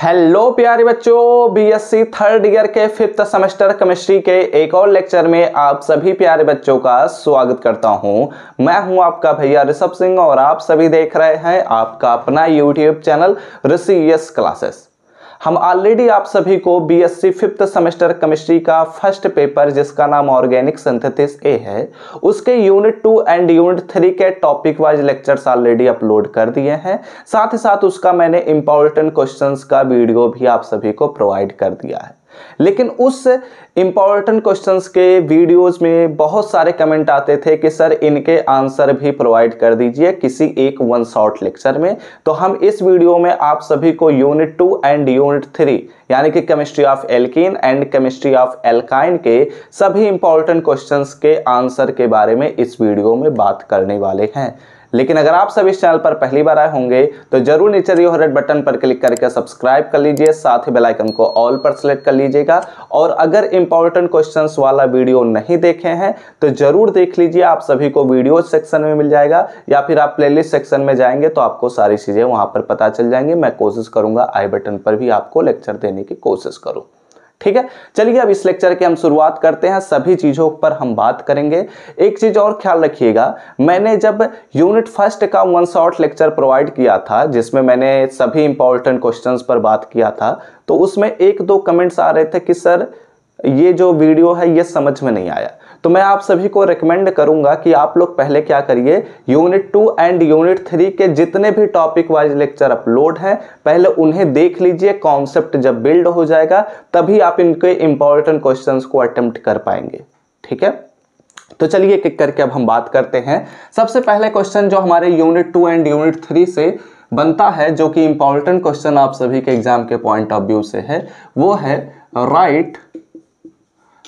Hello प्यारे बच्चों, BSc third year के 5th सेमेस्टर केमिस्ट्री के एक और लेक्चर में आप सभी प्यारे बच्चों का स्वागत करता हूं। मैं हूं आपका भैया ऋषभ सिंह और आप सभी देख रहे हैं आपका अपना यूट्यूब चैनल ऋषि यस क्लासेस। हम ऑलरेडी आप सभी को बीएससी 5th सेमेस्टर केमिस्ट्री का फर्स्ट पेपर जिसका नाम ऑर्गेनिक सिंथेसिस ए है, उसके यूनिट 2 एंड यूनिट 3 के topic wise lectures already upload कर दिए हैं। साथ ही साथ उसका मैंने इंपॉर्टेंट क्वेश्चंस का वीडियो भी आप सभी को प्रोवाइड कर दिया है। लेकिन उस इंपॉर्टेंट क्वेश्चंस के वीडियोस में बहुत सारे कमेंट आते थे कि सर इनके आंसर भी प्रोवाइड कर दीजिए किसी एक वन शॉट लेक्चर में। तो हम इस वीडियो में आप सभी को यूनिट 2 एंड यूनिट 3 यानी कि chemistry of alkene and chemistry of alkyne के सभी इंपॉर्टेंट क्वेश्चंस के आंसर के बारे में इस वीडियो में बात करने वाले हैं। लेकिन अगर आप सब इस चैनल पर पहली बार आए होंगे तो जरूर नीचे दिए हुए रेड बटन पर क्लिक करके सब्सक्राइब कर लीजिए, साथ ही बेल आइकन को ऑल पर सेलेक्ट कर लीजिएगा। और अगर इंपॉर्टेंट क्वेश्चंस वाला वीडियो नहीं देखे हैं तो जरूर देख लीजिए, आप सभी को वीडियो सेक्शन में मिल जाएगा या फिर आप प्लेलिस्ट सेक्शन में जाएंगे तो आपको सारी चीजें वहां पर पता चल जाएंगी। मैं कोशिश करूंगा आई बटन पर भी आपको लेक्चर देने की कोशिश करूं। ठीक है, चलिए अब इस लेक्चर की हम शुरुआत करते हैं। सभी चीजों पर हम बात करेंगे। एक चीज और ख्याल रखिएगा, मैंने जब यूनिट फर्स्ट का वन शॉट लेक्चर प्रोवाइड किया था जिसमें मैंने सभी इंपॉर्टेंट क्वेश्चंस पर बात किया था, तो उसमें एक दो कमेंट्स आ रहे थे कि सर ये जो वीडियो है ये समझ में नहीं आया। तो मैं आप सभी को रिकमेंड करूंगा कि आप लोग पहले क्या करिए, यूनिट 2 एंड यूनिट 3 के जितने भी टॉपिक वाइज लेक्चर अपलोड हैं पहले उन्हें देख लीजिए। कॉन्सेप्ट जब बिल्ड हो जाएगा तभी आप इनके इंपॉर्टेंट क्वेश्चंस को अटेम्प्ट कर पाएंगे। ठीक है, तो चलिए एक एक करके अब हम बात करते हैं। सबसे पहले क्वेश्चन जो हमारे यूनिट 2 एंड यूनिट 3 से बनता है, जो कि इंपॉर्टेंट क्वेश्चन आप सभी के एग्जाम के पॉइंट ऑफ व्यू से है, वो है राइट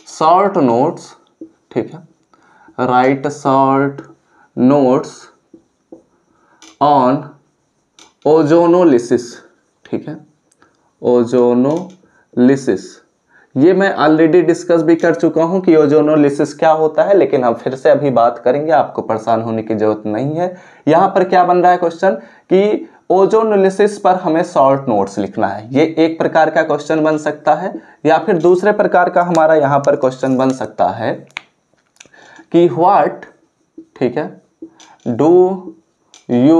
शॉर्ट नोट्स। ठीक है, right short notes on ozonolysis. ठीक है, ओजोनोलिसिस ये मैं ऑलरेडी डिस्कस भी कर चुका हूं कि ओजोनोलिसिस क्या होता है, लेकिन हम फिर से अभी बात करेंगे, आपको परेशान होने की जरूरत नहीं है। यहां पर क्या बन रहा है क्वेश्चन कि ओजोनोलिसिस पर हमें शॉर्ट नोट्स लिखना है। ये एक प्रकार का क्वेश्चन बन सकता है, या फिर दूसरे प्रकार का हमारा यहां पर क्वेश्चन बन सकता है कि व्हाट, ठीक है, डू यू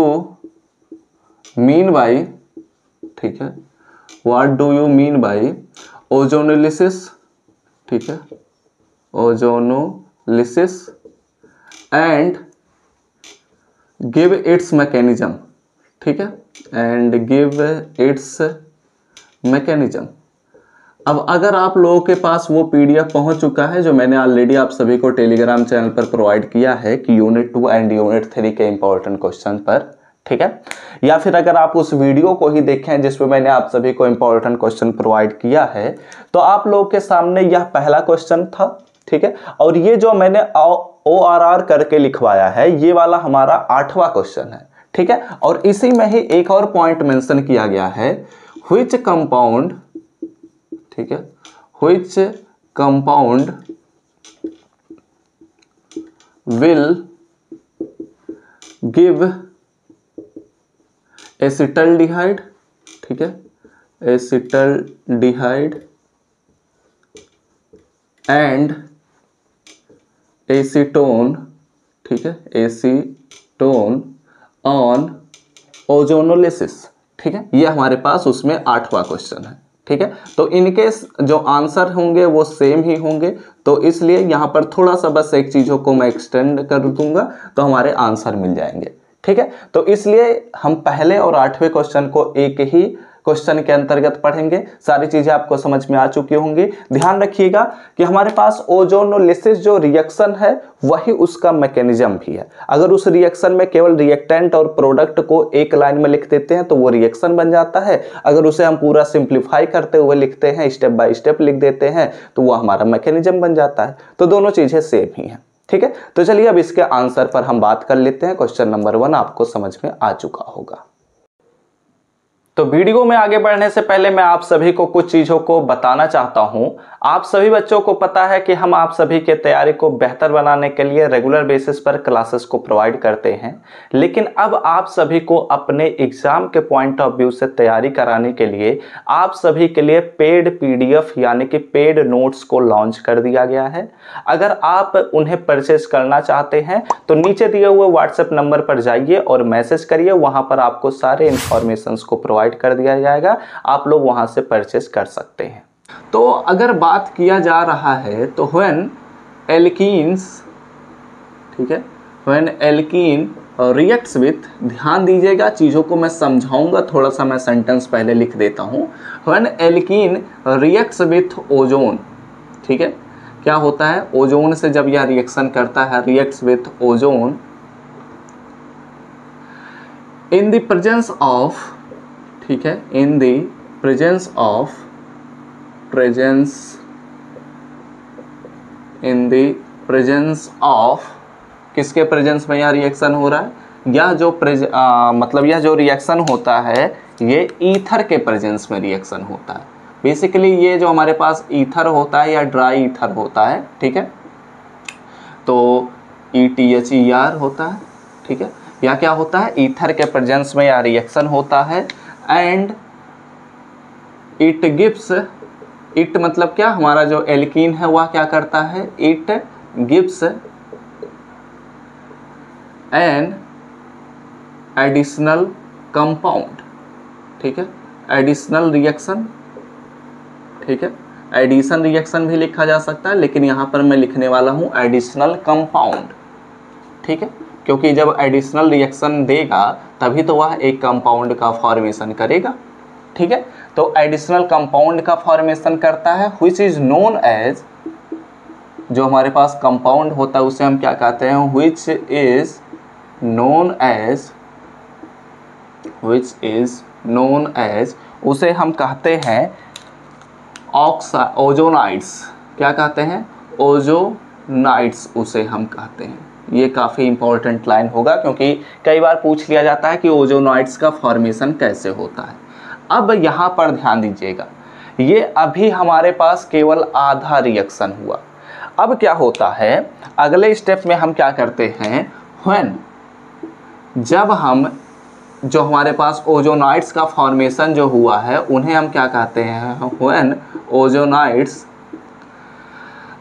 मीन बाई, ठीक है, what do you mean by ozonolysis. ठीक है, ozonolysis and give its mechanism. ठीक है, एंड गिव इट्स मैकेनिज्म। अब अगर आप लोगों के पास वो पीडीएफ पहुंच चुका है जो मैंने ऑलरेडी आप सभी को टेलीग्राम चैनल पर प्रोवाइड किया है कि यूनिट 2 एंड यूनिट 3 के इंपॉर्टेंट क्वेश्चन पर, ठीक है, या फिर अगर आप उस वीडियो को ही देखें जिसमें मैंने आप सभी को इंपॉर्टेंट क्वेश्चन प्रोवाइड किया है, तो आप लोगों के सामने यह पहला क्वेश्चन था। ठीक है, और ये जो मैंने ORR करके लिखवाया है ये वाला हमारा 8वां क्वेश्चन है। ठीक है, और इसी में ही एक और पॉइंट मेंशन किया गया है, व्हिच कंपाउंड, ठीक है, which compound will give acetaldehyde. ठीक है, एसिटल्डिहाइड एंड एसीटोन। ठीक है, एसीटोन ऑन ओजोनोलिसिस। ठीक है, ये हमारे पास उसमें 8वां क्वेश्चन है। ठीक है, तो इनके जो आंसर होंगे वो सेम ही होंगे, तो इसलिए यहां पर थोड़ा सा बस एक चीजों को मैं एक्सटेंड कर दूंगा तो हमारे आंसर मिल जाएंगे। ठीक है, तो इसलिए हम पहले और 8वें क्वेश्चन को एक ही क्वेश्चन के अंतर्गत पढ़ेंगे। सारी चीजें आपको समझ में आ चुकी होंगी। ध्यान रखिएगा कि हमारे पास ओजोनोलिसिस जो रिएक्शन है वही उसका मैकेनिज्म भी है। अगर उस रिएक्शन में केवल रिएक्टेंट और प्रोडक्ट को एक लाइन में लिख देते हैं तो वो रिएक्शन बन जाता है। अगर उसे हम पूरा सिंप्लीफाई करते हुए लिखते हैं, स्टेप बाय स्टेप लिख देते हैं, तो वो हमारा मैकेनिज्म बन जाता है। तो दोनों चीजें सेम ही है। ठीक है, तो चलिए अब इसके आंसर पर हम बात कर लेते हैं। क्वेश्चन नंबर 1 आपको समझ में आ चुका होगा। तो वीडियो में आगे बढ़ने से पहले मैं आप सभी को कुछ चीज़ों को बताना चाहता हूं। आप सभी बच्चों को पता है कि हम आप सभी के तैयारी को बेहतर बनाने के लिए रेगुलर बेसिस पर क्लासेस को प्रोवाइड करते हैं, लेकिन अब आप सभी को अपने एग्जाम के पॉइंट ऑफ व्यू से तैयारी कराने के लिए आप सभी के लिए पेड पीडीएफ यानी कि पेड नोट्स को लॉन्च कर दिया गया है। अगर आप उन्हें परचेस करना चाहते हैं तो नीचे दिए हुए व्हाट्सएप नंबर पर जाइए और मैसेज करिए, वहां पर आपको सारे इंफॉर्मेशन को प्रोवाइड कर दिया जाएगा, आप लोग वहां से परचेस कर सकते हैं। तो अगर बात किया जा रहा है तो व्हेन एल्कीन्स, ठीक है, व्हेन एल्कीन रिएक्ट्स विथ, ध्यान दीजिएगा चीज़ों को मैं समझाऊंगा, थोड़ा सा मैं सेंटेंस पहले लिख देता हूं। When alkene reacts with ozone, ठीक है, क्या होता है, ओजोन से जब यह रिएक्शन करता है, reacts with ozone in the presence of, ठीक है, in the presence of, in the presence of, किसके प्रेजेंस में यह रिएक्शन हो रहा है, यह जो मतलब यह जो रिएक्शन होता है ये ईथर के प्रेजेंस में रिएक्शन होता है। बेसिकली ये जो हमारे पास ईथर होता है या ड्राई ईथर होता है, ठीक है, तो ETHER होता है, ठीक है, या क्या होता है, ईथर के प्रेजेंस में यह रिएक्शन होता है एंड इट गिव्स, इट मतलब क्या, हमारा जो एल्कीन है वह क्या करता है, it gives an additional compound, ठीक है, एडिशनल रिएक्शन, ठीक है, एडिशन रिएक्शन भी लिखा जा सकता है, लेकिन यहाँ पर मैं लिखने वाला हूँ एडिशनल कंपाउंड, ठीक है, क्योंकि जब एडिशनल रिएक्शन देगा तभी तो वह एक कंपाउंड का फॉर्मेशन करेगा, ठीक है। तो एडिशनल कंपाउंड का फॉर्मेशन करता है व्हिच इज नोन एज, जो हमारे पास कंपाउंड होता है उसे हम क्या कहते हैं, व्हिच इज नोन एज, उसे हम कहते हैं ओजोनाइड्स, क्या कहते हैं, ओजोनाइड्स उसे हम कहते हैं। ये काफ़ी इंपॉर्टेंट लाइन होगा क्योंकि कई बार पूछ लिया जाता है कि ओजोनाइड्स का फॉर्मेशन कैसे होता है। अब यहाँ पर ध्यान दीजिएगा, ये अभी हमारे पास केवल आधा रिएक्शन हुआ। अब क्या होता है, अगले स्टेप में हम क्या करते हैं, व्हेन, जब हम जो हमारे पास ओजोनाइड्स का फॉर्मेशन जो हुआ है उन्हें हम क्या कहते हैं, व्हेन ओजोनाइड्स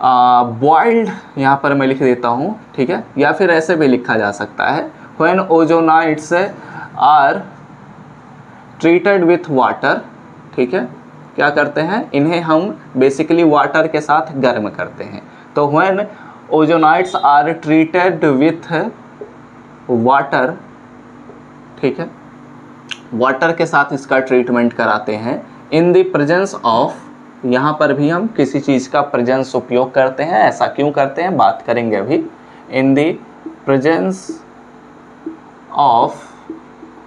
बॉइल्ड, यहाँ पर मैं लिख देता हूँ, ठीक है, या फिर ऐसे भी लिखा जा सकता है, when ozonides are treated with water, ठीक है, क्या करते हैं, इन्हें हम बेसिकली वाटर के साथ गर्म करते हैं। तो when ozonides are treated with water, ठीक है, वाटर के साथ इसका ट्रीटमेंट कराते हैं इन द प्रेजेंस ऑफ, यहाँ पर भी हम किसी चीज़ का प्रेजेंस उपयोग करते हैं, ऐसा क्यों करते हैं बात करेंगे अभी, इन द प्रेजेंस ऑफ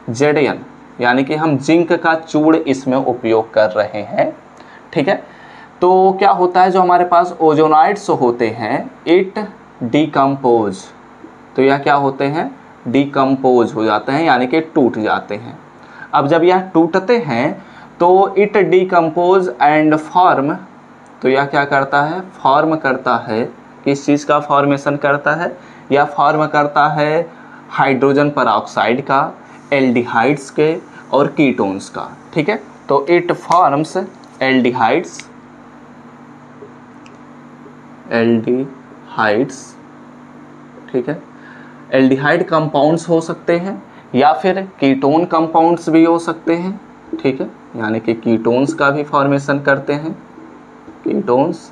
जेडियन, यानी कि हम जिंक का चूड़ इसमें उपयोग कर रहे हैं, ठीक है। तो क्या होता है, जो हमारे पास ओजोनाइड्स होते हैं इट डिकम्पोज, तो यह क्या होते हैं, डिकम्पोज हो जाते हैं, यानी कि टूट जाते हैं। अब जब यह टूटते हैं तो इट डिकम्पोज एंड फॉर्म, तो यह क्या करता है, फॉर्म करता है, किस चीज़ का फॉर्मेशन करता है, या फॉर्म करता है हाइड्रोजन परऑक्साइड का, एल्डिहाइड्स के और कीटोन्स का, ठीक है। तो इट फॉर्म्स एल्डिहाइड्स, ठीक है, एल्डिहाइड कंपाउंड्स हो सकते हैं या फिर कीटोन कंपाउंड्स भी हो सकते हैं, ठीक है, यानी कि कीटोन्स का भी फॉर्मेशन करते हैं, कीटोन्स,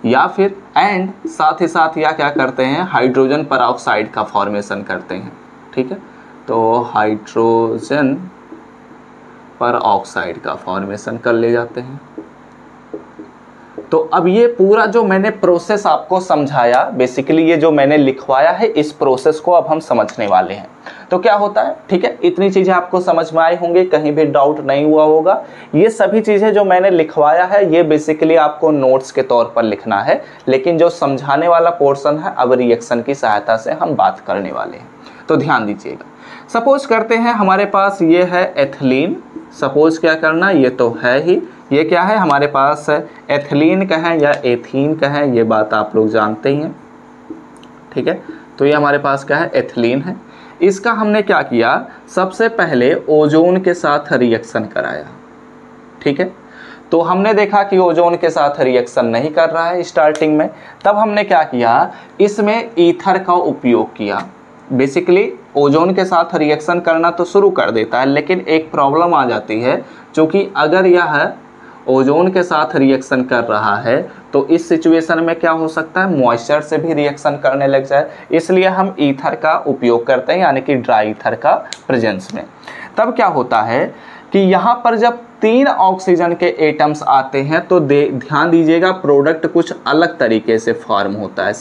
या फिर एंड साथ ही साथ या क्या करते हैं, हाइड्रोजन परऑक्साइड का फॉर्मेशन करते हैं, ठीक है। तो हाइड्रोजन परऑक्साइड का फॉर्मेशन कर ले जाते हैं। तो अब ये पूरा जो मैंने प्रोसेस आपको समझाया, बेसिकली ये जो मैंने लिखवाया है, इस प्रोसेस को अब हम समझने वाले हैं। तो क्या होता है, ठीक है, इतनी चीज़ें आपको समझ में आई होंगी, कहीं भी डाउट नहीं हुआ होगा। ये सभी चीज़ें जो मैंने लिखवाया है ये बेसिकली आपको नोट्स के तौर पर लिखना है, लेकिन जो समझाने वाला पोर्शन है अब रिएक्शन की सहायता से हम बात करने वाले हैं। तो ध्यान दीजिएगा, सपोज करते हैं हमारे पास ये है एथिलीन सपोज क्या करना, ये तो है ही, ये क्या है हमारे पास एथिलीन का है या एथीन का है, ये बात आप लोग जानते ही हैं, ठीक है। तो ये हमारे पास क्या है, एथिलीन है। इसका हमने क्या किया, सबसे पहले ओजोन के साथ रिएक्शन कराया, ठीक है। तो हमने देखा कि ओजोन के साथ रिएक्शन नहीं कर रहा है स्टार्टिंग में, तब हमने क्या किया, इसमें ईथर का उपयोग किया। बेसिकली ओजोन के साथ रिएक्शन करना तो शुरू कर देता है, लेकिन एक प्रॉब्लम आ जाती है, क्योंकि अगर यह ओजोन के साथ रिएक्शन कर रहा है तो इस सिचुएशन में क्या हो सकता है, मॉइस्चर से भी रिएक्शन करने लग जाए, इसलिए हम ईथर का उपयोग करते हैं, यानी कि ड्राई ईथर का प्रेजेंस में। तब क्या होता है कि यहाँ पर जब 3 ऑक्सीजन के एटम्स आते हैं तो ध्यान दीजिएगा प्रोडक्ट कुछ अलग तरीके से फॉर्म होता है,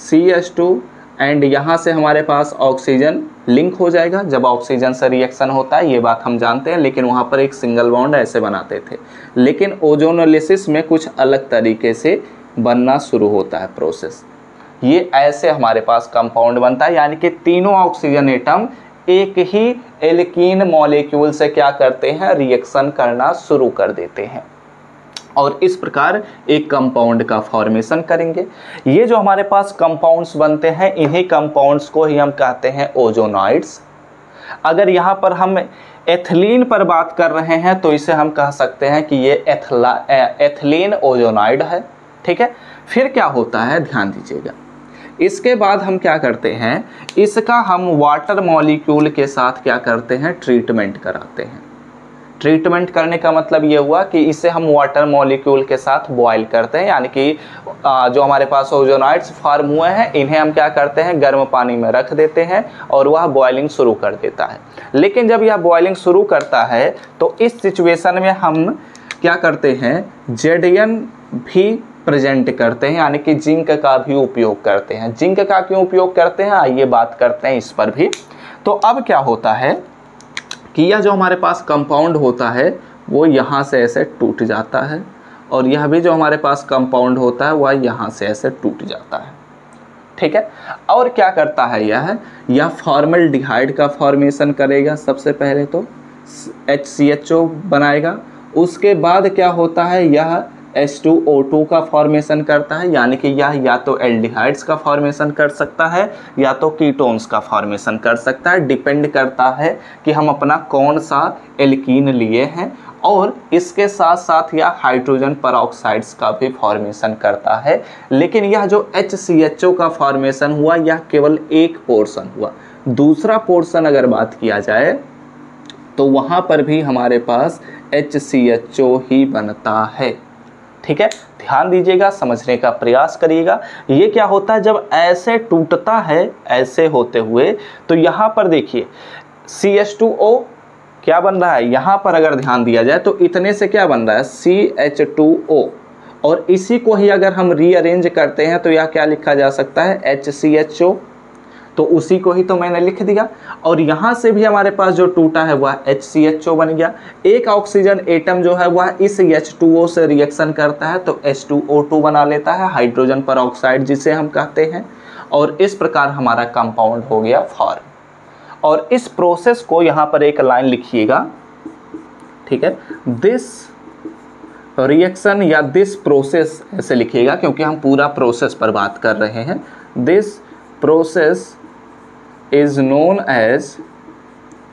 CH2 एंड यहाँ से हमारे पास ऑक्सीजन लिंक हो जाएगा जब ऑक्सीजन से रिएक्शन होता है, ये बात हम जानते हैं, लेकिन वहाँ पर एक सिंगल बॉन्ड ऐसे बनाते थे। लेकिन ओजोनोलिसिस में कुछ अलग तरीके से बनना शुरू होता है प्रोसेस, ये ऐसे हमारे पास कंपाउंड बनता है, यानी कि तीनों ऑक्सीजन एटम एक ही एल्कीन मॉलिक्यूल से क्या करते हैं, रिएक्शन करना शुरू कर देते हैं और इस प्रकार एक कंपाउंड का फॉर्मेशन करेंगे। ये जो हमारे पास कंपाउंड्स बनते हैं, इन्हीं कंपाउंड्स को ही हम कहते हैं ओजोनॉइड्स। अगर यहाँ पर हम एथिलीन पर बात कर रहे हैं तो इसे हम कह सकते हैं कि ये एथिलीन ओजोनॉइड है, ठीक है। फिर क्या होता है, ध्यान दीजिएगा, इसके बाद हम क्या करते हैं, इसका हम वाटर मॉलिक्यूल के साथ क्या करते हैं, ट्रीटमेंट कराते हैं। ट्रीटमेंट करने का मतलब ये हुआ कि इसे हम वाटर मॉलिक्यूल के साथ बॉयल करते हैं, यानी कि जो हमारे पास ओजोनॉइड्स फॉर्म हुए हैं इन्हें हम क्या करते हैं, गर्म पानी में रख देते हैं और वह बॉयलिंग शुरू कर देता है। लेकिन जब यह बॉयलिंग शुरू करता है तो इस सिचुएशन में हम क्या करते हैं, जेडीएन भी प्रेजेंट करते हैं, यानी कि जिंक का भी उपयोग करते हैं। जिंक का क्यों उपयोग करते हैं, आइए बात करते हैं इस पर भी। तो अब क्या होता है कि यह जो हमारे पास कंपाउंड होता है वो यहाँ से ऐसे टूट जाता है और यह भी जो हमारे पास कंपाउंड होता है वह यहाँ से ऐसे टूट जाता है, ठीक है। और क्या करता है, यह फॉर्मल्डिहाइड का फॉर्मेशन करेगा। सबसे पहले तो HCHO बनाएगा, उसके बाद क्या होता है, यह H2O2 का फॉर्मेशन करता है, यानी कि यह या तो एल्डिहाइड्स का फॉर्मेशन कर सकता है या तो कीटोन्स का फॉर्मेशन कर सकता है, डिपेंड करता है कि हम अपना कौन सा एल्कीन लिए हैं। और इसके साथ साथ यह हाइड्रोजन परऑक्साइड्स का भी फॉर्मेशन करता है। लेकिन यह जो HCHO का फॉर्मेशन हुआ यह केवल एक पोर्शन हुआ, दूसरा पोर्शन अगर बात किया जाए तो वहाँ पर भी हमारे पास HCHO ही बनता है, ठीक है। ध्यान दीजिएगा, समझने का प्रयास करिएगा। ये क्या होता है, जब ऐसे टूटता है ऐसे होते हुए, तो यहाँ पर देखिए CH2O क्या बन रहा है, यहाँ पर अगर ध्यान दिया जाए तो इतने से क्या बन रहा है, CH2O, और इसी को ही अगर हम रीअरेंज करते हैं तो यह क्या लिखा जा सकता है, HCHO। तो उसी को ही तो मैंने लिख दिया, और यहाँ से भी हमारे पास जो टूटा है वह HCHO बन गया। एक ऑक्सीजन एटम जो है वह इस H2O से रिएक्शन करता है तो H2O2 बना लेता है, हाइड्रोजन परऑक्साइड जिसे हम कहते हैं, और इस प्रकार हमारा कंपाउंड हो गया फॉर्म। और इस प्रोसेस को यहाँ पर एक लाइन लिखिएगा, ठीक है, दिस रिएक्शन या दिस प्रोसेस ऐसे लिखिएगा क्योंकि हम पूरा प्रोसेस पर बात कर रहे हैं। This process is known as,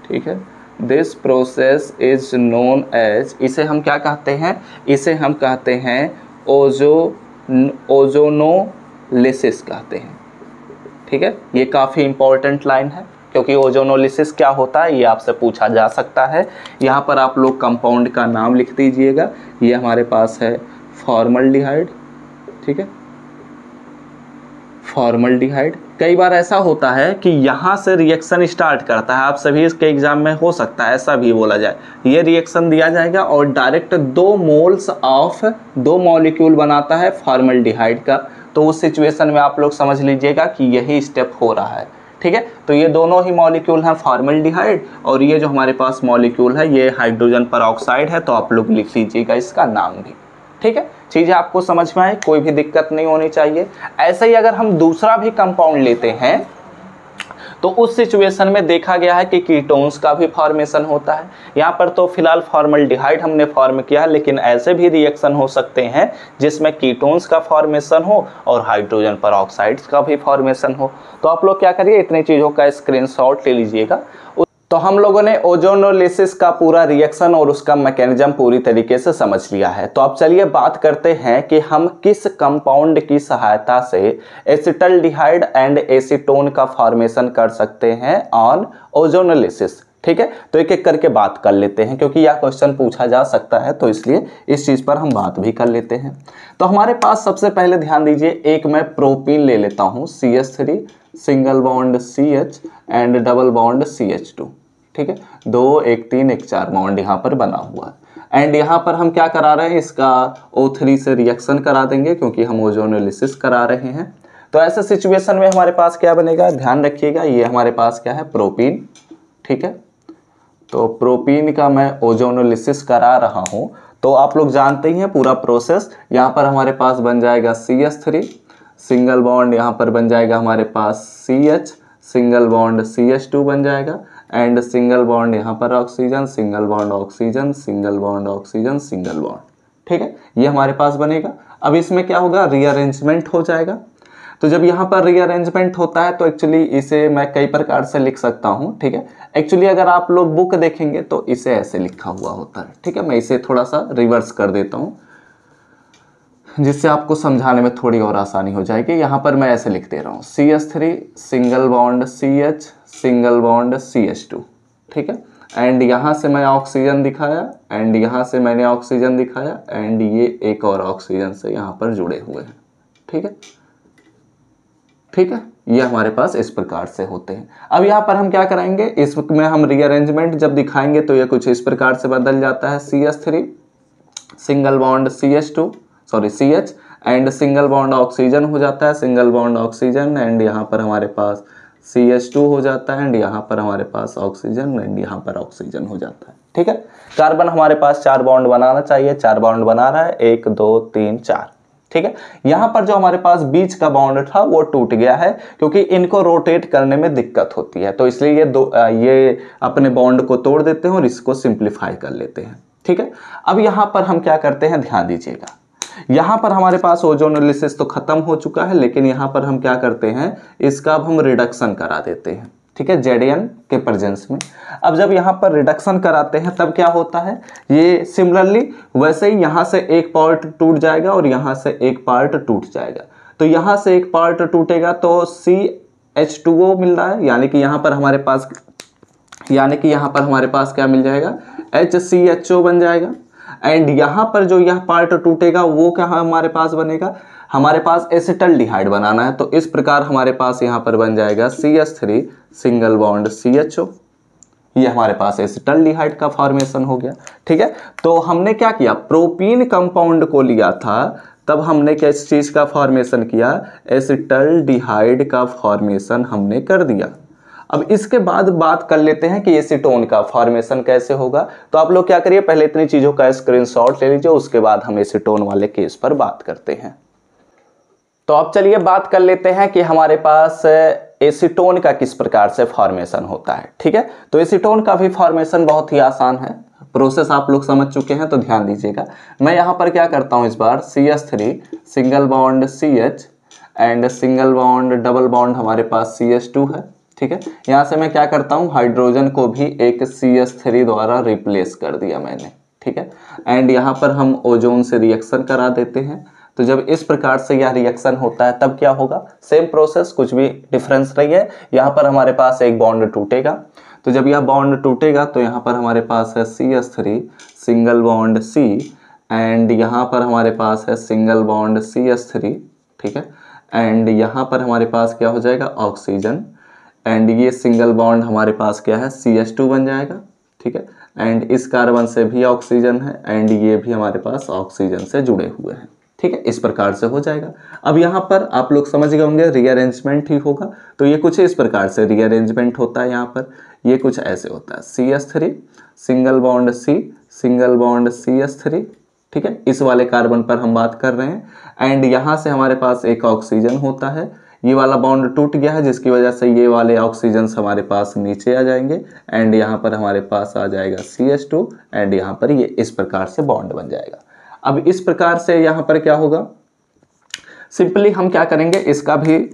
ठीक है, this process is known as, इसे हम क्या कहते हैं, इसे हम कहते हैं ओजोनोलिसिस कहते हैं, ठीक है। ये काफ़ी इंपॉर्टेंट लाइन है क्योंकि ओजोनोलिसिस क्या होता है ये आपसे पूछा जा सकता है। यहाँ पर आप लोग कंपाउंड का नाम लिख दीजिएगा। ये हमारे पास है फॉर्मल्डिहाइड, ठीक है, फॉर्मल्डिहाइड। कई बार ऐसा होता है कि यहाँ से रिएक्शन स्टार्ट करता है, आप सभी इसके एग्जाम में हो सकता है ऐसा भी बोला जाए, ये रिएक्शन दिया जाएगा और डायरेक्ट 2 मोल्स ऑफ 2 मॉलिक्यूल बनाता है फॉर्मल्डिहाइड का। तो उस सिचुएशन में आप लोग समझ लीजिएगा कि यही स्टेप हो रहा है, ठीक है। तो ये दोनों ही मॉलिक्यूल हैं फॉर्मल्डिहाइड, और ये जो हमारे पास मॉलिक्यूल है ये हाइड्रोजन परऑक्साइड है, तो आप लोग लिख लीजिएगा इसका नाम भी, ठीक है। चीज़ें आपको समझ में आए, कोई भी दिक्कत नहीं होनी चाहिए। ऐसे ही अगर हम दूसरा भी कंपाउंड लेते हैं तो उस सिचुएशन में देखा गया है कि कीटोन्स का भी फॉर्मेशन होता है। यहाँ पर तो फिलहाल फॉर्मल्डिहाइड हमने फॉर्म किया है, लेकिन ऐसे भी रिएक्शन हो सकते हैं जिसमें कीटोन्स का फॉर्मेशन हो और हाइड्रोजन परऑक्साइड्स का भी फॉर्मेशन हो। तो आप लोग क्या करिए, इतनी चीज़ों का स्क्रीनशॉट ले लीजिएगा। तो हम लोगों ने ओजोनोलिसिस का पूरा रिएक्शन और उसका मैकेनिज्म पूरी तरीके से समझ लिया है। तो अब चलिए बात करते हैं कि हम किस कंपाउंड की सहायता से एसिटल्डिहाइड एंड एसीटोन का फॉर्मेशन कर सकते हैं ऑन ओजोनोलिसिस। ठीक है, तो एक एक करके बात कर लेते हैं, क्योंकि यह क्वेश्चन पूछा जा सकता है, तो इसलिए इस चीज़ पर हम बात भी कर लेते हैं। तो हमारे पास सबसे पहले ध्यान दीजिए, एक मैं प्रोपीन ले लेता हूँ, CH3 single bond CH and double bond CH2। ठीक है, 2 1 3 1 4 बॉन्ड यहाँ पर बना हुआ है। एंड यहाँ पर हम क्या करा रहे हैं, इसका O3 से रिएक्शन करा देंगे, क्योंकि हम ओजोनोलिसिस करा रहे हैं। तो ऐसे सिचुएशन में हमारे पास क्या बनेगा, ध्यान रखिएगा, ये हमारे पास क्या है, प्रोपीन। ठीक है, तो प्रोपीन का मैं ओजोनोलिसिस करा रहा हूँ। तो आप लोग जानते ही हैं पूरा प्रोसेस। यहाँ पर हमारे पास बन जाएगा CH3 सिंगल बॉन्ड, यहाँ पर बन जाएगा हमारे पास CH सिंगल बॉन्ड CH2 बन जाएगा, एंड सिंगल बॉन्ड यहाँ पर oxygen, single bond oxygen, single bond oxygen, single bond. ठीक है, ये हमारे पास बनेगा। अब इसमें क्या होगा, रीअरेंजमेंट हो जाएगा। तो जब यहाँ पर रीअरेंजमेंट होता है तो एक्चुअली इसे मैं कई प्रकार से लिख सकता हूँ। ठीक है, एक्चुअली अगर आप लोग बुक देखेंगे तो इसे ऐसे लिखा हुआ होता है। ठीक है, मैं इसे थोड़ा सा रिवर्स कर देता हूँ, जिससे आपको समझाने में थोड़ी और आसानी हो जाएगी। यहाँ पर मैं ऐसे लिख दे रहा हूँ, CH3 single bond CH single bond CH2। ठीक है, एंड यहाँ से मैं ऑक्सीजन दिखाया, एंड यहाँ से मैंने ऑक्सीजन दिखाया, एंड ये एक और ऑक्सीजन से यहाँ पर जुड़े हुए हैं। ठीक है, ठीक है, ये हमारे पास इस प्रकार से होते हैं। अब यहाँ पर हम क्या कराएंगे, इसमें हम रीअरेंजमेंट जब दिखाएंगे तो ये कुछ इस प्रकार से बदल जाता है, CH3 single bond CH and single bond oxygen हो जाता है, सिंगल बॉन्ड ऑक्सीजन, एंड यहाँ पर हमारे पास CH2 हो जाता है, एंड यहाँ पर हमारे पास ऑक्सीजन, एंड यहाँ पर ऑक्सीजन हो जाता है। ठीक है, कार्बन हमारे पास 4 बॉन्ड बनाना चाहिए, 4 बॉन्ड बना रहा है, 1 2 3 4। ठीक है, यहाँ पर जो हमारे पास बीच का बॉन्ड था वो टूट गया है, क्योंकि इनको रोटेट करने में दिक्कत होती है, तो इसलिए ये अपने बॉन्ड को तोड़ देते हैं और इसको सिंप्लीफाई कर लेते हैं। ठीक है, अब यहाँ पर हम क्या करते हैं, ध्यान दीजिएगा, यहाँ पर हमारे पास ओजोनोलिसिस तो खत्म हो चुका है, लेकिन यहाँ पर हम क्या करते हैं, इसका अब हम रिडक्शन करा देते हैं। ठीक है, ZN के प्रेजेंस में। अब जब यहाँ पर रिडक्शन कराते हैं तब क्या होता है, ये सिमिलरली वैसे ही यहाँ से एक पार्ट टूट जाएगा और यहाँ से एक पार्ट टूट जाएगा। तो यहाँ से एक पार्ट टूटेगा तो CH2O मिल रहा है, यानी कि यहाँ पर हमारे पास क्या मिल जाएगा, HCHO बन जाएगा। एंड यहाँ पर जो यह पार्ट टूटेगा वो क्या हमारे पास बनेगा, हमारे पास एसिटल्डिहाइड बनाना है, तो इस प्रकार हमारे पास यहाँ पर बन जाएगा CH3 सिंगल बॉन्ड CHO। ये हमारे पास एसिटल्डिहाइड का फॉर्मेशन हो गया। ठीक है, तो हमने क्या किया, प्रोपीन कंपाउंड को लिया था, तब हमने किस चीज का फॉर्मेशन किया, एसिटल्डिहाइड का फॉर्मेशन हमने कर दिया। अब इसके बाद बात कर लेते हैं कि एसीटोन का फॉर्मेशन कैसे होगा। तो आप लोग क्या करिए, पहले इतनी चीजों का स्क्रीनशॉट ले लीजिए, उसके बाद हम एसीटोन वाले केस पर बात करते हैं। तो अब चलिए बात कर लेते हैं कि हमारे पास एसीटोन का किस प्रकार से फॉर्मेशन होता है। ठीक है, तो एसीटोन का भी फॉर्मेशन बहुत ही आसान है, प्रोसेस आप लोग समझ चुके हैं, तो ध्यान दीजिएगा। मैं यहाँ पर क्या करता हूँ, इस बार CH3 single bond CH and single bond double bond हमारे पास CH2 है। ठीक है, यहाँ से मैं क्या करता हूँ, हाइड्रोजन को भी एक CH3 द्वारा रिप्लेस कर दिया मैंने। ठीक है, एंड यहाँ पर हम ओजोन से रिएक्शन करा देते हैं। तो जब इस प्रकार से यह रिएक्शन होता है तब क्या होगा, सेम प्रोसेस, कुछ भी डिफरेंस नहीं है। यहाँ पर हमारे पास एक बॉन्ड टूटेगा, तो जब यह बॉन्ड टूटेगा तो यहाँ पर हमारे पास है CH3 single bond C, and यहाँ पर हमारे पास है सिंगल बॉन्ड CH3। ठीक है, एंड यहाँ पर हमारे पास क्या हो जाएगा, ऑक्सीजन, एंड ये सिंगल बॉन्ड हमारे पास क्या है, CH2 बन जाएगा। ठीक है, एंड इस कार्बन से भी ऑक्सीजन है, एंड ये भी हमारे पास ऑक्सीजन से जुड़े हुए हैं। ठीक है, इस प्रकार से हो जाएगा। अब यहाँ पर आप लोग समझ गए होंगे रीअरेंजमेंट ही होगा, तो ये कुछ इस प्रकार से रीअरेंजमेंट होता है। यहाँ पर ये कुछ ऐसे होता है, CH3 single bond C single bond CH3। ठीक है, इस वाले कार्बन पर हम बात कर रहे हैं, एंड यहाँ से हमारे पास एक ऑक्सीजन होता है, ये वाला बॉन्ड टूट गया है, जिसकी वजह से ये वाले ऑक्सीजन हमारे पास नीचे आ जाएंगे एंड यहाँ पर हमारे पास आ जाएगा CH2 एंड यहाँ पर ये इस प्रकार से बॉन्ड बन जाएगा। अब इस प्रकार से यहाँ पर क्या होगा, सिंपली हम क्या करेंगे, इसका भी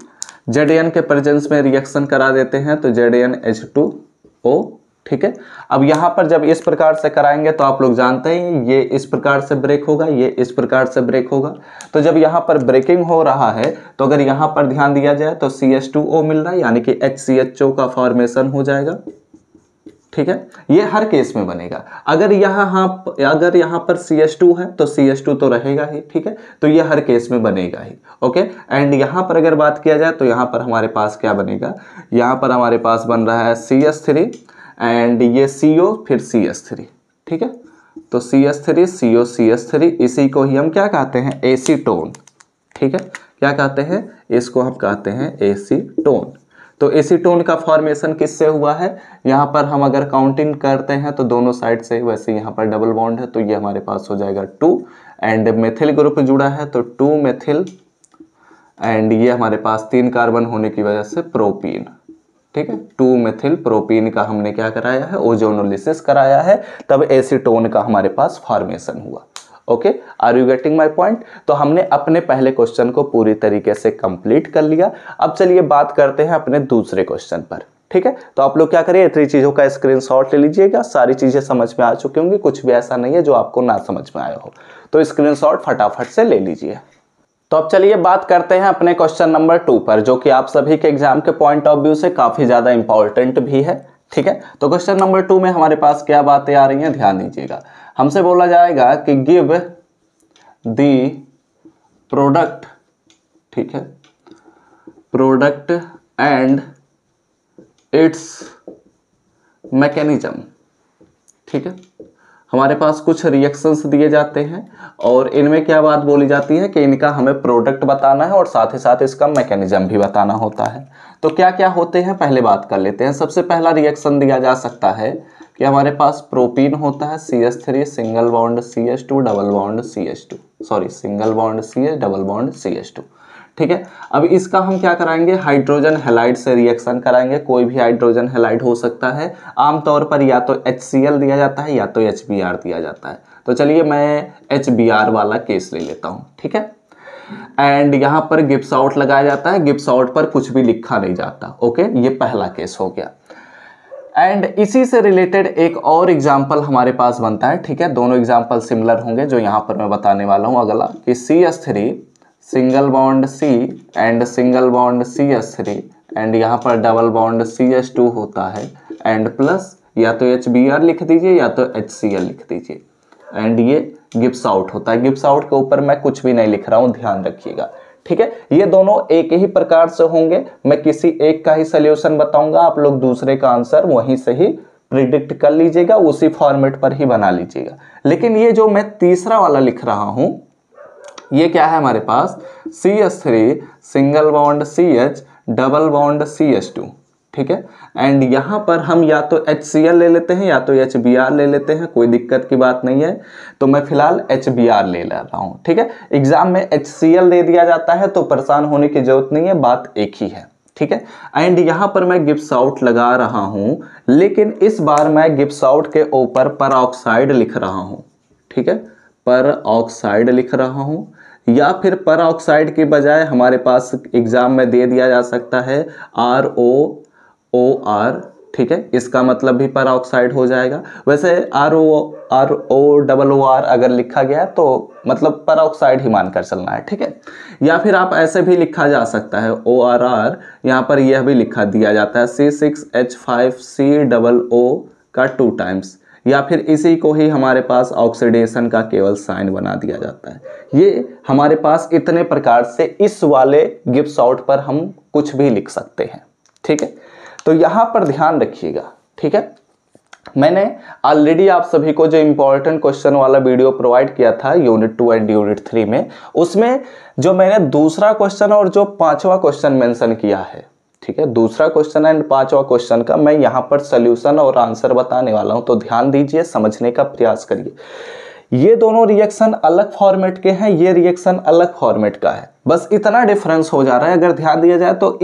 Zn के प्रेजेंस में रिएक्शन करा देते हैं, तो ZnH2O, ठीक है। अब यहाँ पर जब इस प्रकार से कराएंगे तो आप लोग जानते हैं ये इस प्रकार से ब्रेक होगा, ये इस प्रकार से ब्रेक होगा। तो जब यहाँ पर ब्रेकिंग हो रहा है तो अगर यहाँ पर ध्यान दिया जाए तो CH2O मिल रहा है, यानी कि HCHO का फॉर्मेशन हो जाएगा, ठीक है। ये हर केस में बनेगा। अगर यहाँ पर CH2 है तो CH2 तो रहेगा ही, ठीक है, तो ये हर केस में बनेगा ही, ओके। एंड यहाँ पर अगर बात किया जाए तो यहाँ पर हमारे पास क्या बनेगा, यहाँ पर हमारे पास बन रहा है CH3 एंड ये CO फिर CH3, ठीक है। तो CH3 CO CH3, इसी को ही हम क्या कहते हैं, एसीटोन, ठीक है। क्या कहते हैं, इसको हम कहते हैं एसीटोन। तो एसीटोन का फॉर्मेशन किससे हुआ है, यहाँ पर हम अगर काउंटिंग करते हैं तो दोनों साइड से, वैसे यहाँ पर डबल बॉन्ड है तो ये हमारे पास हो जाएगा 2 एंड मेथिल ग्रुप जुड़ा है तो 2 मेथिल एंड ये हमारे पास 3 कार्बन होने की वजह से प्रोपीन, ठीक है। 2 मेथिल प्रोपीन का हमने क्या कराया है, ओजोनोलिसिस कराया है, तब एसीटोन का हमारे पास फॉर्मेशन हुआ। Okay, are you getting my point. तो हमने अपने पहले क्वेश्चन को पूरी तरीके से कंप्लीट कर लिया। अब चलिए बात करते हैं अपने दूसरे क्वेश्चन पर, ठीक है। तो आप लोग क्या करिए, इतनी चीजों का स्क्रीनशॉट ले लीजिएगा, सारी चीजें समझ में आ चुकी होंगी, कुछ भी ऐसा नहीं है जो आपको ना समझ में आया हो, तो स्क्रीनशॉट फटाफट से ले लीजिए। तो अब चलिए बात करते हैं अपने क्वेश्चन नंबर 2 पर, जो कि आप सभी के एग्जाम के पॉइंट ऑफ व्यू से काफी ज्यादा इंपॉर्टेंट भी है, ठीक है। तो क्वेश्चन नंबर 2 में हमारे पास क्या बातें आ रही हैं, ध्यान दीजिएगा। हमसे बोला जाएगा कि गिव दी प्रोडक्ट, ठीक है, प्रोडक्ट एंड इट्स मैकेनिज्म, ठीक है। हमारे पास कुछ रिएक्शंस दिए जाते हैं और इनमें क्या बात बोली जाती है कि इनका हमें प्रोडक्ट बताना है और साथ ही साथ इसका मैकेनिज्म भी बताना होता है। तो क्या क्या होते हैं पहले बात कर लेते हैं। सबसे पहला रिएक्शन दिया जा सकता है कि हमारे पास प्रोपीन होता है, CH3 single bond CH2 double bond CH2, sorry single bond CH double bond CH2, ठीक है। अब इसका हम क्या कराएंगे, हाइड्रोजन हैलाइड से रिएक्शन कराएंगे। कोई भी हाइड्रोजन हैलाइड हो सकता है, आमतौर पर या तो HCl दिया जाता है या तो HBr दिया जाता है। तो चलिए मैं HBr वाला केस ले लेता हूं, ठीक है। एंड यहाँ पर गिब्स आउट लगाया जाता है, गिब्स आउट पर कुछ भी लिखा नहीं जाता, ओके, ये पहला केस हो गया। एंड इसी से रिलेटेड एक और एग्जाम्पल हमारे पास बनता है, ठीक है। दोनों एग्जाम्पल सिमिलर होंगे जो यहाँ पर मैं बताने वाला हूँ अगला, कि CH3 single bond C and single bond CH3 and यहाँ पर डबल बॉन्ड CH2 होता है एंड प्लस या तो HBr लिख दीजिए या तो HCl लिख दीजिए एंड ये गिब्स आउट होता है। गिब्स आउट के ऊपर मैं कुछ भी नहीं लिख रहा हूँ, ध्यान रखिएगा, ठीक है। ये दोनों एक ही प्रकार से होंगे, मैं किसी एक का ही सोल्यूशन बताऊंगा, आप लोग दूसरे का आंसर वहीं से ही प्रिडिक्ट कर लीजिएगा, उसी फॉर्मेट पर ही बना लीजिएगा। लेकिन ये जो मैं तीसरा वाला लिख रहा हूं, ये क्या है हमारे पास, CH3 single bond CH double bond CH2, ठीक है। एंड यहाँ पर हम या तो HCl ले लेते हैं या तो HBr ले लेते हैं, कोई दिक्कत की बात नहीं है। तो मैं फिलहाल HBr ले रहा हूँ, ठीक है। एग्जाम में HCl दे दिया जाता है तो परेशान होने की जरूरत नहीं है, बात एक ही है, ठीक है। एंड यहाँ पर मैं गिब्स आउट लगा रहा हूँ, लेकिन इस बार मैं गिब्स आउट के ऊपर पर ऑक्साइड लिख रहा हूँ, ठीक है, पर ऑक्साइड लिख रहा हूँ, या फिर पर ऑक्साइड के बजाय हमारे पास एग्जाम में दे दिया जा सकता है ROOR, ठीक है। इसका मतलब भी पर ऑक्साइड हो जाएगा। वैसे ROOR अगर लिखा गया तो मतलब पर ऑक्साइड ही मानकर चलना है, ठीक है। या फिर आप ऐसे भी लिखा जा सकता है ORR, यहाँ पर यह भी लिखा दिया जाता है C6H5COO का 2 टाइम्स, या फिर इसी को ही हमारे पास ऑक्सीडेशन का केवल साइन बना दिया जाता है। ये हमारे पास इतने प्रकार से इस वाले गिब्स आउट पर हम कुछ भी लिख सकते हैं, ठीक है। तो यहाँ पर ध्यान रखिएगा, ठीक है। मैंने ऑलरेडी आप सभी को जो इंपॉर्टेंट क्वेश्चन वाला वीडियो प्रोवाइड किया था यूनिट 2 एंड यूनिट 3 में, उसमें जो मैंने दूसरा क्वेश्चन और जो 5वां क्वेश्चन मेंशन किया है, ठीक है, दूसरा क्वेश्चन एंड 5वां क्वेश्चन का मैं यहाँ पर सोल्यूशन और आंसर बताने वाला हूँ। तो ध्यान दीजिए, समझने का प्रयास करिए। ये दोनों रिएक्शन अलग फॉर्मेट के हैं, ये रिएक्शन अलग फॉर्मेट का है, बस इतना डिफरेंस हो जा रहा है। अगर ध्यान दिया जाए तो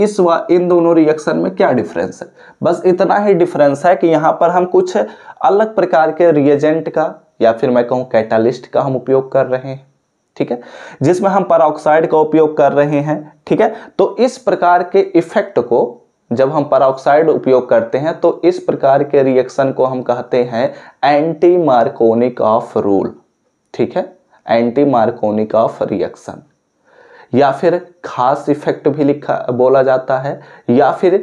इन दोनों रिएक्शन में क्या डिफरेंस है, बस इतना ही डिफरेंस है कि यहाँ पर हम कुछ अलग प्रकार के रिएजेंट का या फिर मैं कहूँ कैटालिस्ट का हम उपयोग कर रहे हैं, ठीक है, जिसमें हम पेरोक्साइड का उपयोग कर रहे हैं, ठीक है। तो इस प्रकार के इफेक्ट को जब हम पेरोक्साइड उपयोग करते हैं तो इस प्रकार के रिएक्शन को हम कहते हैं एंटी मार्कोनिक ऑफ रूल, ठीक है, एंटी मार्कोनिक ऑफ रिएक्शन, या फिर खास इफेक्ट भी बोला जाता है, या फिर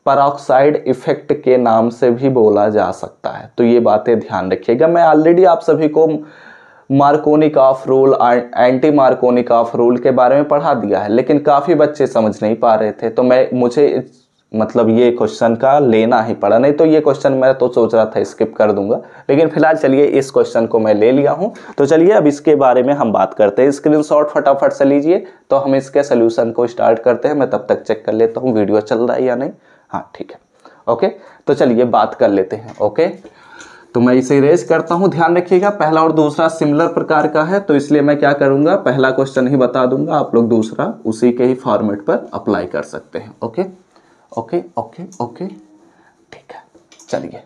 पेरोक्साइड इफेक्ट के नाम से भी बोला जा सकता है। तो ये बातें ध्यान रखिएगा। मैं ऑलरेडी आप सभी को मार्कोनिक of rule, anti Markovnikov of rule के बारे में पढ़ा दिया है, लेकिन काफ़ी बच्चे समझ नहीं पा रहे थे, तो मुझे मतलब ये क्वेश्चन का लेना ही पड़ा, नहीं तो ये क्वेश्चन मैं तो सोच रहा था स्किप कर दूंगा, लेकिन फिलहाल चलिए इस क्वेश्चन को मैं ले लिया हूँ। तो चलिए अब इसके बारे में हम बात करते हैं। स्क्रीनशॉट फटाफट से लीजिए, तो हम इसके सोल्यूशन को स्टार्ट करते हैं। मैं तब तक चेक कर लेता हूँ वीडियो चल रहा है या नहीं। हाँ ठीक है, ओके, तो चलिए बात कर लेते हैं। ओके, तो मैं इसे इरेज करता हूं। ध्यान रखिएगा पहला और दूसरा सिमिलर प्रकार का है, तो इसलिए मैं क्या करूंगा, पहला क्वेश्चन ही बता दूंगा, आप लोग दूसरा उसी के ही फॉर्मेट पर अप्लाई कर सकते हैं। ओके ओके ओके ओके, ठीक है, चलिए।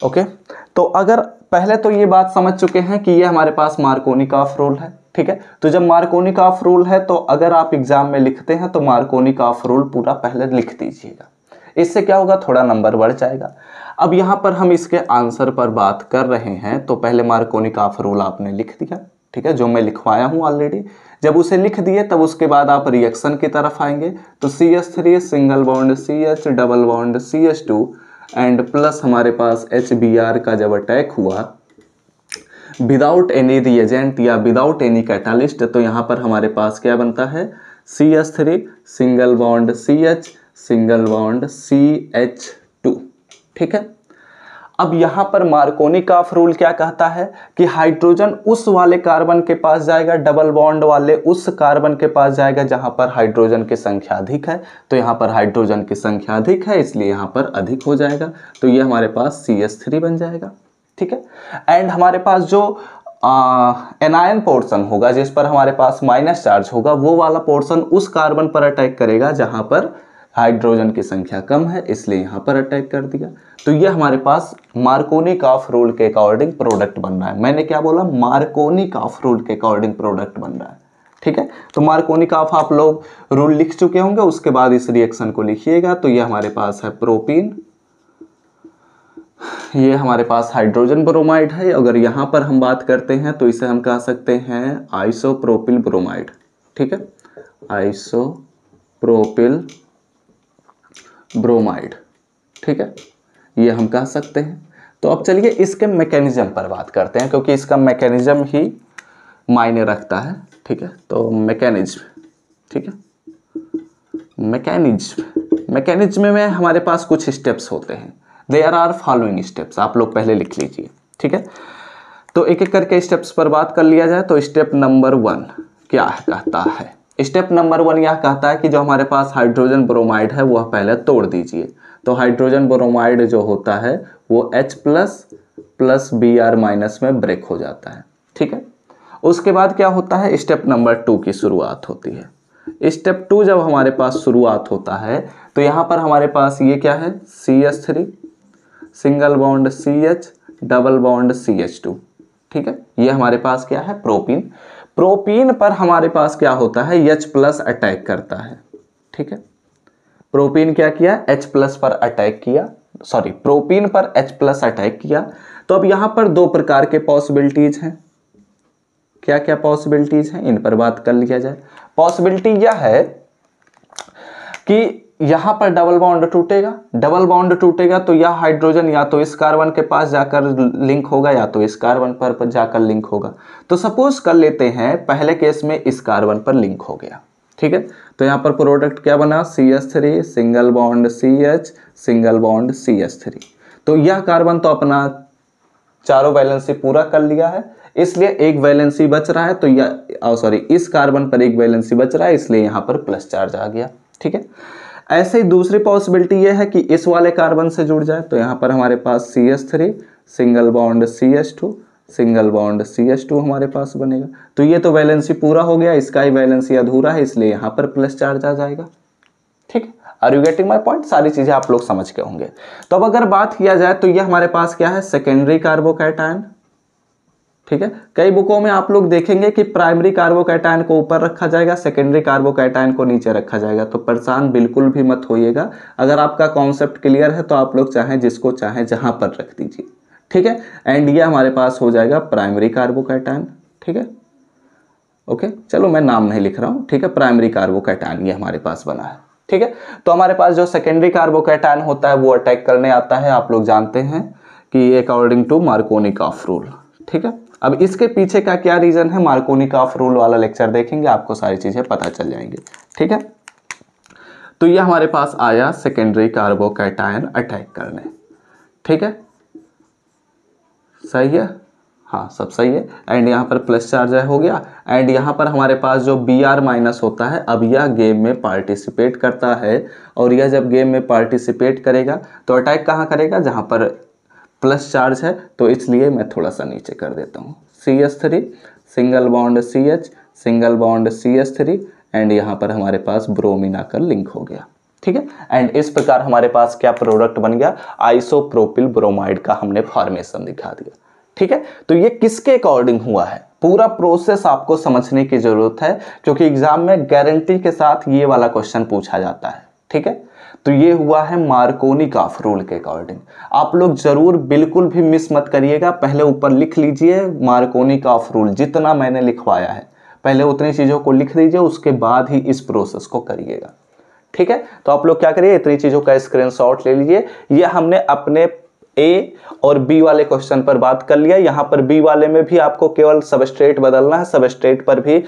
ओके, तो अगर पहले तो ये बात समझ चुके हैं कि ये हमारे पास मार्कोनिक ऑफ रूल है, ठीक है। तो जब मार्कोनिक ऑफ रूल है तो अगर आप एग्जाम में लिखते हैं तो मार्कोनिक ऑफ रूल पूरा पहले लिख दीजिएगा, इससे क्या होगा, थोड़ा नंबर बढ़ जाएगा। अब यहाँ पर हम इसके आंसर पर बात कर रहे हैं, तो पहले मार्कोनिक ऑफ रूल आपने लिख दिया, ठीक है, जो मैं लिखवाया हूँ ऑलरेडी। जब उसे लिख दिए तब उसके बाद आप रिएक्शन की तरफ आएंगे, तो CH3 single bond CH double bond CH2 and plus हमारे पास HBr का जब अटैक हुआ विदाउट एनी रिएजेंट या विदाउट एनी कैटालिस्ट, तो यहाँ पर हमारे पास क्या बनता है, CH3 single bond CH single bond CH2, ठीक है। अब यहाँ पर मार्कोनिक ऑफ रूल क्या कहता है कि हाइड्रोजन उस वाले कार्बन के पास जाएगा, डबल बॉन्ड वाले उस कार्बन के पास जाएगा जहाँ पर हाइड्रोजन की संख्या अधिक है। तो यहाँ पर हाइड्रोजन की संख्या अधिक है, इसलिए यहाँ पर अधिक हो जाएगा, तो ये हमारे पास CH3 बन जाएगा, ठीक है। एंड हमारे पास जो एनायन पोर्शन होगा जिस पर हमारे पास माइनस चार्ज होगा, वो वाला पोर्शन उस कार्बन पर अटैक करेगा जहाँ पर हाइड्रोजन की संख्या कम है, इसलिए यहाँ पर अटैक कर दिया। तो ये हमारे पास मार्कोनिक ऑफ रूल के अकॉर्डिंग प्रोडक्ट बन रहा है। मैंने क्या बोला, मार्कोनिक ऑफ रूल के अकॉर्डिंग प्रोडक्ट बन रहा है, ठीक है। तो मार्कोनिक ऑफ आप लोग रूल लिख चुके होंगे, उसके बाद इस रिएक्शन को लिखिएगा। तो ये हमारे पास है प्रोपीन, ये हमारे पास हाइड्रोजन ब्रोमाइड है। अगर यहाँ पर हम बात करते हैं तो इसे हम कह सकते हैं आइसोप्रोपिल ब्रोमाइड, ठीक है, आइसोप्रोपिल ब्रोमाइड, ठीक है, ये हम कह सकते हैं। तो अब चलिए इसके मैकेनिज्म पर बात करते हैं, क्योंकि इसका मैकेनिज्म ही मायने रखता है, ठीक है। तो मैकेनिज्म, ठीक है, मैकेनिज्म में हमारे पास कुछ स्टेप्स होते हैं। देयर आर फॉलोइंग स्टेप्स, आप लोग पहले लिख लीजिए, ठीक है। तो एक एक करके स्टेप्स पर बात कर लिया जाए। तो स्टेप नंबर 1 क्या कहता है, स्टेप नंबर 1 यह कहता है कि जो हमारे पास हाइड्रोजन ब्रोमाइड है वह पहले तोड़ दीजिए। तो हाइड्रोजन ब्रोमाइड जो होता है वो H प्लस Br- में ब्रेक हो जाता है, ठीक है। उसके बाद क्या होता है, स्टेप नंबर 2 की शुरुआत होती है। स्टेप 2 जब हमारे पास शुरुआत होता है तो यहाँ पर हमारे पास ये क्या है, CH3 single bond CH double bond CH2, ठीक है। ये हमारे पास क्या है, प्रोपीन। प्रोपीन पर हमारे पास क्या होता है, H+ अटैक करता है, ठीक है। प्रोपीन क्या किया, H+ पर अटैक किया, सॉरी प्रोपीन पर H+ अटैक किया। तो अब यहाँ पर 2 प्रकार के पॉसिबिलिटीज हैं। क्या क्या पॉसिबिलिटीज हैं, इन पर बात कर लिया जाए। पॉसिबिलिटी यह है कि यहाँ पर डबल बॉन्ड टूटेगा, डबल बॉन्ड टूटेगा तो यह हाइड्रोजन या तो इस कार्बन के पास जाकर लिंक होगा या तो इस कार्बन पर जाकर लिंक होगा। तो सपोज कर लेते हैं पहले केस में इस कार्बन पर लिंक हो गया, ठीक है। तो यहाँ पर प्रोडक्ट क्या बना, CH3 single bond CH single bond CH3। तो यह कार्बन तो अपना चारों वैलेंसी पूरा कर लिया है, इसलिए एक वैलेंसी बच रहा है, तो यह सॉरी इस कार्बन पर एक वैलेंसी बच रहा है, इसलिए यहाँ पर प्लस चार्ज आ गया, ठीक है। ऐसे ही दूसरी पॉसिबिलिटी यह है कि इस वाले कार्बन से जुड़ जाए। तो यहाँ पर हमारे पास CH3 single bond CH2 single bond CH2 हमारे पास बनेगा। तो ये तो वैलेंसी पूरा हो गया, इसका ही वैलेंसी अधूरा है, इसलिए यहाँ पर प्लस चार्ज आ जाएगा। ठीक है, are you getting my point? सारी चीजें आप लोग समझ के होंगे। तो अब अगर बात किया जाए तो ये हमारे पास क्या है, सेकेंडरी कार्बोकैटायन। ठीक है, कई बुकों में आप लोग देखेंगे कि प्राइमरी कार्बोकैटायन को ऊपर रखा जाएगा, सेकेंडरी कार्बोकैटायन को नीचे रखा जाएगा। तो परेशान बिल्कुल भी मत होइएगा, अगर आपका कॉन्सेप्ट क्लियर है तो आप लोग चाहें जिसको चाहें जहां पर रख दीजिए। ठीक है, एंड ये हमारे पास हो जाएगा प्राइमरी कार्बोकैटायन। ठीक है, ओके, चलो मैं नाम नहीं लिख रहा हूं। ठीक है, प्राइमरी कार्बोकैटायन ये हमारे पास बना है। ठीक है, तो हमारे पास जो सेकेंडरी कार्बोकैटायन होता है वो अटैक करने आता है, आप लोग जानते हैं कि अकॉर्डिंग टू मार्कोनिकॉफ रूल। ठीक है, अब इसके पीछे का क्या रीजन है, मार्कोनिकॉफ रूल वाला लेक्चर देखेंगे, आपको सारी चीजें पता चल जाएंगी। ठीक है, तो ये हमारे पास आया सेकेंडरी कार्बोकैटायन अटैक करने। ठीक है, सही है, हाँ सब सही है। एंड यहाँ पर प्लस चार्ज हो गया, एंड यहाँ पर हमारे पास जो Br माइनस होता है, अब यह गेम में पार्टिसिपेट करता है, और यह जब गेम में पार्टिसिपेट करेगा तो अटैक कहाँ करेगा, जहाँ पर प्लस चार्ज है। तो इसलिए मैं थोड़ा सा नीचे कर देता हूँ, CH3 single bond CH single bond CH3, and यहाँ पर हमारे पास ब्रोमीन आकर लिंक हो गया। ठीक है, एंड इस प्रकार हमारे पास क्या प्रोडक्ट बन गया, आइसोप्रोपिल ब्रोमाइड का हमने फॉर्मेशन दिखा दिया। ठीक है, तो ये किसके अकॉर्डिंग हुआ है, पूरा प्रोसेस आपको समझने की जरूरत है, क्योंकि एग्जाम में गारंटी के साथ ये वाला क्वेश्चन पूछा जाता है। ठीक है, तो ये हुआ है मार्कोनिकॉफ रूल के अकॉर्डिंग। आप लोग जरूर बिल्कुल भी मिस मत करिएगा, पहले ऊपर लिख लीजिए मार्कोनिकॉफ रूल, जितना मैंने लिखवाया है पहले उतनी चीजों को लिख दीजिए, उसके बाद ही इस प्रोसेस को करिएगा। ठीक है, तो आप लोग क्या करिए, इतनी चीजों का स्क्रीनशॉट ले लीजिए। ये हमने अपने ए और बी वाले क्वेश्चन पर बात कर लिया। यहां पर बी वाले में भी आपको केवल सबस्ट्रेट बदलना है, सबस्ट्रेट पर भी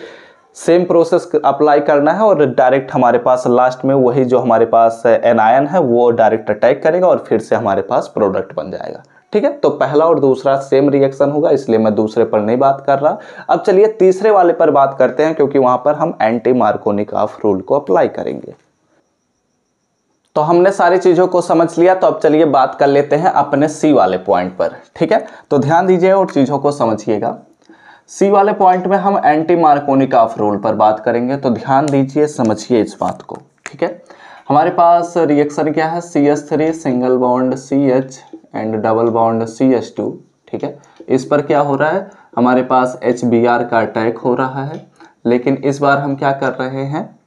सेम प्रोसेस अप्लाई करना है, और डायरेक्ट हमारे पास लास्ट में वही जो हमारे पास एनायन है वो डायरेक्ट अटैक करेगा और फिर से हमारे पास प्रोडक्ट बन जाएगा। ठीक है, तो पहला और दूसरा सेम रिएक्शन होगा, इसलिए मैं दूसरे पर नहीं बात कर रहा। अब चलिए तीसरे वाले पर बात करते हैं, क्योंकि वहां पर हम एंटी मार्कोनिकॉफ रूल को अप्लाई करेंगे। तो हमने सारी चीजों को समझ लिया, तो अब चलिए बात कर लेते हैं अपने सी वाले पॉइंट पर। ठीक है, तो ध्यान दीजिए और चीजों को समझिएगा। सी वाले पॉइंट में हम एंटी मार्कोनिकॉफ रूल पर बात करेंगे, तो ध्यान दीजिए, समझिए इस बात को। ठीक है, हमारे पास रिएक्शन क्या है, CH3 single bond CH and double bond CH2। ठीक है, इस पर क्या हो रहा है, हमारे पास HBr का अटैक हो रहा है, लेकिन इस बार हम क्या कर रहे हैं,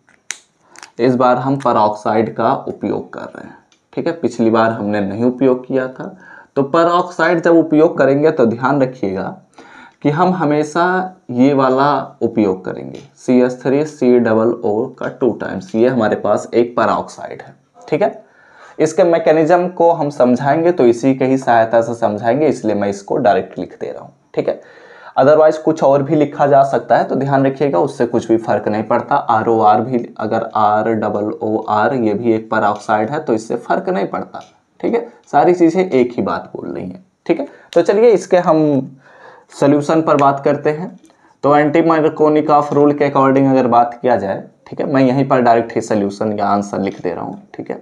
इस बार हम परऑक्साइड का उपयोग कर रहे हैं। ठीक है, पिछली बार हमने नहीं उपयोग किया था। तो परऑक्साइड जब उपयोग करेंगे तो ध्यान रखिएगा कि हम हमेशा ये वाला उपयोग करेंगे, CH3COO का 2 टाइम्स, ये हमारे पास एक परऑक्साइड है। ठीक है, इसके मैकेनिज्म को हम समझाएंगे तो इसी के ही सहायता से समझाएंगे, इसलिए मैं इसको डायरेक्ट लिख दे रहा हूँ। ठीक है, अदरवाइज कुछ और भी लिखा जा सकता है, तो ध्यान रखिएगा, उससे कुछ भी फर्क नहीं पड़ता। ROR भी, अगर ROOR ये भी एक परऑक्साइड है, तो इससे फर्क नहीं पड़ता। ठीक है, सारी चीजें एक ही बात बोल रही हैं। ठीक है, तो चलिए इसके हम सोल्यूशन पर बात करते हैं। तो एंटी मार्कोनिकॉफ रूल के अकॉर्डिंग अगर बात किया जाए, ठीक है, मैं यहीं पर डायरेक्ट ही सोल्यूशन या आंसर लिख दे रहा हूँ। ठीक है,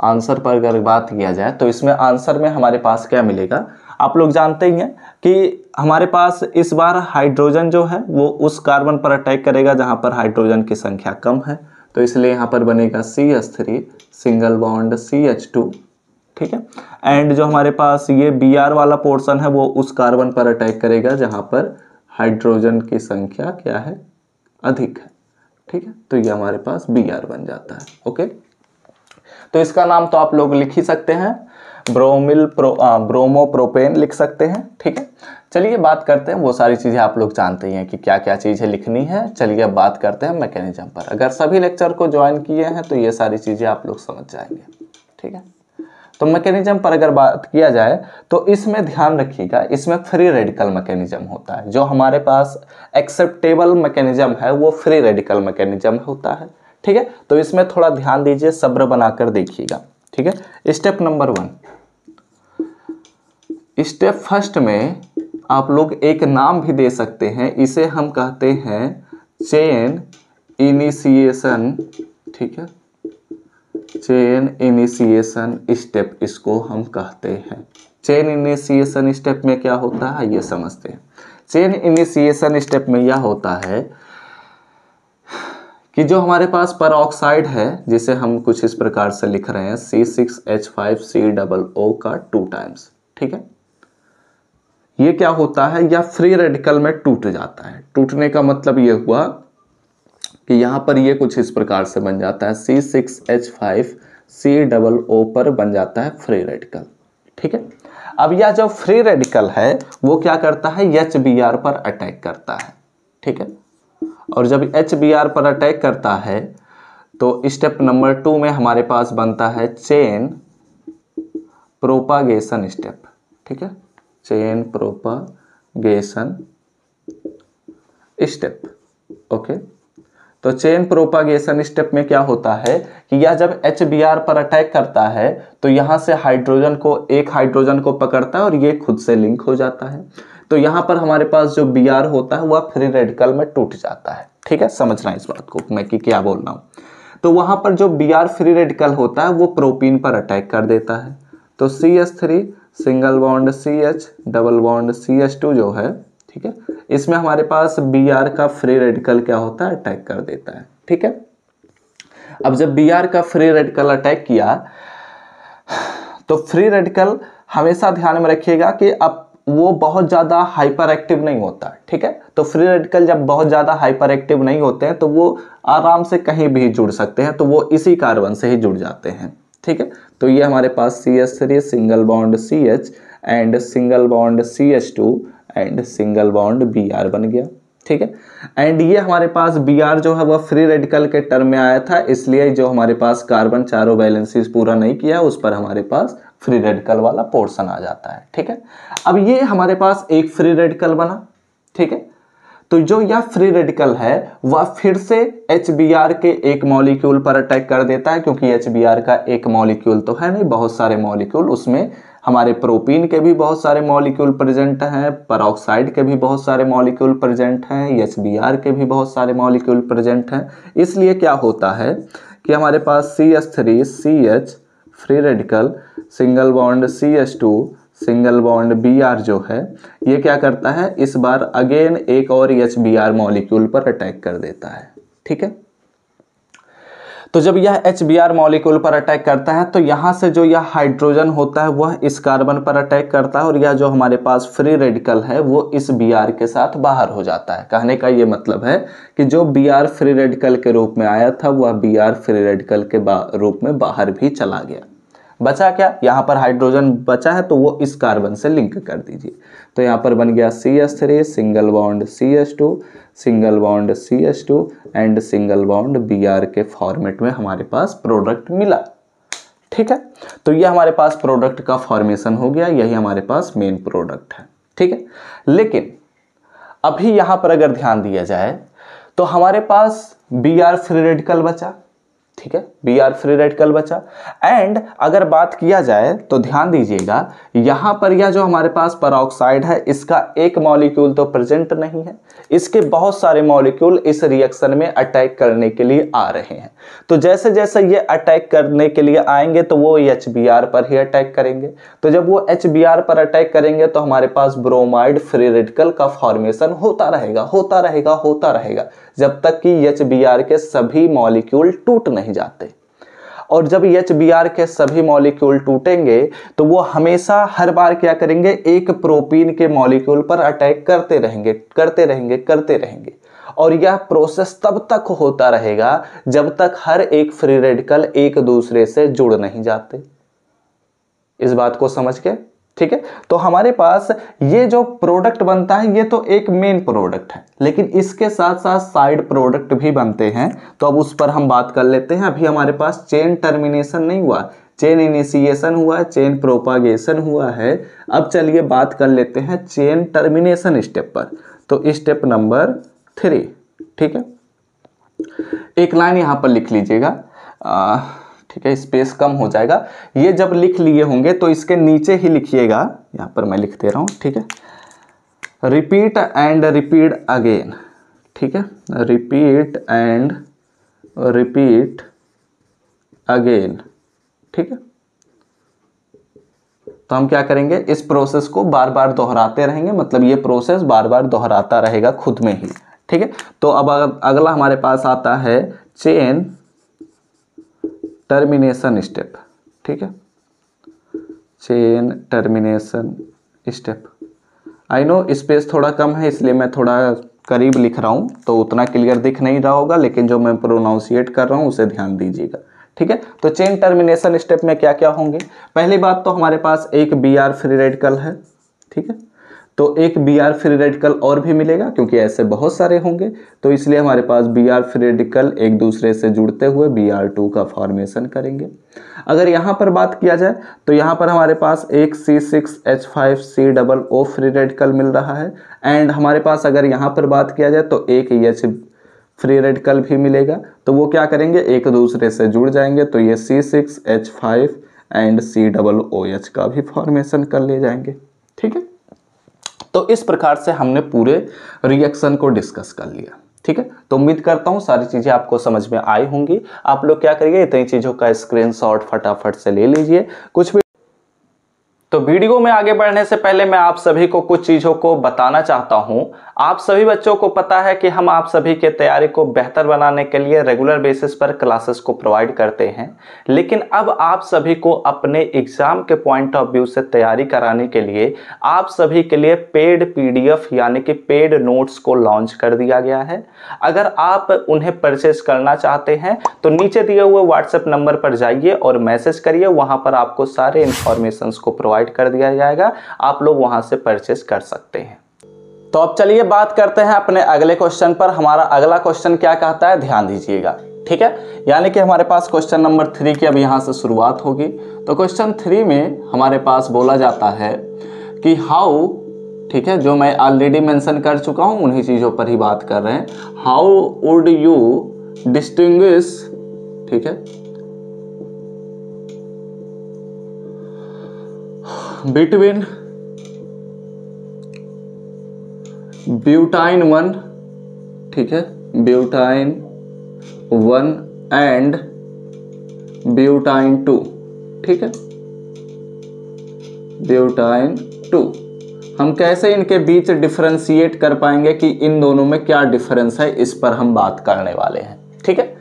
आंसर पर अगर बात किया जाए तो इसमें आंसर में हमारे पास क्या मिलेगा, आप लोग जानते ही हैं कि हमारे पास इस बार हाइड्रोजन जो है वो उस कार्बन पर अटैक करेगा जहां पर हाइड्रोजन की संख्या कम है, तो इसलिए यहाँ पर बनेगा CH3 सिंगल बॉन्ड CH2। ठीक है, एंड जो हमारे पास ये Br वाला पोर्शन है वो उस कार्बन पर अटैक करेगा जहां पर हाइड्रोजन की संख्या क्या है, अधिक है। ठीक है, तो ये हमारे पास Br बन जाता है। ओके, तो इसका नाम तो आप लोग लिख ही सकते हैं, ब्रोमोप्रोपेन लिख सकते हैं। ठीक है, चलिए बात करते हैं, वो सारी चीज़ें आप लोग जानते ही हैं कि क्या क्या चीज़ें लिखनी है। चलिए अब बात करते हैं मैकेनिज्म पर। अगर सभी लेक्चर को ज्वाइन किए हैं तो ये सारी चीज़ें आप लोग समझ जाएंगे। ठीक है, तो मैकेनिज्म पर अगर बात किया जाए तो इसमें ध्यान रखिएगा, इसमें फ्री रेडिकल मैकेनिज्म होता है। जो हमारे पास एक्सेप्टेबल मैकेनिज्म है वो फ्री रेडिकल मैकेनिज्म होता है। ठीक है, तो इसमें थोड़ा ध्यान दीजिए, सब्र बनाकर देखिएगा। ठीक है, स्टेप नंबर 1, स्टेप फर्स्ट में आप लोग एक नाम भी दे सकते हैं, इसे हम कहते हैं चेन इनिशिएशन। ठीक है, चेन इनिशिएशन स्टेप इसको हम कहते हैं। चेन इनिशिएशन स्टेप में क्या होता है ये समझते हैं। चेन इनिशिएशन स्टेप में यह होता है कि जो हमारे पास परऑक्साइड है, जिसे हम कुछ इस प्रकार से लिख रहे हैं C6H5COO का 2 टाइम्स, ठीक है। ये क्या होता है, या फ्री रेडिकल में टूट जाता है। टूटने का मतलब ये हुआ कि यहां पर ये कुछ इस प्रकार से बन जाता है, C6H5COO पर बन जाता है फ्री रेडिकल, ठीक है। अब यह जो फ्री रेडिकल है वो क्या करता है, HBr पर अटैक करता है, ठीक है। और जब HBr पर अटैक करता है तो स्टेप नंबर 2 में हमारे पास बनता है चेन प्रोपागेशन स्टेप, ठीक है, चेन प्रोपागेशन स्टेप, ओके। तो चेन प्रोपागेशन स्टेप में क्या होता है कि यह जब HBr पर अटैक करता है तो यहां से हाइड्रोजन को, एक हाइड्रोजन को पकड़ता है और ये खुद से लिंक हो जाता है। तो यहां पर हमारे पास जो Br होता है वह फ्री रेडिकल में टूट जाता है, ठीक है। समझना इस बात को मैं कि क्या बोल रहा हूं। तो वहां पर जो Br फ्री रेडिकल होता है वो प्रोपीन पर अटैक कर देता है। तो CH3 single bond CH double bond CH2 जो है, ठीक है, इसमें हमारे पास Br का फ्री रेडिकल क्या होता है, अटैक कर देता है, ठीक है। अब जब Br का फ्री रेडिकल अटैक किया तो फ्री रेडिकल हमेशा ध्यान में रखिएगा कि अब वो बहुत ज़्यादा हाइपर एक्टिव नहीं होता, ठीक है। तो फ्री रेडिकल जब बहुत ज़्यादा हाइपर एक्टिव नहीं होते हैं तो वो आराम से कहीं भी जुड़ सकते हैं, तो वो इसी कार्बन से ही जुड़ जाते हैं, ठीक है। तो ये हमारे पास CH3 single bond CH and single bond CH2 and single bond Br बन गया, ठीक है। एंड ये हमारे पास Br जो है वह फ्री रेडिकल के टर्म में आया था, इसलिए जो हमारे पास कार्बन चारों वैलेंसीज पूरा नहीं किया उस पर हमारे पास फ्री रेडिकल वाला पोर्शन आ जाता है, ठीक है। अब ये हमारे पास एक फ्री रेडिकल बना, ठीक है। तो जो यह फ्री रेडिकल है वह फिर से HBr के एक मॉलिक्यूल पर अटैक कर देता है, क्योंकि HBr का एक मॉलिक्यूल तो है नहीं, बहुत सारे मॉलिक्यूल, उसमें हमारे प्रोपीन के भी बहुत सारे मॉलिक्यूल प्रेजेंट हैं, परऑक्साइड के भी बहुत सारे मॉलिक्यूल प्रेजेंट हैं, HBr के भी बहुत सारे मॉलिक्यूल प्रेजेंट हैं। इसलिए क्या होता है कि हमारे पास CH3CH free radical single bond CH2 single bond Br जो है ये क्या करता है, इस बार अगेन एक और HBr मॉलिक्यूल पर अटैक कर देता है, ठीक है। तो जब यह HBr मॉलिक्यूल पर अटैक करता है तो यहां से जो यह हाइड्रोजन होता है वह इस कार्बन पर अटैक करता है और यह जो हमारे पास फ्री रेडिकल है वो इस Br के साथ बाहर हो जाता है। कहने का ये मतलब है कि जो Br फ्री रेडिकल के रूप में आया था वह Br फ्री रेडिकल के रूप में बाहर भी चला गया। बचा क्या, यहाँ पर हाइड्रोजन बचा है तो वो इस कार्बन से लिंक कर दीजिए। तो यहाँ पर बन गया CH3 single bond CH2 single bond CH2 and single bond Br के फॉर्मेट में हमारे पास प्रोडक्ट मिला, ठीक है। तो ये हमारे पास प्रोडक्ट का फॉर्मेशन हो गया, यही हमारे पास मेन प्रोडक्ट है, ठीक है। लेकिन अभी यहाँ पर अगर ध्यान दिया जाए तो हमारे पास Br फ्री रेडिकल बचा, ठीक है, Br फ्री रेडिकल बचा। एंड अगर बात किया जाए तो ध्यान दीजिएगा यहां पर यह जो हमारे पास परऑक्साइड है इसका एक मॉलिक्यूल तो प्रेजेंट नहीं है, इसके बहुत सारे मॉलिक्यूल इस रिएक्शन में अटैक करने के लिए आ रहे हैं। तो जैसे जैसे ये अटैक करने के लिए आएंगे तो वो HBr पर ही अटैक करेंगे। तो जब वो HBr पर अटैक करेंगे तो हमारे पास ब्रोमाइड फ्री रेडिकल का फॉर्मेशन होता रहेगा होता रहेगा होता रहेगा जब तक कि HBr के सभी मॉलिक्यूल टूट नहीं जाते। और जब HBr के सभी मॉलिक्यूल टूटेंगे तो वो हमेशा हर बार क्या करेंगे, एक प्रोपीन के मॉलिक्यूल पर अटैक करते रहेंगे करते रहेंगे करते रहेंगे। और यह प्रोसेस तब तक होता रहेगा जब तक हर एक फ्री रेडिकल एक दूसरे से जुड़ नहीं जाते। इस बात को समझ के, ठीक है। तो हमारे पास ये जो प्रोडक्ट बनता है ये तो एक मेन प्रोडक्ट है, लेकिन इसके साथ साथ साइड प्रोडक्ट भी बनते हैं। तो अब उस पर हम बात कर लेते हैं। अभी हमारे पास चेन टर्मिनेशन नहीं हुआ, चेन इनिशिएशन हुआ है, चेन प्रोपागेशन हुआ है। अब चलिए बात कर लेते हैं चेन टर्मिनेशन स्टेप पर। तो स्टेप नंबर 3, ठीक है, एक लाइन यहां पर लिख लीजिएगा, ठीक है, स्पेस कम हो जाएगा। ये जब लिख लिए होंगे तो इसके नीचे ही लिखिएगा, यहां पर मैं लिख दे रहा हूं, ठीक है, रिपीट एंड रिपीट अगेन, ठीक है, रिपीट एंड रिपीट अगेन, ठीक है। तो हम क्या करेंगे, इस प्रोसेस को बार बार दोहराते रहेंगे, मतलब ये प्रोसेस बार बार दोहराता रहेगा खुद में ही। ठीक है, तो अब अगला हमारे पास आता है चेन टर्मिनेशन स्टेप। ठीक है, chain termination step. I know space थोड़ा कम है इसलिए मैं थोड़ा करीब लिख रहा हूँ, तो उतना क्लियर दिख नहीं रहा होगा, लेकिन जो मैं प्रोनाउंसिएट कर रहा हूँ उसे ध्यान दीजिएगा। ठीक है, तो चेन टर्मिनेशन स्टेप में क्या क्या होंगे। पहली बात तो हमारे पास एक Br फ्री रेडिकल है। ठीक है, तो एक Br फ्री रेडिकल और भी मिलेगा, क्योंकि ऐसे बहुत सारे होंगे, तो इसलिए हमारे पास Br फ्री रेडिकल एक दूसरे से जुड़ते हुए Br2 का फॉर्मेशन करेंगे। अगर यहाँ पर बात किया जाए तो यहाँ पर हमारे पास एक C6H5COO फ्री रेडिकल मिल रहा है, एंड हमारे पास अगर यहाँ पर बात किया जाए तो एक H फ्री रेडिकल भी मिलेगा। तो वो क्या करेंगे, एक दूसरे से जुड़ जाएंगे, तो ये C6H5 एंड COOH का भी फॉर्मेशन कर ले जाएंगे। ठीक है, तो इस प्रकार से हमने पूरे रिएक्शन को डिस्कस कर लिया। ठीक है, तो उम्मीद करता हूँ सारी चीज़ें आपको समझ में आई होंगी। आप लोग क्या करिए, इतनी चीज़ों का स्क्रीनशॉट फटाफट से ले लीजिए। कुछ भी तो वीडियो में आगे बढ़ने से पहले मैं आप सभी को कुछ चीज़ों को बताना चाहता हूं। आप सभी बच्चों को पता है कि हम आप सभी के तैयारी को बेहतर बनाने के लिए रेगुलर बेसिस पर क्लासेस को प्रोवाइड करते हैं, लेकिन अब आप सभी को अपने एग्जाम के पॉइंट ऑफ व्यू से तैयारी कराने के लिए आप सभी के लिए पेड PDF यानी कि पेड नोट्स को लॉन्च कर दिया गया है। अगर आप उन्हें परचेज करना चाहते हैं तो नीचे दिए हुए व्हाट्सएप नंबर पर जाइए और मैसेज करिए, वहां पर आपको सारे इंफॉर्मेशन को प्रोवाइड कर दिया जाएगा, आप लोग वहां से परचेस कर सकते हैं। तो अब चलिए बात करते हैं अपने अगले क्वेश्चन पर। हमारा अगला क्वेश्चन क्या कहता है, ध्यान दीजिएगा। ठीक है, यानी कि हमारे पास क्वेश्चन नंबर 3 की अब यहां से शुरुआत होगी। तो क्वेश्चन 3 में हमारे पास बोला जाता है कि हाउ, ठीक है, जो मैं ऑलरेडी मेंशन कर चुका हूं उन्हीं चीजों पर ही बात कर रहे हैं। हाउ वुड यू डिस्टिंग्विश, ठीक है, बिटवीन ब्यूटाइन 1, ठीक है, ब्यूटाइन 1 एंड ब्यूटाइन 2, ठीक है, ब्यूटाइन 2। हम कैसे इनके बीच डिफरेंशिएट कर पाएंगे कि इन दोनों में क्या डिफरेंस है, इस पर हम बात करने वाले हैं। ठीक है,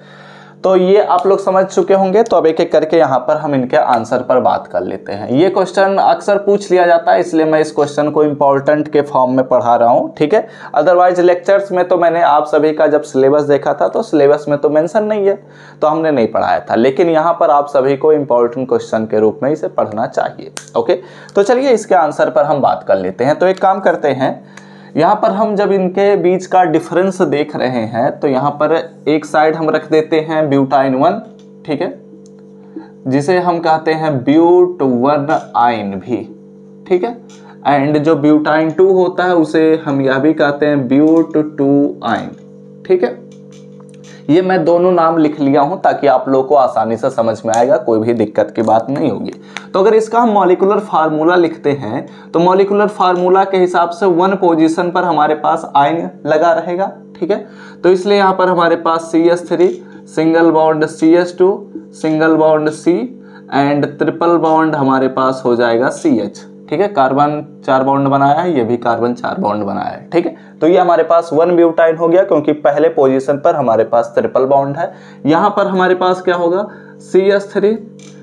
तो ये आप लोग समझ चुके होंगे। तो अब एक एक करके यहाँ पर हम इनके आंसर पर बात कर लेते हैं। ये क्वेश्चन अक्सर पूछ लिया जाता है, इसलिए मैं इस क्वेश्चन को इम्पोर्टेंट के फॉर्म में पढ़ा रहा हूँ। ठीक है, अदरवाइज लेक्चर्स में तो मैंने आप सभी का जब सिलेबस देखा था तो सिलेबस में तो मेंशन नहीं है, तो हमने नहीं पढ़ाया था, लेकिन यहाँ पर आप सभी को इम्पोर्टेंट क्वेश्चन के रूप में इसे पढ़ना चाहिए। ओके, तो चलिए इसके आंसर पर हम बात कर लेते हैं। तो एक काम करते हैं, यहाँ पर हम जब इनके बीच का डिफरेंस देख रहे हैं तो यहाँ पर एक साइड हम रख देते हैं ब्यूटाइन 1, ठीक है, जिसे हम कहते हैं ब्यूट 1 आइन भी। ठीक है, एंड जो ब्यूटाइन 2 होता है उसे हम यह भी कहते हैं ब्यूट 2 आइन। ठीक है, ये मैं दोनों नाम लिख लिया हूं ताकि आप लोगों को आसानी से समझ में आएगा, कोई भी दिक्कत की बात नहीं होगी। तो अगर इसका हम मॉलिक्यूलर फार्मूला लिखते हैं तो मॉलिक्यूलर फार्मूला के हिसाब से 1 पोजीशन पर हमारे पास आयन लगा रहेगा। ठीक है, तो इसलिए यहाँ पर हमारे पास CH3 single bond CH2 single bond C and triple bond हमारे पास हो जाएगा CH। ठीक है, कार्बन 4 बॉन्ड बनाया है, ये भी कार्बन 4 बॉन्ड बनाया है। ठीक है, तो ये हमारे पास 1 ब्यूटाइन हो गया, क्योंकि पहले पोजीशन पर हमारे पास ट्रिपल बॉन्ड है। यहाँ पर हमारे पास क्या होगा, CH3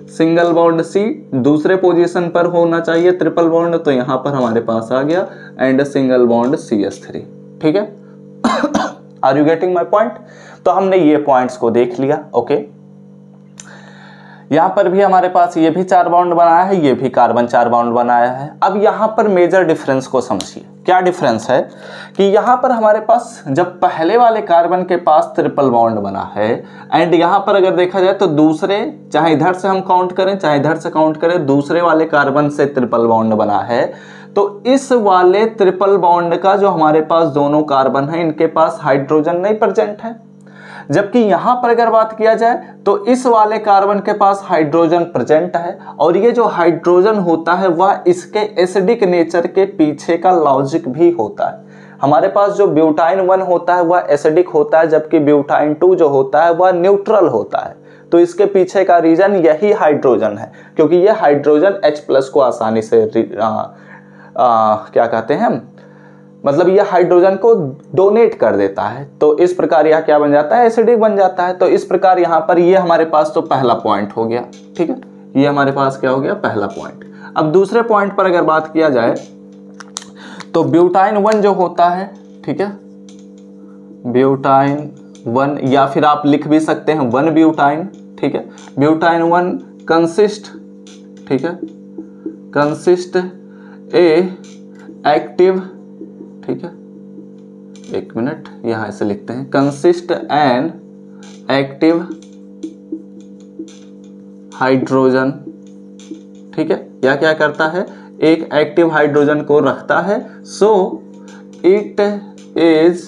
सिंगल बॉन्ड C, दूसरे पोजीशन पर होना चाहिए ट्रिपल बॉन्ड, तो यहाँ पर हमारे पास आ गया एंड सिंगल बॉन्ड CH3। ठीक है, are you getting my point. तो हमने ये पॉइंट्स को देख लिया। ओके, यहाँ पर भी हमारे पास ये भी 4 बॉन्ड बनाया है, ये भी कार्बन 4 बॉन्ड बनाया है। अब यहाँ पर मेजर डिफरेंस को समझिए। क्या डिफरेंस है कि यहाँ पर हमारे पास जब पहले वाले कार्बन के पास ट्रिपल बॉन्ड बना है, एंड यहाँ पर अगर देखा जाए तो दूसरे, चाहे इधर से हम काउंट करें चाहे इधर से काउंट करें, दूसरे वाले कार्बन से ट्रिपल बॉन्ड बना है, तो इस वाले ट्रिपल बॉन्ड का जो हमारे पास दोनों कार्बन है इनके पास हाइड्रोजन नहीं प्रेजेंट है। जबकि यहां पर अगर बात किया जाए तो इस वाले कार्बन के पास हाइड्रोजन प्रेजेंट है, और ये जो हाइड्रोजन होता है वह इसके एसिडिक नेचर के पीछे का लॉजिक भी होता है। हमारे पास जो ब्यूटाइन 1 होता है वह एसिडिक होता है, जबकि ब्यूटाइन 2 जो होता है वह न्यूट्रल होता है। तो इसके पीछे का रीजन यही हाइड्रोजन है, क्योंकि ये हाइड्रोजन H+ को आसानी से क्या कहते हैं, मतलब ये हाइड्रोजन को डोनेट कर देता है। तो इस प्रकार यह क्या बन जाता है, एसिडिक बन जाता है। तो इस प्रकार यहाँ पर ये हमारे पास तो पहला पॉइंट हो गया, ठीक है, ये हमारे पास क्या हो गया, पहला पॉइंट। अब दूसरे पॉइंट पर अगर बात किया जाए तो ब्यूटाइन 1 जो होता है, ठीक है, ब्यूटाइन 1, या फिर आप लिख भी सकते हैं 1 ब्यूटाइन, ठीक है। ब्यूटाइन 1 कंसिस्ट, ठीक है, कंसिस्ट ए एक्टिव, ठीक है, एक मिनट यहां से लिखते हैं, कंसिस्ट एन एक्टिव हाइड्रोजन, ठीक है। या क्या करता है, एक एक्टिव हाइड्रोजन को रखता है, सो इट इज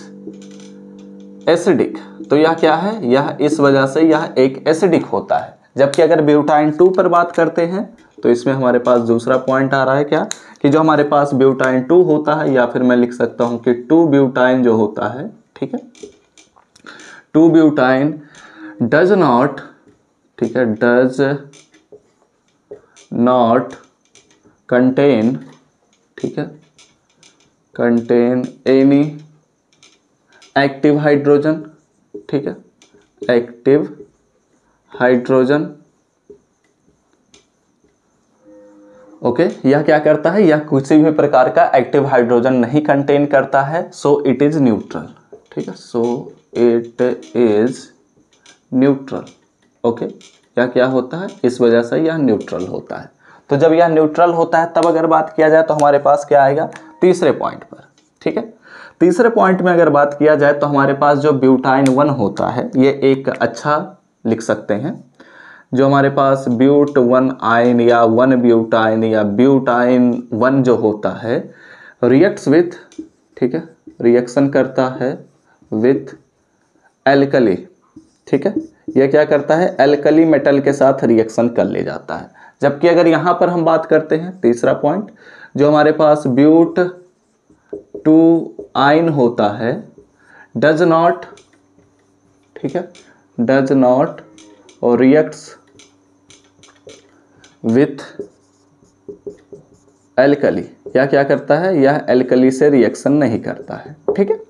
एसिडिक। तो यह क्या है, यह इस वजह से यह एक एसिडिक होता है। जबकि अगर ब्यूटाइन 2 पर बात करते हैं तो इसमें हमारे पास दूसरा पॉइंट आ रहा है क्या, कि जो हमारे पास ब्यूटाइन 2 होता है, या फिर मैं लिख सकता हूं कि 2 ब्यूटाइन जो होता है, ठीक है, 2 ब्यूटाइन डज नॉट, ठीक है, डज नॉट कंटेन, ठीक है, कंटेन एनी एक्टिव हाइड्रोजन, ठीक है, एक्टिव हाइड्रोजन, ओके। यह क्या करता है, यह किसी भी प्रकार का एक्टिव हाइड्रोजन नहीं कंटेन करता है, सो इट इज न्यूट्रल, ठीक है, so it is neutral, okay. यह क्या होता है, इस वजह से यह न्यूट्रल होता है। तो जब यह न्यूट्रल होता है तब अगर बात किया जाए तो हमारे पास क्या आएगा, तीसरे पॉइंट पर, ठीक है। तीसरे पॉइंट में अगर बात किया जाए तो हमारे पास जो ब्यूटाइन 1 होता है, ये एक अच्छा लिख सकते हैं, जो हमारे पास ब्यूट 1 आयन या 1 ब्यूटाइन या ब्यूटाइन 1 जो होता है, रिएक्ट्स विथ, ठीक है, रिएक्शन करता है विथ एल्कली, ठीक है। यह क्या करता है, एल्कली मेटल के साथ रिएक्शन कर ले जाता है। जबकि अगर यहां पर हम बात करते हैं तीसरा पॉइंट, जो हमारे पास ब्यूट 2 आयन होता है, डज नॉट, ठीक है, डज नॉट और रिएक्ट्स विथ एल्कली। यह क्या करता है, यह एल्कली से रिएक्शन नहीं करता है, ठीक है,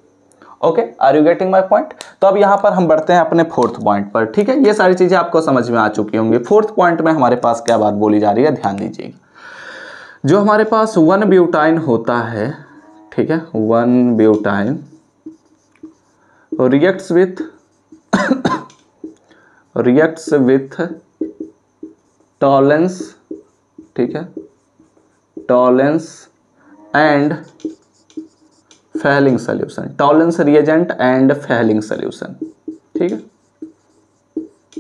okay. Are you getting my point. तो अब यहां पर हम बढ़ते हैं अपने फोर्थ पॉइंट पर, ठीक है। ये सारी चीजें आपको समझ में आ चुकी होंगी। फोर्थ पॉइंट में हमारे पास क्या बात बोली जा रही है, ध्यान दीजिएगा। जो हमारे पास 1 ब्यूटाइन होता है, ठीक है, 1 ब्यूटाइन रिएक्ट्स विथ टॉलेंस, ठीक है, Tollens and Fehling solution, Tollens reagent and Fehling solution, ठीक है।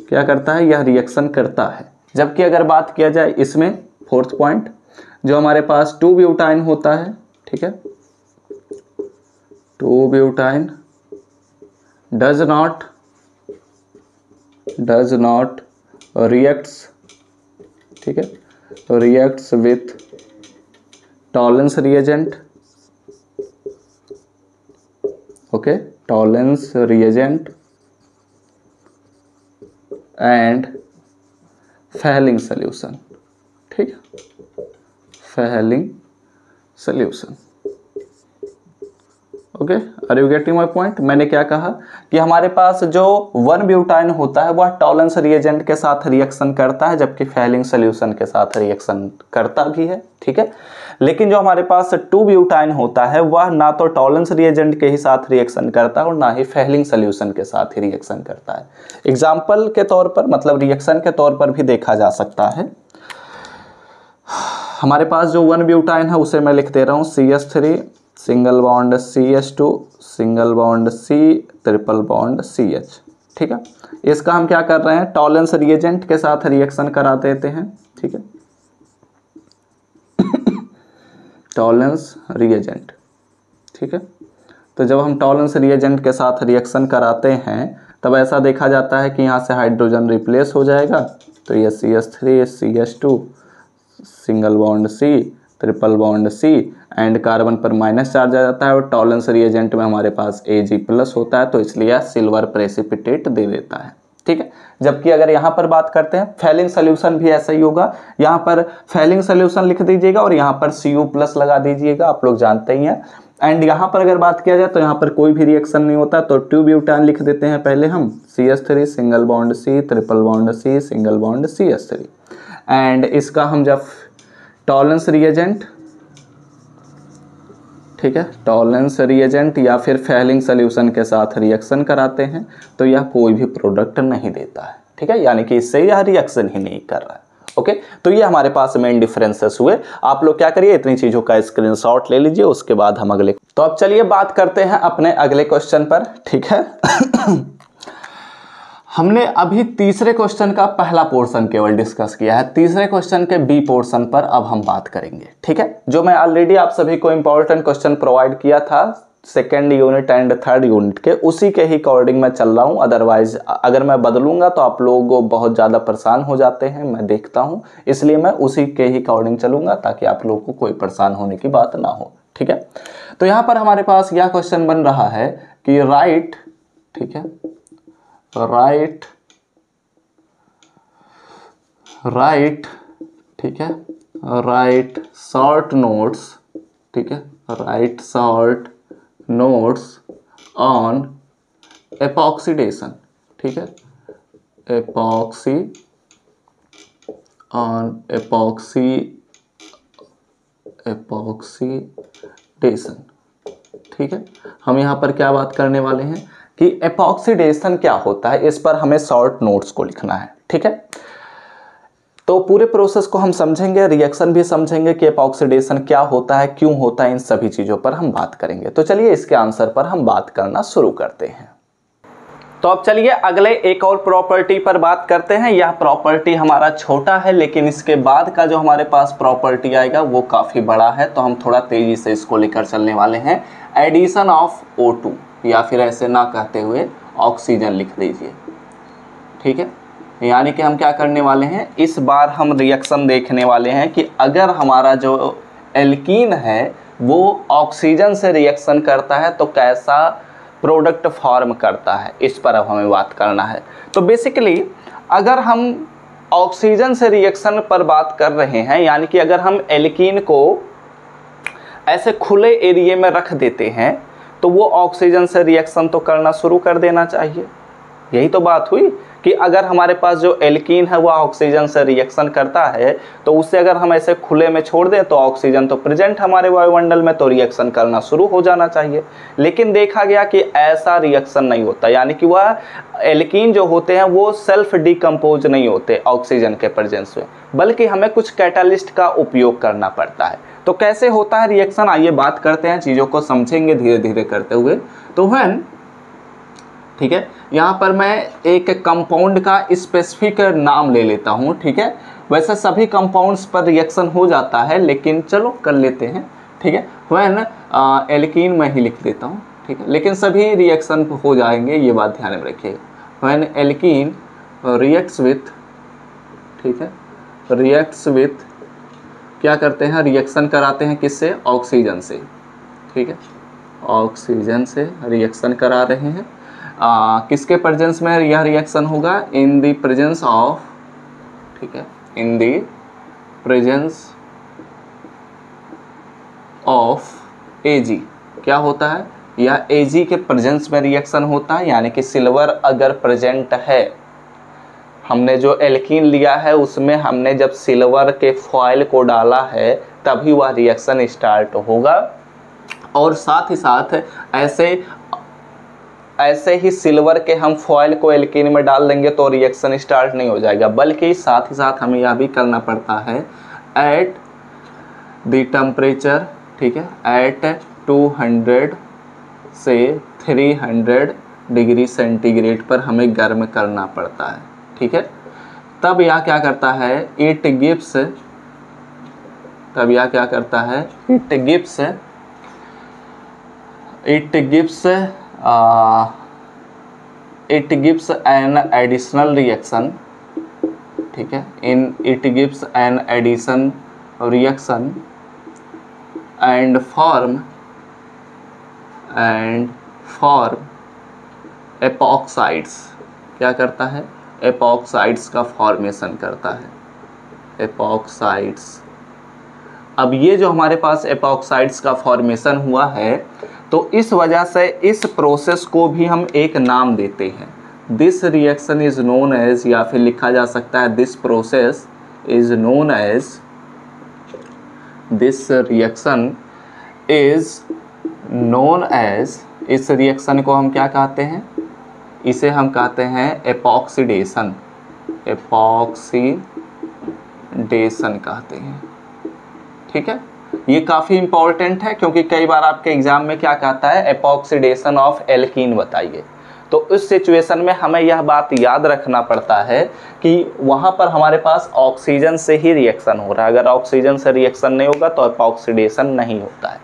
क्या करता है, यह रिएक्शन करता है। जबकि अगर बात किया जाए इसमें फोर्थ पॉइंट, जो हमारे पास 2 ब्यूटाइन होता है, ठीक है, 2 ब्यूटाइन डज नॉट रिएक्ट्स, ठीक है, reacts with Tollens reagent, okay, Tollens reagent and Fehling solution, ठीक है, Fehling solution, okay. Are you getting my point. मैंने क्या कहा कि हमारे पास जो 1 ब्यूटाइन होता है वह टॉलेंस रिएजेंट के साथ रिएक्शन करता है, जबकि फेलिंग सोल्यूशन के साथ रिएक्शन करता भी है, ठीक है। लेकिन जो हमारे पास 2 ब्यूटाइन होता है वह ना तो टॉलेंस रिएजेंट के ही साथ रिएक्शन करता है और ना ही फेलिंग सोल्यूशन के साथ ही रिएक्शन करता है। एग्जाम्पल के तौर पर, मतलब रिएक्शन के तौर पर भी देखा जा सकता है। हमारे पास जो 1 ब्यूटाइन है उसे मैं लिख दे रहा हूँ CH3 single bond CH2 single bond C triple bond CH, ठीक है। इसका हम क्या कर रहे हैं, टॉलेंस रिएजेंट के साथ रिएक्शन करा देते हैं, ठीक है, टॉलेंस रिएजेंट, ठीक है। तो जब हम टॉलेंस रिएजेंट के साथ रिएक्शन कराते हैं तब ऐसा देखा जाता है कि यहाँ से हाइड्रोजन रिप्लेस हो जाएगा, तो ये CH3 CH2 single bond C triple bond C and carbon पर माइनस चार्ज आ जाता है और टॉलेंस रिएजेंट में हमारे पास Ag+ होता है, तो इसलिए सिल्वर प्रेसिपिटेट दे देता है, ठीक है। जबकि अगर यहाँ पर बात करते हैं फैलिंग सोल्यूशन भी ऐसा ही होगा, यहाँ पर फैलिंग सोल्यूशन लिख दीजिएगा और यहाँ पर Cu+ लगा दीजिएगा, आप लोग जानते ही हैं। एंड यहाँ पर अगर बात किया जाए तो यहाँ पर कोई भी रिएक्शन नहीं होता, तो 2-ब्यूटान लिख देते हैं पहले हम, CH3 single bond C, triple bond C, single bond CH3। And इसका हम जब टॉलरेंस रिएजेंट, ठीक है, टॉलरेंस रिएजेंट या फिर फैलिंग सोल्यूशन के साथ रिएक्शन कराते हैं तो यह कोई भी प्रोडक्ट नहीं देता है, ठीक है, यानी कि इससे यह रिएक्शन ही नहीं कर रहा है। ओके, तो ये हमारे पास मेन डिफरेंसेस हुए। आप लोग क्या करिए, इतनी चीजों का स्क्रीनशॉट ले लीजिए, उसके बाद हम अगले, तो अब चलिए बात करते हैं अपने अगले क्वेश्चन पर, ठीक है। हमने अभी तीसरे क्वेश्चन का पहला पोर्शन केवल डिस्कस किया है, तीसरे क्वेश्चन के बी पोर्शन पर अब हम बात करेंगे, ठीक है, जो मैं ऑलरेडी आप सभी को इंपॉर्टेंट क्वेश्चन प्रोवाइड किया था second unit and third unit के, उसी के ही अकॉर्डिंग मैं चल रहा हूं। अदरवाइज अगर मैं बदलूंगा तो आप लोग बहुत ज़्यादा परेशान हो जाते हैं, मैं देखता हूं, इसलिए मैं उसी के ही अकॉर्डिंग चलूंगा ताकि आप लोगों को कोई परेशान होने की बात ना हो, ठीक है। तो यहाँ पर हमारे पास यह क्वेश्चन बन रहा है कि राइट, ठीक है, राइट, ठीक है, राइट शॉर्ट नोट्स, ठीक है, राइट शॉर्ट नोट्स ऑन एपॉक्सीडेशन, ठीक है, एपॉक्सी ऑन एपॉक्सीडेशन, ठीक है। हम यहाँ पर क्या बात करने वाले हैं कि एपॉक्सीडेशन क्या होता है, इस पर हमें शॉर्ट नोट्स को लिखना है, ठीक है। तो पूरे प्रोसेस को हम समझेंगे, रिएक्शन भी समझेंगे कि एपॉक्सीडेशन क्या होता है, क्यों होता है, इन सभी चीज़ों पर हम बात करेंगे। तो चलिए इसके आंसर पर हम बात करना शुरू करते हैं। तो अब चलिए अगले एक और प्रॉपर्टी पर बात करते हैं। यह प्रॉपर्टी हमारा छोटा है, लेकिन इसके बाद का जो हमारे पास प्रॉपर्टी आएगा वो काफ़ी बड़ा है, तो हम थोड़ा तेज़ी से इसको लेकर चलने वाले हैं। एडिशन ऑफ O2, या फिर ऐसे ना कहते हुए ऑक्सीजन लिख दीजिए, ठीक है। यानी कि हम क्या करने वाले हैं, इस बार हम रिएक्शन देखने वाले हैं कि अगर हमारा जो एल्कीन है वो ऑक्सीजन से रिएक्शन करता है तो कैसा प्रोडक्ट फॉर्म करता है, इस पर अब हमें बात करना है। तो बेसिकली अगर हम ऑक्सीजन से रिएक्शन पर बात कर रहे हैं, यानी कि अगर हम एल्कीन को ऐसे खुले एरिया में रख देते हैं तो वो ऑक्सीजन से रिएक्शन तो करना शुरू कर देना चाहिए। यही तो बात हुई कि अगर हमारे पास जो एल्कीन है वो ऑक्सीजन से रिएक्शन करता है तो उससे अगर हम ऐसे खुले में छोड़ दें तो ऑक्सीजन तो प्रेजेंट हमारे वायुमंडल में, तो रिएक्शन करना शुरू हो जाना चाहिए। लेकिन देखा गया कि ऐसा रिएक्शन नहीं होता, यानी कि वह एल्कीन जो होते हैं वो सेल्फ डिकम्पोज नहीं होते ऑक्सीजन के प्रेजेंस में, बल्कि हमें कुछ कैटालिस्ट का उपयोग करना पड़ता है। तो कैसे होता है रिएक्शन, आइए बात करते हैं, चीज़ों को समझेंगे धीरे धीरे करते हुए। तो व्हेन, ठीक है, यहाँ पर मैं एक कंपाउंड का स्पेसिफिक नाम ले लेता हूँ, ठीक है। वैसे सभी कंपाउंड्स पर रिएक्शन हो जाता है, लेकिन चलो कर लेते हैं, ठीक है। व्हेन एल्कीन मैं ही लिख देता हूँ, ठीक है, लेकिन सभी रिएक्शन हो जाएंगे, ये बात ध्यान में रखिएगा। व्हेन एल्कीन रिएक्ट्स विथ, ठीक है, रिएक्ट्स विथ, क्या करते हैं, रिएक्शन कराते हैं किससे, ऑक्सीजन से, ठीक है, ऑक्सीजन से रिएक्शन करा रहे हैं। किसके प्रेजेंस में यह रिएक्शन होगा, इन द प्रेजेंस ऑफ, ठीक है, in the presence of Ag। क्या होता है, यह Ag के प्रेजेंस में रिएक्शन होता है, यानी कि सिल्वर अगर प्रेजेंट है, हमने जो एल्कीन लिया है उसमें हमने जब सिल्वर के फॉयल को डाला है तभी वह रिएक्शन स्टार्ट होगा। और साथ ही साथ ऐसे ही सिल्वर के हम फॉयल को एल्कीन में डाल देंगे तो रिएक्शन स्टार्ट नहीं हो जाएगा, बल्कि साथ ही साथ हमें यह भी करना पड़ता है एट द टेम्परेचर, ठीक है, एट 200 से 300 डिग्री सेंटीग्रेड पर हमें गर्म करना पड़ता है, ठीक है। तब यह क्या करता है, इट गिव्स, तब यह क्या करता है, it gives an additional reaction, ठीक है, it gives an addition reaction and form epoxides. क्या करता है, एपॉक्साइड्स का फॉर्मेशन करता है, एपॉक्साइड्स। अब ये जो हमारे पास एपॉक्साइड्स का फॉर्मेशन हुआ है, तो इस वजह से इस प्रोसेस को भी हम एक नाम देते हैं। This reaction is known as, या फिर लिखा जा सकता है this process is known as, this reaction is known as, इस रिएक्शन को हम क्या कहते हैं, इसे हम कहते हैं एपॉक्सीडेशन, एपॉक्सीडेशन कहते हैं। ठीक है, ये काफ़ी इंपॉर्टेंट है क्योंकि कई बार आपके एग्जाम में क्या कहता है, एपॉक्सीडेशन ऑफ एल्कीन बताइए। तो इस सिचुएशन में हमें यह बात याद रखना पड़ता है कि वहाँ पर हमारे पास ऑक्सीजन से ही रिएक्शन हो रहा है। अगर ऑक्सीजन से रिएक्शन नहीं होगा तो एपॉक्सीडेशन नहीं होता है।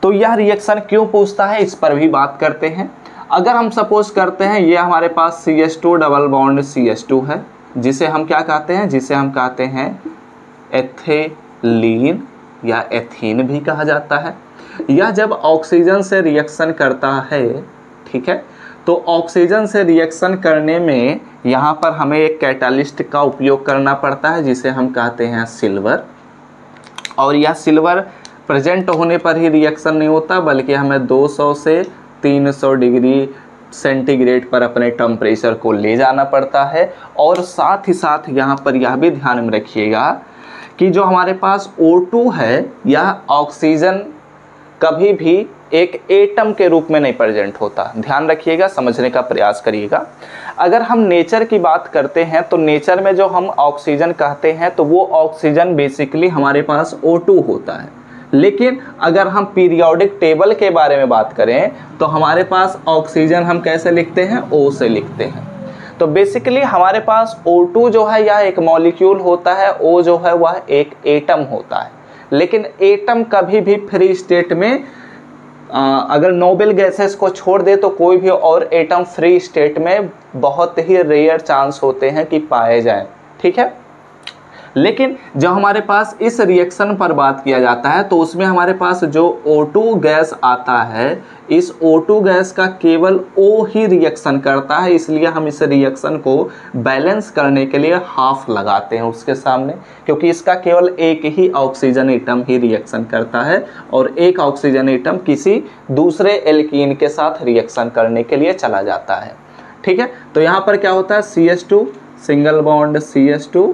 तो यह रिएक्शन क्यों पूछता है, इस पर भी बात करते हैं। अगर हम सपोज करते हैं ये हमारे पास CH2 डबल बॉन्ड CH2 है, जिसे हम क्या कहते हैं, जिसे हम कहते हैं एथिलीन या एथीन भी कहा जाता है। यह जब ऑक्सीजन से रिएक्शन करता है, ठीक है, तो ऑक्सीजन से रिएक्शन करने में यहाँ पर हमें एक कैटालिस्ट का उपयोग करना पड़ता है, जिसे हम कहते हैं सिल्वर। और यह सिल्वर प्रेजेंट होने पर ही रिएक्शन नहीं होता, बल्कि हमें 200 से 300 डिग्री सेंटीग्रेड पर अपने टेम्परेचर को ले जाना पड़ता है। और साथ ही साथ यहाँ पर यह भी ध्यान में रखिएगा कि जो हमारे पास O2 है, यह ऑक्सीजन कभी भी एक एटम के रूप में नहीं प्रेजेंट होता। ध्यान रखिएगा, समझने का प्रयास करिएगा। अगर हम नेचर की बात करते हैं तो नेचर में जो हम ऑक्सीजन कहते हैं तो वो ऑक्सीजन बेसिकली हमारे पास O2 होता है। लेकिन अगर हम पीरियोडिक टेबल के बारे में बात करें तो हमारे पास ऑक्सीजन हम कैसे लिखते हैं, O से लिखते हैं। तो बेसिकली हमारे पास O2 जो है यह एक मॉलिक्यूल होता है, O जो है वह एक एटम होता है। लेकिन एटम कभी भी फ्री स्टेट में अगर नोबल गैसेस को छोड़ दे तो कोई भी और एटम फ्री स्टेट में बहुत ही रेयर चांस होते हैं कि पाए जाएं। ठीक है, लेकिन जब हमारे पास इस रिएक्शन पर बात किया जाता है तो उसमें हमारे पास जो O2 गैस आता है, इस O2 गैस का केवल O ही रिएक्शन करता है। इसलिए हम इस रिएक्शन को बैलेंस करने के लिए हाफ लगाते हैं उसके सामने, क्योंकि इसका केवल एक ही ऑक्सीजन एटम ही रिएक्शन करता है और एक ऑक्सीजन एटम किसी दूसरे एल्कीन के साथ रिएक्शन करने के लिए चला जाता है। ठीक है, तो यहाँ पर क्या होता है, CH2 सिंगल बॉन्ड CH2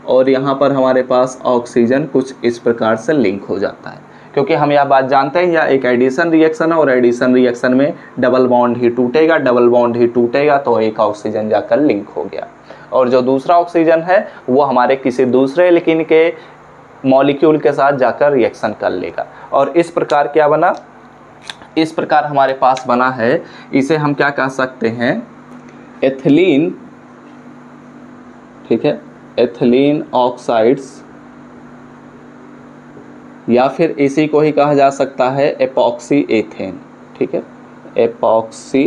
और यहाँ पर हमारे पास ऑक्सीजन कुछ इस प्रकार से लिंक हो जाता है। क्योंकि हम यह बात जानते हैं यह एक एडिशन रिएक्शन है और एडिशन रिएक्शन में डबल बॉन्ड ही टूटेगा, डबल बॉन्ड ही टूटेगा तो एक ऑक्सीजन जाकर लिंक हो गया और जो दूसरा ऑक्सीजन है वो हमारे किसी दूसरे एल्कीन के मॉलिक्यूल के साथ जाकर रिएक्शन कर लेगा। और इस प्रकार क्या बना, इस प्रकार हमारे पास बना है, इसे हम क्या कह सकते हैं, एथिलीन। ठीक है, एथिलीन ऑक्साइड्स, या फिर इसी को ही कहा जा सकता है एपॉक्सी एथेन। ठीक है, एपॉक्सी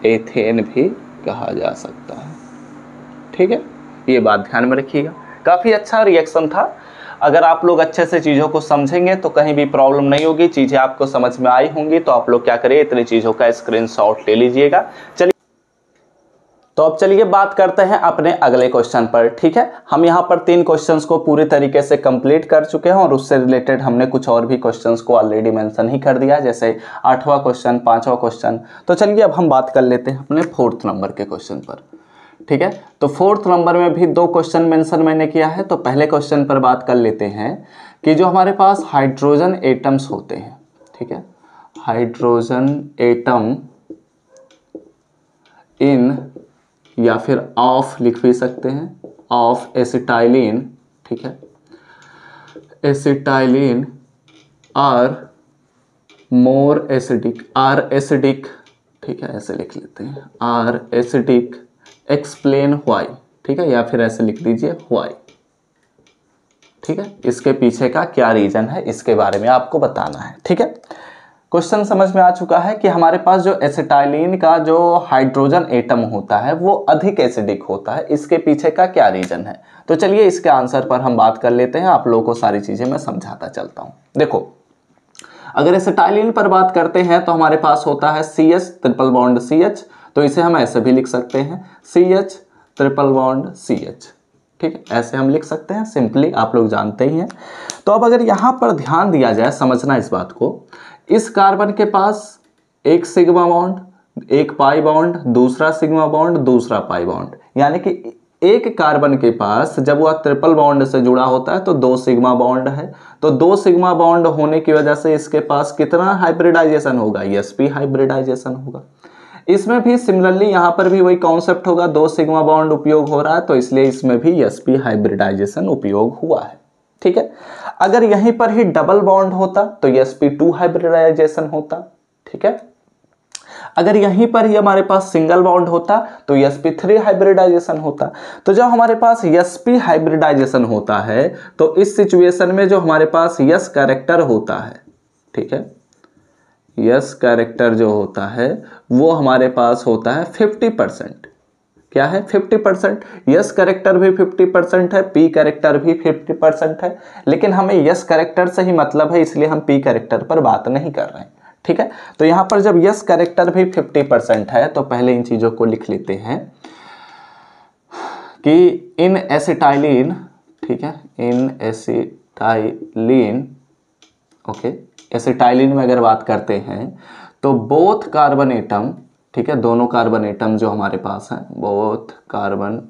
एथेन भी कहा जा सकता है। ठीक है, ये बात ध्यान में रखिएगा। काफ़ी अच्छा रिएक्शन था। अगर आप लोग अच्छे से चीज़ों को समझेंगे तो कहीं भी प्रॉब्लम नहीं होगी, चीज़ें आपको समझ में आई होंगी। तो आप लोग क्या करिए, इतनी चीज़ों का स्क्रीनशॉट ले लीजिएगा। चलिए, तो अब चलिए बात करते हैं अपने अगले क्वेश्चन पर। ठीक है, हम यहाँ पर 3 क्वेश्चंस को पूरी तरीके से कंप्लीट कर चुके हैं और उससे रिलेटेड हमने कुछ और भी क्वेश्चंस को ऑलरेडी मेंशन ही कर दिया, जैसे 8वां क्वेश्चन, 5वां क्वेश्चन। तो चलिए अब हम बात कर लेते हैं अपने 4th नंबर के क्वेश्चन पर। ठीक है, तो 4th नंबर में भी 2 क्वेश्चन मेंशन मैंने किया है। तो पहले क्वेश्चन पर बात कर लेते हैं कि जो हमारे पास हाइड्रोजन एटम्स होते हैं, ठीक है, हाइड्रोजन एटम इन, या फिर ऑफ लिख भी सकते हैं, ऑफ एसिटाइलिन। ठीक है, acetylene are more acidic, are acidic. ठीक है, ऐसे लिख लेते हैं, आर एसिडिक, एक्सप्लेन व्हाई। ठीक है, या फिर ऐसे लिख दीजिए व्हाई। ठीक है, इसके पीछे का क्या रीजन है इसके बारे में आपको बताना है। ठीक है, क्वेश्चन समझ में आ चुका है कि हमारे पास जो एसिटाइलिन का जो हाइड्रोजन एटम होता है वो अधिक एसिडिक होता है, इसके पीछे का क्या रीजन है। तो चलिए इसके आंसर पर हम बात कर लेते हैं, आप लोगों को सारी चीजें मैं समझाता चलता हूं। देखो, अगर एसिटाइलिन पर बात करते हैं तो हमारे पास होता है CH ट्रिपल बॉन्ड CH, तो इसे हम ऐसे भी लिख सकते हैं CH ट्रिपल बॉन्ड CH। ठीक है, ऐसे हम लिख सकते हैं सिंपली, आप लोग जानते ही हैं। तो अब अगर यहाँ पर ध्यान दिया जाए, समझना इस बात को, इस कार्बन के पास एक सिग्मा बॉन्ड, एक पाई बॉन्ड, दूसरा सिग्मा बॉन्ड, दूसरा पाई बॉन्ड, यानी कि एक कार्बन के पास जब वह ट्रिपल बॉन्ड से जुड़ा होता है तो 2 सिग्मा बॉन्ड है। तो 2 सिग्मा बॉन्ड होने की वजह से इसके पास कितना हाइब्रिडाइजेशन होगा, sp हाइब्रिडाइजेशन होगा। इसमें भी सिमिलरली यहाँ पर भी वही कॉन्सेप्ट होगा, 2 सिग्मा बॉन्ड उपयोग हो रहा है तो इसलिए इसमें भी sp हाइब्रिडाइजेशन उपयोग हुआ है। ठीक है, अगर यहीं पर ही डबल बॉन्ड होता तो sp2 हाइब्रिडाइजेशन होता। ठीक है, अगर यहीं पर ही हमारे पास सिंगल बॉन्ड होता तो sp3 हाइब्रिडाइजेशन होता। तो जब हमारे पास sp हाइब्रिडाइजेशन होता है तो इस सिचुएशन में जो हमारे पास s कैरेक्टर होता है, ठीक है, s कैरेक्टर जो होता है वो हमारे पास होता है 50%। क्या है, 50%। यस कैरेक्टर भी 50% है, पी कैरेक्टर भी 50% है, लेकिन हमें यस कैरेक्टर से ही मतलब है इसलिए हम पी कैरेक्टर पर बात नहीं कर रहे हैं। ठीक है, तो यहां पर जब यस कैरेक्टर भी 50% है तो पहले इन चीजों को लिख लेते हैं कि इन एसिटाइलिन, ठीक है, इन एसिटाइलिन, ओके, एसिटाइलिन में अगर बात करते हैं तो बोथ कार्बन एटम, ठीक है, दोनों कार्बन एटम जो हमारे पास हैं, बोथ कार्बन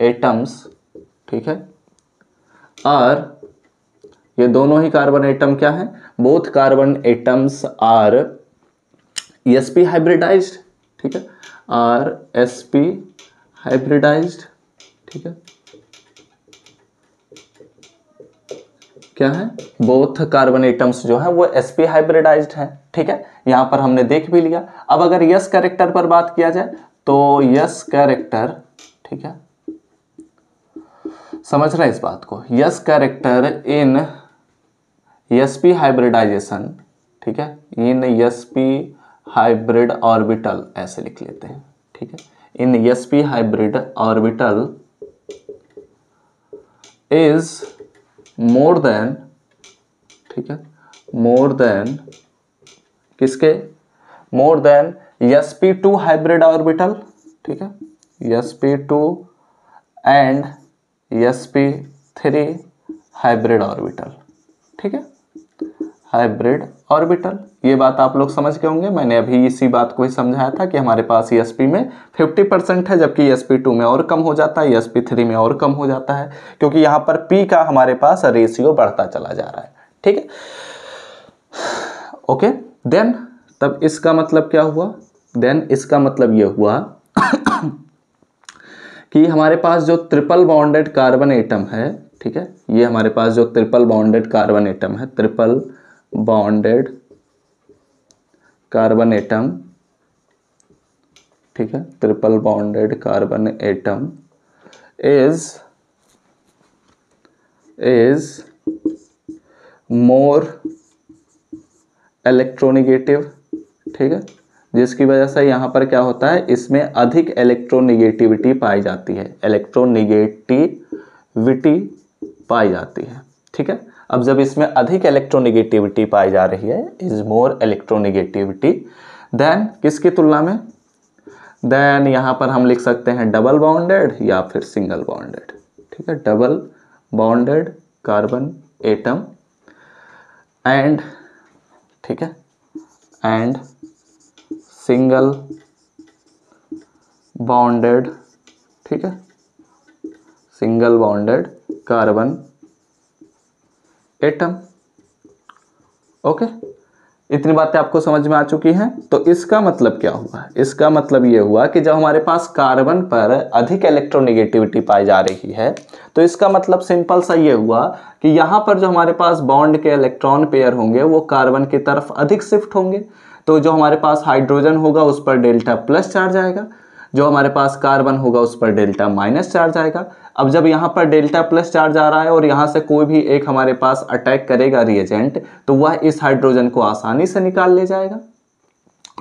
एटम्स, ठीक है, और ये दोनों ही कार्बन एटम क्या है, both carbon atoms are sp hybridized. ठीक है, आर sp हाइब्रिडाइज्ड। ठीक है, क्या है, बोथ कार्बन एटम्स जो है वो sp हाइब्रिडाइज्ड है। ठीक है, यहां पर हमने देख भी लिया। अब अगर यस कैरेक्टर पर बात किया जाए तो यस कैरेक्टर, ठीक है, समझ रहे हैं इस बात को, s character in sp hybridization, ठीक है, इन sp हाइब्रिड ऑर्बिटल ऐसे लिख लेते हैं। ठीक है, इन sp hybrid orbital is more than, ठीक है, मोर देन किसके, more than sp2 hybrid orbital. ठीक है, sp2 and sp3 hybrid orbital. ठीक है, हाइब्रिड ऑर्बिटल, ये बात आप लोग समझ गए होंगे। मैंने अभी इसी बात को ही समझाया था कि हमारे पास sp में 50% है जबकि sp2 में और कम हो जाता है, sp3 में और कम हो जाता है, क्योंकि यहां पर p का हमारे पास रेशियो बढ़ता चला जा रहा है। ठीक है, ओके, देन तब इसका मतलब क्या हुआ, देन इसका मतलब यह हुआ कि हमारे पास जो ट्रिपल बॉन्डेड कार्बन एटम है, ठीक है, ये हमारे पास जो ट्रिपल बॉन्डेड कार्बन एटम है, ट्रिपल बॉन्डेड कार्बन एटम, ठीक है, triple bonded carbon atom is more electronegative. ठीक है, जिसकी वजह से यहाँ पर क्या होता है, इसमें अधिक इलेक्ट्रोनेगेटिविटी पाई जाती है, इलेक्ट्रोनेगेटिविटी पाई जाती है। ठीक है, अब जब इसमें अधिक इलेक्ट्रोनेगेटिविटी पाई जा रही है, इज मोर इलेक्ट्रोनेगेटिविटी देन किसकी तुलना में, देन यहाँ पर हम लिख सकते हैं डबल बॉन्डेड या फिर सिंगल बॉन्डेड। ठीक है, double bonded carbon atom and, ठीक है, एंड सिंगल बॉन्डेड, ठीक है, single bonded carbon atom. Okay, इतनी बातें आपको समझ में आ चुकी हैं। तो इसका मतलब क्या हुआ, इसका मतलब ये हुआ कि जब हमारे पास कार्बन पर अधिक इलेक्ट्रोनेगेटिविटी पाई जा रही है तो इसका मतलब सिंपल सा ये हुआ कि यहाँ पर जो हमारे पास बॉन्ड के इलेक्ट्रॉन पेयर होंगे वो कार्बन की तरफ अधिक शिफ्ट होंगे। तो जो हमारे पास हाइड्रोजन होगा उस पर डेल्टा प्लस चार्ज आएगा, जो हमारे पास कार्बन होगा उस पर डेल्टा माइनस चार्ज आएगा। अब जब यहाँ पर डेल्टा प्लस चार्ज आ रहा है और यहाँ से कोई भी एक हमारे पास अटैक करेगा रिएजेंट, तो वह इस हाइड्रोजन को आसानी से निकाल ले जाएगा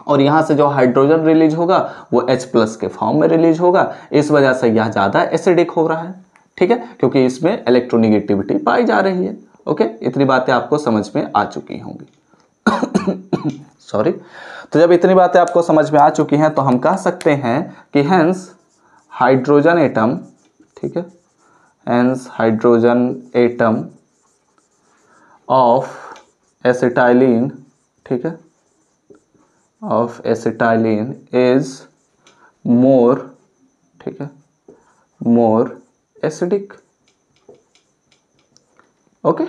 और यहाँ से जो हाइड्रोजन रिलीज होगा वो H+ के फॉर्म में रिलीज होगा। इस वजह से यह ज़्यादा एसिडिक हो रहा है। ठीक है, क्योंकि इसमें इलेक्ट्रोनेगेटिविटी पाई जा रही है। ओके, इतनी बातें आपको समझ में आ चुकी होंगी। सॉरी, तो जब इतनी बातें आपको समझ में आ चुकी हैं तो हम कह सकते हैं कि हेंस हाइड्रोजन एटम, ठीक है, hence hydrogen atom of acetylene, ठीक है, ऑफ एसिटाइलिन इज मोर, ठीक है, मोर एसिडिक। ओके,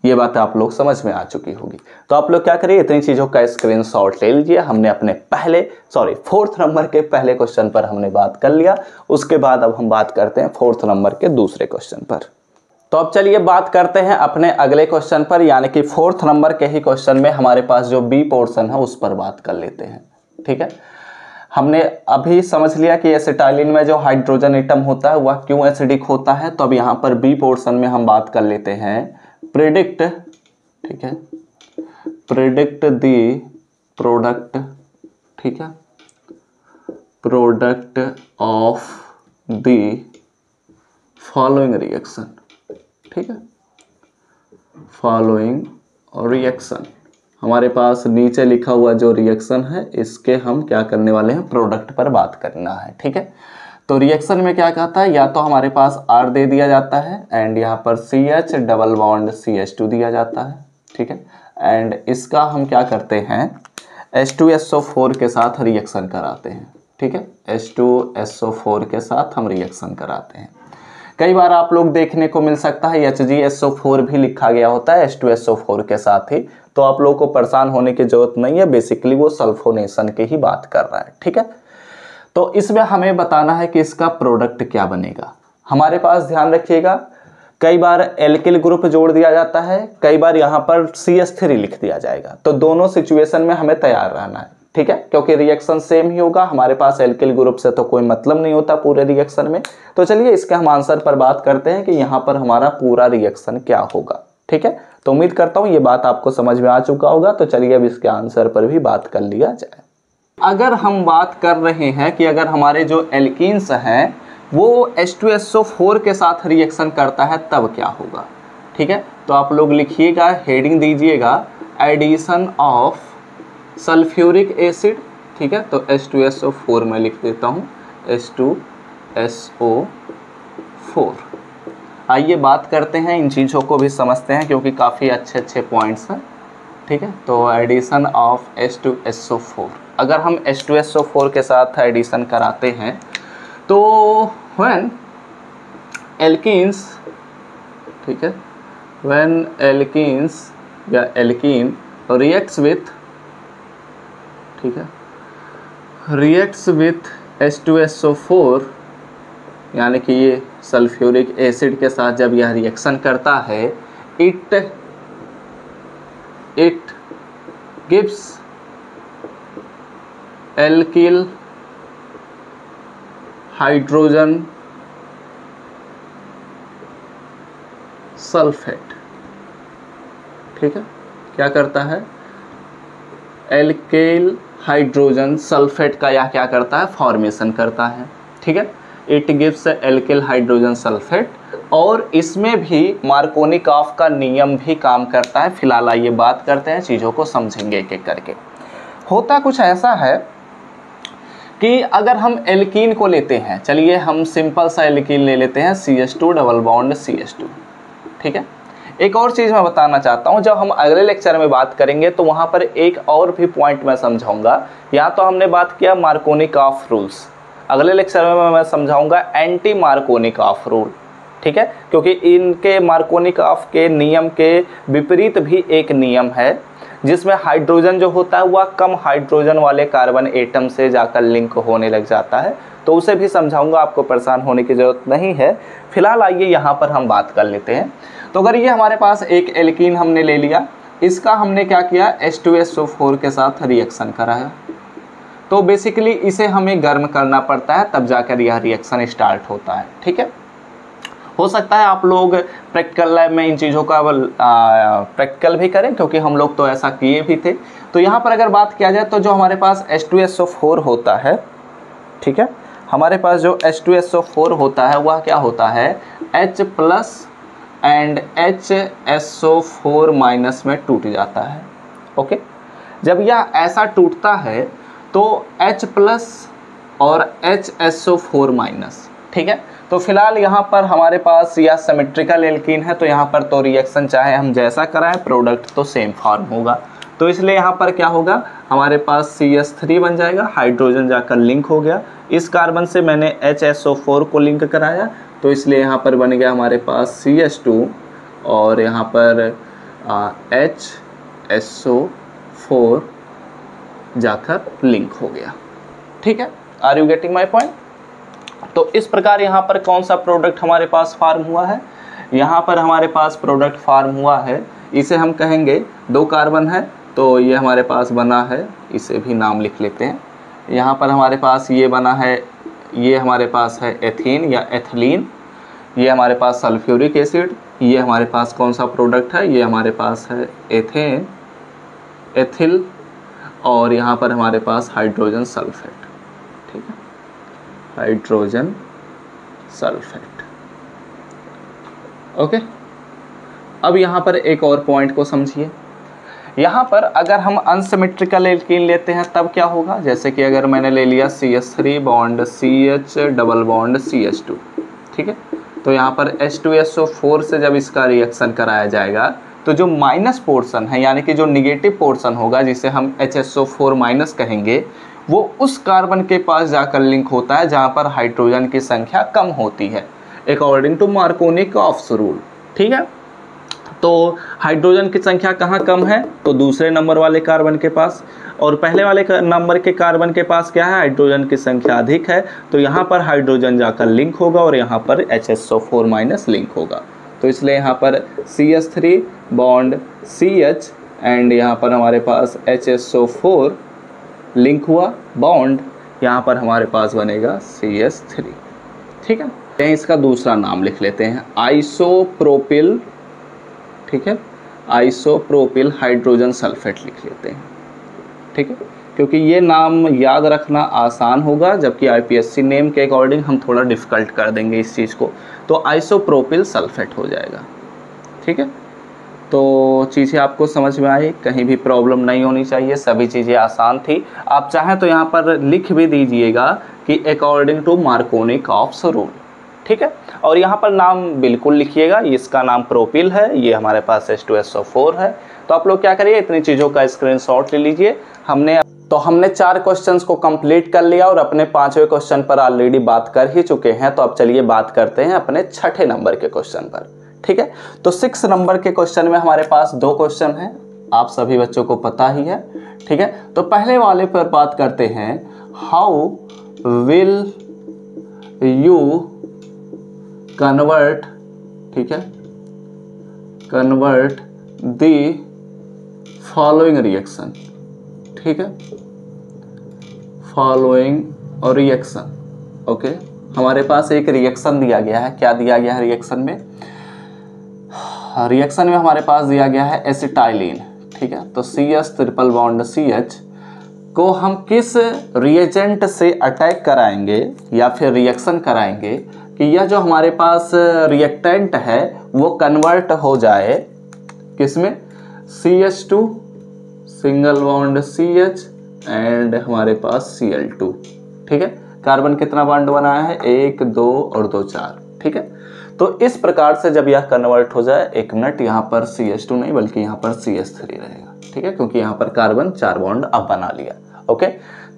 ये बात आप लोग समझ में आ चुकी होगी। तो आप लोग क्या करिए, इतनी चीज़ों का स्क्रीनशॉट ले लीजिए। हमने अपने फोर्थ नंबर के पहले क्वेश्चन पर हमने बात कर लिया। उसके बाद अब हम बात करते हैं फोर्थ नंबर के दूसरे क्वेश्चन पर। तो अब चलिए बात करते हैं अपने अगले क्वेश्चन पर, यानी कि फोर्थ नंबर के ही क्वेश्चन में हमारे पास जो बी पोर्शन है उस पर बात कर लेते हैं। ठीक है, हमने अभी समझ लिया कि एसिटाइलिन में जो हाइड्रोजन एटम होता है वह क्यों एसिडिक होता है। तो अब यहाँ पर बी पोर्शन में हम बात कर लेते हैं प्रेडिक्ट, ठीक है, प्रेडिक्ट द प्रोडक्ट, ठीक है, product of the following reaction, ठीक है, फॉलोइंग रिएक्शन। हमारे पास नीचे लिखा हुआ जो रिएक्शन है इसके हम क्या करने वाले हैं, प्रोडक्ट पर बात करना है। ठीक है, तो रिएक्शन में क्या कहता है, या तो हमारे पास R दे दिया जाता है एंड यहाँ पर CH डबल बॉन्ड CH2 दिया जाता है। ठीक है, एंड इसका हम क्या करते हैं, H2SO4 के साथ रिएक्शन कराते हैं। ठीक है, H2SO4 के साथ हम रिएक्शन कराते हैं। कई बार आप लोग देखने को मिल सकता है HgSO4 भी लिखा गया होता है H2SO4 के साथ ही, तो आप लोगों को परेशान होने की जरूरत नहीं है, बेसिकली वो सल्फोनेशन की ही बात कर रहा है। ठीक है, तो इसमें हमें बताना है कि इसका प्रोडक्ट क्या बनेगा। हमारे पास ध्यान रखिएगा, कई बार एल्किल ग्रुप जोड़ दिया जाता है, कई बार यहाँ पर CH3 लिख दिया जाएगा, तो दोनों सिचुएशन में हमें तैयार रहना है। ठीक है, क्योंकि रिएक्शन सेम ही होगा, हमारे पास एल्किल ग्रुप से तो कोई मतलब नहीं होता पूरे रिएक्शन में। तो चलिए इसके हम आंसर पर बात करते हैं कि यहाँ पर हमारा पूरा रिएक्शन क्या होगा। ठीक है, तो उम्मीद करता हूँ ये बात आपको समझ में आ चुका होगा। तो चलिए अब इसके आंसर पर भी बात कर लिया जाए। अगर हम बात कर रहे हैं कि अगर हमारे जो एल्कीन्स हैं वो H2SO4 के साथ रिएक्शन करता है तब क्या होगा। ठीक है, तो आप लोग लिखिएगा, हेडिंग दीजिएगा एडिशन ऑफ सल्फ्यूरिक एसिड। ठीक है, तो H2SO4 में लिख देता हूँ H2SO4। आइए बात करते हैं, इन चीज़ों को भी समझते हैं क्योंकि काफ़ी अच्छे अच्छे पॉइंट्स हैं। ठीक है, तो एडिशन ऑफ H2SO4, अगर हम H2SO4 के साथ एडिशन कराते हैं तो व्हेन एल्कीन्स, ठीक है, व्हेन एल्कीन्स या एल्कीन रिएक्ट्स विथ, ठीक है, रिएक्ट्स विथ H2SO4, यानी कि ये सल्फ्यूरिक एसिड के साथ जब यह रिएक्शन करता है, it gives alkyl hydrogen sulphate. ठीक है, क्या करता है, एल्किल हाइड्रोजन सल्फेट का यह क्या करता है, फॉर्मेशन करता है। ठीक है, it gives alkyl hydrogen sulphate, और इसमें भी मार्कोनिकॉफ का नियम भी काम करता है। फिलहाल आइए बात करते हैं, चीज़ों को समझेंगे एक एक करके। होता कुछ ऐसा है कि अगर हम एल्कीन को लेते हैं, चलिए हम सिंपल सा एल्कीन ले लेते हैं CH2 डबल बॉन्ड CH2। ठीक है, एक और चीज़ मैं बताना चाहता हूँ, जब हम अगले लेक्चर में बात करेंगे तो वहाँ पर एक और भी पॉइंट मैं समझाऊंगा। या तो हमने बात किया मार्कोनिकॉफ रूल्स, अगले लेक्चर में मैं समझाऊंगा एंटी मार्कोनिकॉफ रूल। ठीक है, क्योंकि इनके मार्कोनिकॉफ के नियम के विपरीत भी एक नियम है जिसमें हाइड्रोजन जो होता है वह कम हाइड्रोजन वाले कार्बन एटम से जाकर लिंक होने लग जाता है, तो उसे भी समझाऊंगा, आपको परेशान होने की ज़रूरत नहीं है। फिलहाल आइए यहाँ पर हम बात कर लेते हैं। तो अगर ये हमारे पास एक एल्कीन हमने ले लिया, इसका हमने क्या किया, H2SO4 के साथ रिएक्शन कराया, तो बेसिकली इसे हमें गर्म करना पड़ता है, तब जाकर यह रिएक्शन स्टार्ट होता है। ठीक है, हो सकता है आप लोग प्रैक्टिकल लैब में इन चीज़ों का प्रैक्टिकल भी करें, क्योंकि हम लोग तो ऐसा किए भी थे। तो यहाँ पर अगर बात किया जाए तो जो हमारे पास H2SO4 होता है, ठीक है, हमारे पास जो H2SO4 होता है वह क्या होता है, H plus and HSO4 minus में टूट जाता है। ओके, जब यह ऐसा टूटता है तो H प्लस और HSO4 माइनस। ठीक है, तो फिलहाल यहाँ पर हमारे पास यह सिमेट्रिकल एल्कीन है, तो यहाँ पर तो रिएक्शन चाहे हम जैसा कराएं प्रोडक्ट तो सेम फॉर्म होगा। तो इसलिए यहाँ पर क्या होगा, हमारे पास CH3 बन जाएगा, हाइड्रोजन जाकर लिंक हो गया, इस कार्बन से मैंने HSO4 को लिंक कराया, तो इसलिए यहाँ पर बन गया हमारे पास CH2 और यहाँ पर HSO4 जाकर लिंक हो गया। ठीक है, are you getting my point? तो इस प्रकार यहाँ पर कौन सा प्रोडक्ट हमारे पास फॉर्म हुआ है, यहाँ पर हमारे पास प्रोडक्ट फॉर्म हुआ है, इसे हम कहेंगे, 2 कार्बन है तो ये हमारे पास बना है, इसे भी नाम लिख लेते हैं। यहाँ पर हमारे पास ये बना है, ये हमारे पास है एथीन या एथिलीन, ये हमारे पास सल्फ्यूरिक एसिड, ये हमारे पास कौन सा प्रोडक्ट है, ये हमारे पास है एथेन, एथिल, और यहाँ पर हमारे पास हाइड्रोजन सल्फेट। ठीक है, हाइड्रोजन सल्फेट। ओके, अब यहाँ पर एक और पॉइंट को समझिए। यहाँ पर अगर हम अनसिमेट्रिकल एल्कीन लेते हैं तब क्या होगा, जैसे कि अगर मैंने ले लिया CH3 bond CH double bond CH2। ठीक है, तो यहाँ पर H2SO4 से जब इसका रिएक्शन कराया जाएगा तो जो माइनस पोर्शन है, यानी कि जो निगेटिव पोर्शन होगा, जिसे हम HSO4 माइनस कहेंगे, वो उस कार्बन के पास जाकर लिंक होता है जहाँ पर हाइड्रोजन की संख्या कम होती है, अकॉर्डिंग टू मार्कोनी-कॉफ्स रूल। ठीक है, तो हाइड्रोजन की संख्या कहाँ कम है, तो दूसरे नंबर वाले कार्बन के पास, और पहले वाले नंबर के कार्बन के पास क्या है, हाइड्रोजन की संख्या अधिक है, तो यहाँ पर हाइड्रोजन जाकर लिंक होगा और यहाँ पर HSO4 माइनस लिंक होगा। तो इसलिए यहाँ पर CH3 बॉन्ड CH एंड यहाँ पर हमारे पास HSO4 लिंक हुआ बॉन्ड, यहाँ पर हमारे पास बनेगा CH3। ठीक है, इसका दूसरा नाम लिख लेते हैं, आइसोप्रोपिल। ठीक है, आइसोप्रोपिल हाइड्रोजन सल्फेट लिख लेते हैं। ठीक है, क्योंकि ये नाम याद रखना आसान होगा, जबकि IPSC नेम के अकॉर्डिंग हम थोड़ा डिफ़िकल्ट कर देंगे इस चीज़ को, तो आइसोप्रोपिल सल्फेट हो जाएगा। ठीक है, तो चीज़ें आपको समझ में आई, कहीं भी प्रॉब्लम नहीं होनी चाहिए, सभी चीज़ें आसान थी। आप चाहें तो यहाँ पर लिख भी दीजिएगा कि अकॉर्डिंग टू मार्कोनी-कॉफ्स रूल। ठीक है, और यहाँ पर नाम बिल्कुल लिखिएगा, इसका नाम प्रोपिल है, ये हमारे पास H2SO4 है। तो आप लोग क्या करिए, इतनी चीज़ों का स्क्रीनशॉट ले लीजिए। हमने 4 क्वेश्चंस को कंप्लीट कर लिया और अपने 5वें क्वेश्चन पर ऑलरेडी बात कर ही चुके हैं। तो अब चलिए बात करते हैं अपने 6ठे नंबर के क्वेश्चन पर। ठीक है, तो 6 नंबर के क्वेश्चन में हमारे पास 2 क्वेश्चन हैं, आप सभी बच्चों को पता ही है। ठीक है, तो पहले वाले पर बात करते हैं, हाउ विल यू कन्वर्ट, ठीक है, कन्वर्ट द फॉलोइंग रिएक्शन। ठीक है, फॉलोइंग और रिएक्शन। ओके, हमारे पास एक रिएक्शन दिया गया है, क्या दिया गया है रिएक्शन में, रिएक्शन में हमारे पास दिया गया है एसिटाइलिन। ठीक है, तो CH ट्रिपल बॉन्ड CH को हम किस रिएजेंट से अटैक कराएंगे या फिर रिएक्शन कराएंगे कि यह जो हमारे पास रिएक्टेंट है वो कन्वर्ट हो जाए किसमें, CH2 single bond CH and हमारे पास Cl2। ठीक है, कार्बन कितना बॉन्ड बनाया है, 1 2 और 2 4। ठीक है, तो इस प्रकार से जब यह कन्वर्ट हो जाए, 1 मिनट, यहाँ पर CH2 नहीं बल्कि यहाँ पर CH3 रहेगा। ठीक है, क्योंकि यहाँ पर कार्बन 4 बॉन्ड अब बना लिया। ओके,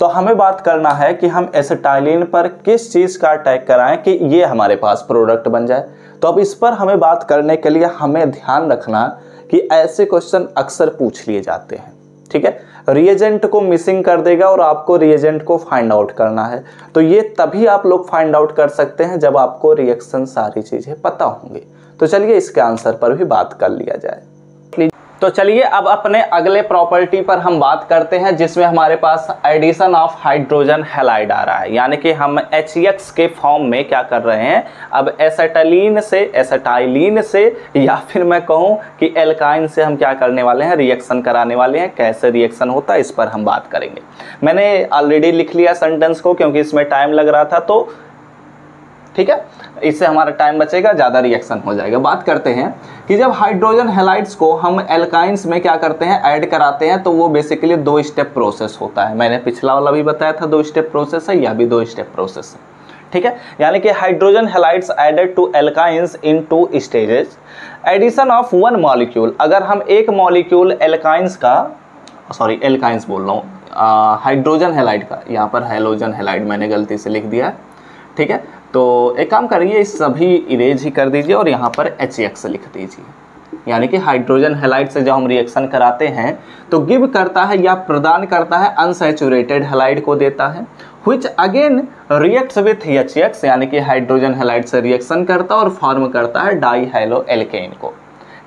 तो हमें बात करना है कि हम एसिटाइलिन पर किस चीज़ का अटैक कराएं कि ये हमारे पास प्रोडक्ट बन जाए। तो अब इस पर हमें बात करने के लिए हमें ध्यान रखना कि ऐसे क्वेश्चन अक्सर पूछ लिए जाते हैं। ठीक है, रिएजेंट को मिसिंग कर देगा और आपको रिएजेंट को फाइंड आउट करना है। तो ये तभी आप लोग फाइंड आउट कर सकते हैं जब आपको रिएक्शन सारी चीज़ें पता होंगी। तो चलिए इसके आंसर पर भी बात कर लिया जाए। तो चलिए अब अपने अगले प्रॉपर्टी पर हम बात करते हैं, जिसमें हमारे पास एडिशन ऑफ हाइड्रोजन हैलाइड आ रहा है, यानी कि हम HX के फॉर्म में क्या कर रहे हैं, अब एसिटाइलिन से या फिर मैं कहूं कि एल्काइन से हम क्या करने वाले हैं, रिएक्शन कराने वाले हैं। कैसे रिएक्शन होता है इस पर हम बात करेंगे। मैंने ऑलरेडी लिख लिया सेंटेंस को, क्योंकि इसमें टाइम लग रहा था, तो ठीक है, इससे हमारा टाइम बचेगा, ज़्यादा रिएक्शन हो जाएगा। बात करते हैं कि जब हाइड्रोजन हैलाइड्स को हम एल्काइंस में क्या करते हैं, ऐड कराते हैं, तो वो बेसिकली 2 स्टेप प्रोसेस होता है। मैंने पिछला वाला भी बताया था 2 स्टेप प्रोसेस है, यह भी 2 स्टेप प्रोसेस है, ठीक है। यानी कि hydrogen halides added to alkynes in 2 stages, addition of 1 molecule. अगर हम एक मॉलिक्यूल एल्काइंस का, सॉरी एल्काइंस बोल रहा हूँ, हाइड्रोजन हैलाइड का, यहाँ पर हैलोजन हैलाइड मैंने गलती से लिख दिया है, ठीक है। तो एक काम करिए, इस सभी इरेज ही कर दीजिए और यहाँ पर HX लिख दीजिए। यानी कि हाइड्रोजन हैलाइड से जब हम रिएक्शन कराते हैं तो गिव करता है या प्रदान करता है अनसैचुरेटेड हैलाइड को देता है, which again reacts with HX, यानी कि हाइड्रोजन हैलाइड से रिएक्शन करता है और फॉर्म करता है डाई हैलो एल्केन को।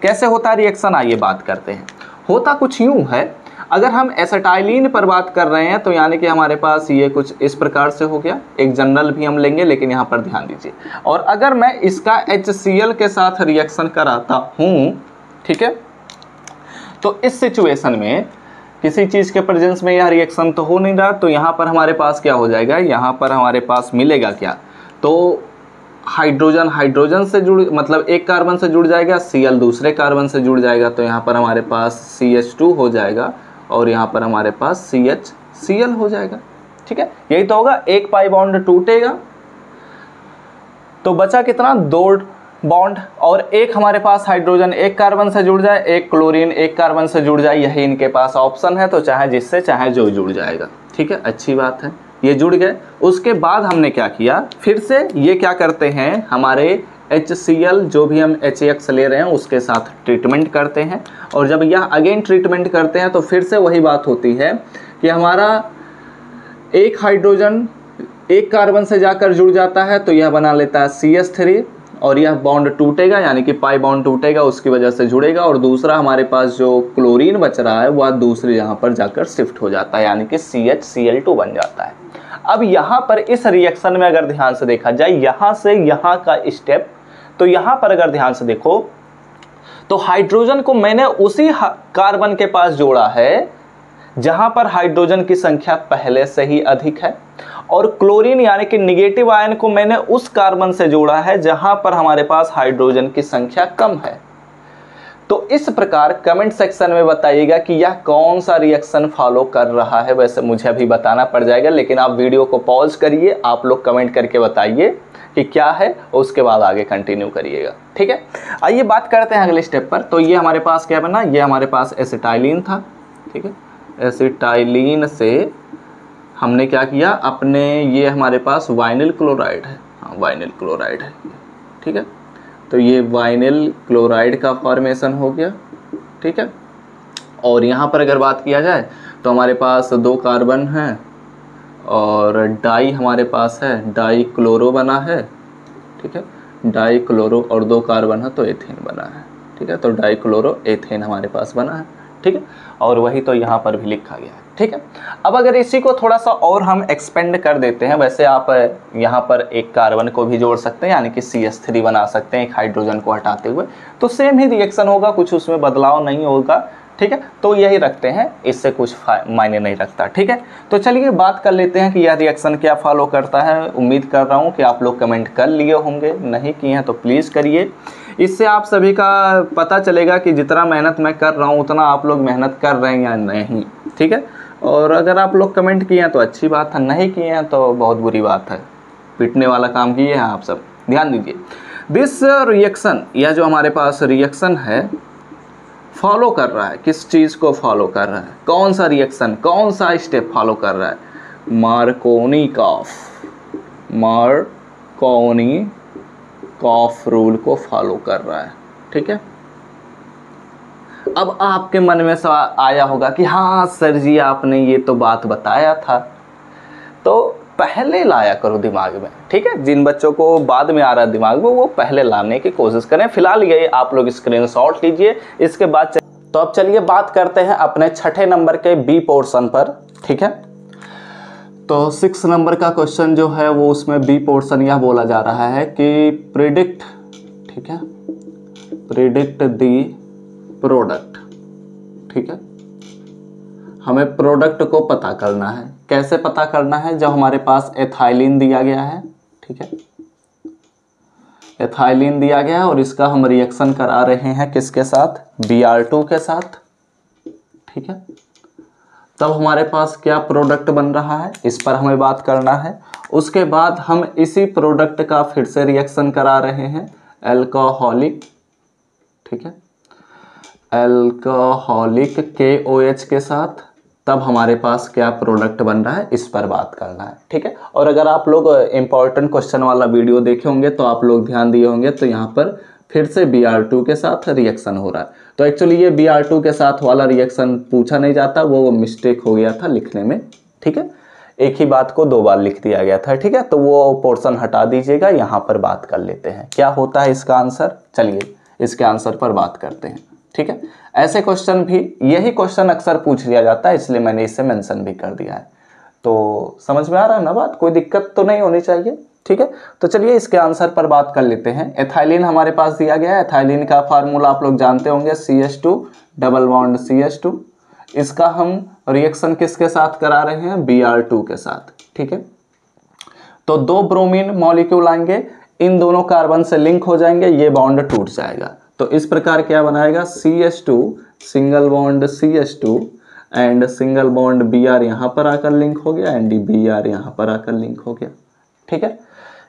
कैसे होता है रिएक्शन, आइए बात करते हैं। होता कुछ यूँ है, अगर हम एसिटाइलिन पर बात कर रहे हैं तो यानी कि हमारे पास ये कुछ इस प्रकार से हो गया, एक जनरल भी हम लेंगे लेकिन यहाँ पर ध्यान दीजिए। और अगर मैं इसका HCl के साथ रिएक्शन कराता हूँ, ठीक है, तो इस सिचुएशन में किसी चीज़ के प्रेजेंस में यह रिएक्शन तो हो नहीं रहा, तो यहाँ पर हमारे पास क्या हो जाएगा, यहाँ पर हमारे पास मिलेगा क्या, तो हाइड्रोजन हाइड्रोजन से जुड़, मतलब एक कार्बन से जुड़ जाएगा, Cl दूसरे कार्बन से जुड़ जाएगा, तो यहाँ पर हमारे पास CH2 हो जाएगा और यहाँ पर हमारे पास CHCl हो जाएगा, ठीक है। यही तो होगा, एक पाई बॉन्ड टूटेगा तो बचा कितना, 2 बॉन्ड, और एक हमारे पास हाइड्रोजन एक कार्बन से जुड़ जाए, एक क्लोरीन एक कार्बन से जुड़ जाए, यही इनके पास ऑप्शन है, तो चाहे जिससे चाहे जो जुड़ जाएगा, ठीक है। अच्छी बात है, ये जुड़ गए। उसके बाद हमने क्या किया, फिर से ये क्या करते हैं, हमारे HCl जो भी हम HX ले रहे हैं उसके साथ ट्रीटमेंट करते हैं, और जब यह अगेन ट्रीटमेंट करते हैं तो फिर से वही बात होती है कि हमारा एक हाइड्रोजन एक कार्बन से जाकर जुड़ जाता है, तो यह बना लेता है CH3 और यह बॉन्ड टूटेगा, यानी कि पाई बॉन्ड टूटेगा, उसकी वजह से जुड़ेगा, और दूसरा हमारे पास जो क्लोरीन बच रहा है वह दूसरी यहाँ पर जाकर शिफ्ट हो जाता है, यानी कि CHCl2 बन जाता है। अब यहाँ पर इस रिएक्शन में अगर ध्यान से देखा जाए, यहाँ से यहाँ का स्टेप, तो यहाँ पर अगर ध्यान से देखो तो हाइड्रोजन को मैंने उसी कार्बन के पास जोड़ा है जहाँ पर हाइड्रोजन की संख्या पहले से ही अधिक है, और क्लोरीन यानी कि निगेटिव आयन को मैंने उस कार्बन से जोड़ा है जहाँ पर हमारे पास हाइड्रोजन की संख्या कम है। तो इस प्रकार कमेंट सेक्शन में बताइएगा कि यह कौन सा रिएक्शन फॉलो कर रहा है। वैसे मुझे अभी बताना पड़ जाएगा, लेकिन आप वीडियो को पॉज करिए, आप लोग कमेंट करके बताइए कि क्या है, और उसके बाद आगे कंटिन्यू करिएगा, ठीक है। आइए बात करते हैं अगले स्टेप पर। तो ये हमारे पास क्या बना, ये हमारे पास एसिटाइलिन था, ठीक है। एसिटाइलिन से हमने क्या किया, अपने ये हमारे पास वाइनिल क्लोराइड है, हाँ वाइनिल क्लोराइड है, ठीक है। तो ये वाइनिल क्लोराइड का फॉर्मेशन हो गया, ठीक है। और यहाँ पर अगर बात किया जाए तो हमारे पास 2 कार्बन हैं और डाई हमारे पास है, डाई क्लोरो बना है, ठीक है। डाई क्लोरो और 2 कार्बन है तो एथेन बना है, ठीक है। तो डाई क्लोरो एथेन हमारे पास बना है, ठीक है। और वही तो यहाँ पर भी लिखा गया है, ठीक है। अब अगर इसी को थोड़ा सा और हम एक्सपेंड कर देते हैं, वैसे आप यहाँ पर एक कार्बन को भी जोड़ सकते हैं, यानी कि CH3 बना सकते हैं एक हाइड्रोजन को हटाते हुए, तो सेम ही रिएक्शन होगा, कुछ उसमें बदलाव नहीं होगा, ठीक है। तो यही रखते हैं, इससे कुछ मायने नहीं रखता, ठीक है। तो चलिए बात कर लेते हैं कि यह रिएक्शन क्या फॉलो करता है। उम्मीद कर रहा हूँ कि आप लोग कमेंट कर लिए होंगे, नहीं किए हैं तो प्लीज़ करिए, इससे आप सभी का पता चलेगा कि जितना मेहनत मैं कर रहा हूँ उतना आप लोग मेहनत कर रहे हैं या नहीं, ठीक है। और अगर आप लोग कमेंट किए हैं तो अच्छी बात है, नहीं किए हैं तो बहुत बुरी बात है, पिटने वाला काम किए हैं आप सब। ध्यान दीजिए, दिस रिएक्शन, यह जो हमारे पास रिएक्शन है फॉलो कर रहा है, किस चीज़ को फॉलो कर रहा है, कौन सा रिएक्शन, कौन सा स्टेप फॉलो कर रहा है, मार्कोनिकॉफ रूल को फॉलो कर रहा है, ठीक है। अब आपके मन में सवाल आया होगा कि हाँ सर जी आपने ये तो बात बताया था, तो पहले लाया करो दिमाग में, ठीक है। जिन बच्चों को बाद में आ रहा है दिमाग में वो पहले लाने की कोशिश करें। फिलहाल ये आप लोग स्क्रीनशॉट लीजिए, इसके बाद तो अब चलिए बात करते हैं अपने 6ठे नंबर के बी पोर्शन पर, ठीक है। तो 6 नंबर का क्वेश्चन जो है वो उसमें बी पोर्शन यह बोला जा रहा है कि प्रिडिक्ट, ठीक है, प्रिडिक्ट दी प्रोडक्ट, ठीक है। हमें प्रोडक्ट को पता करना है। कैसे पता करना है, जब हमारे पास एथाइलिन दिया गया है, ठीक है, एथाइलिन दिया गया है और इसका हम रिएक्शन करा रहे हैं किसके साथ, Br2 के साथ। ठीक है, तब हमारे पास क्या प्रोडक्ट बन रहा है, इस पर हमें बात करना है। उसके बाद हम इसी प्रोडक्ट का फिर से रिएक्शन करा रहे हैं अल्कोहलिक, ठीक है, अल्कोहलिक KOH के साथ, तब हमारे पास क्या प्रोडक्ट बन रहा है, इस पर बात करना है। ठीक है, और अगर आप लोग इंपॉर्टेंट क्वेश्चन वाला वीडियो देखे होंगे तो आप लोग ध्यान दिए होंगे, तो यहाँ पर फिर से Br2 के साथ रिएक्शन हो रहा है। तो एक्चुअली ये Br2 के साथ वाला रिएक्शन पूछा नहीं जाता, वो मिस्टेक हो गया था लिखने में। ठीक है, एक ही बात को 2 बार लिख दिया गया था। ठीक है, तो वो पोर्शन हटा दीजिएगा, यहाँ पर बात कर लेते हैं क्या होता है इसका आंसर। चलिए इसके आंसर पर बात करते हैं। ठीक है, ऐसे क्वेश्चन भी, यही क्वेश्चन अक्सर पूछ लिया जाता है, इसलिए मैंने इसे मेंशन भी कर दिया है। तो समझ में आ रहा है ना बात, कोई दिक्कत तो नहीं होनी चाहिए। ठीक है, तो चलिए इसके आंसर पर बात कर लेते हैं। एथाइलिन हमारे पास दिया गया है, एथाइलिन का फार्मूला आप लोग जानते होंगे, CH2 डबल बॉन्ड CH2। इसका हम रिएक्शन किसके साथ करा रहे हैं, Br2 के साथ। ठीक है, तो 2 ब्रोमीन मॉलिक्यूल आएंगे, इन दोनों कार्बन से लिंक हो जाएंगे, ये बॉन्ड टूट जाएगा। तो इस प्रकार क्या बनाएगा, CH2 single bond CH2 and single bond Br यहाँ पर आकर लिंक हो गया, एंड Br यहाँ पर आकर लिंक हो गया। ठीक है,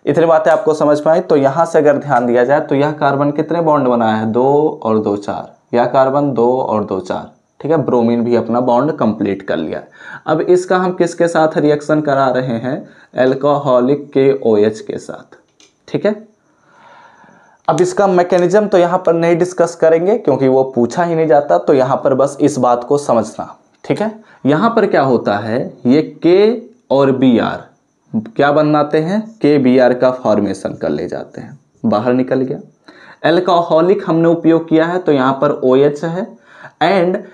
इतनी बातें आपको समझ में आई। तो यहाँ से अगर ध्यान दिया जाए तो यह कार्बन कितने बॉन्ड बनाया है, 2 और 2 4, यह कार्बन 2 और 2 4। ठीक है, ब्रोमीन भी अपना बॉन्ड कंप्लीट कर लिया। अब इसका हम किसके साथ रिएक्शन करा रहे हैं, अल्कोहलिक KOH के साथ। ठीक है, अब इसका मैकेनिज्म तो यहाँ पर नहीं डिस्कस करेंगे क्योंकि वो पूछा ही नहीं जाता, तो यहाँ पर बस इस बात को समझना। ठीक है, यहाँ पर क्या होता है, ये K और Br क्या बनाते हैं, KBr का फॉर्मेशन कर ले जाते हैं, बाहर निकल गया। अल्कोहलिक हमने उपयोग किया है तो यहाँ पर OH है, एंड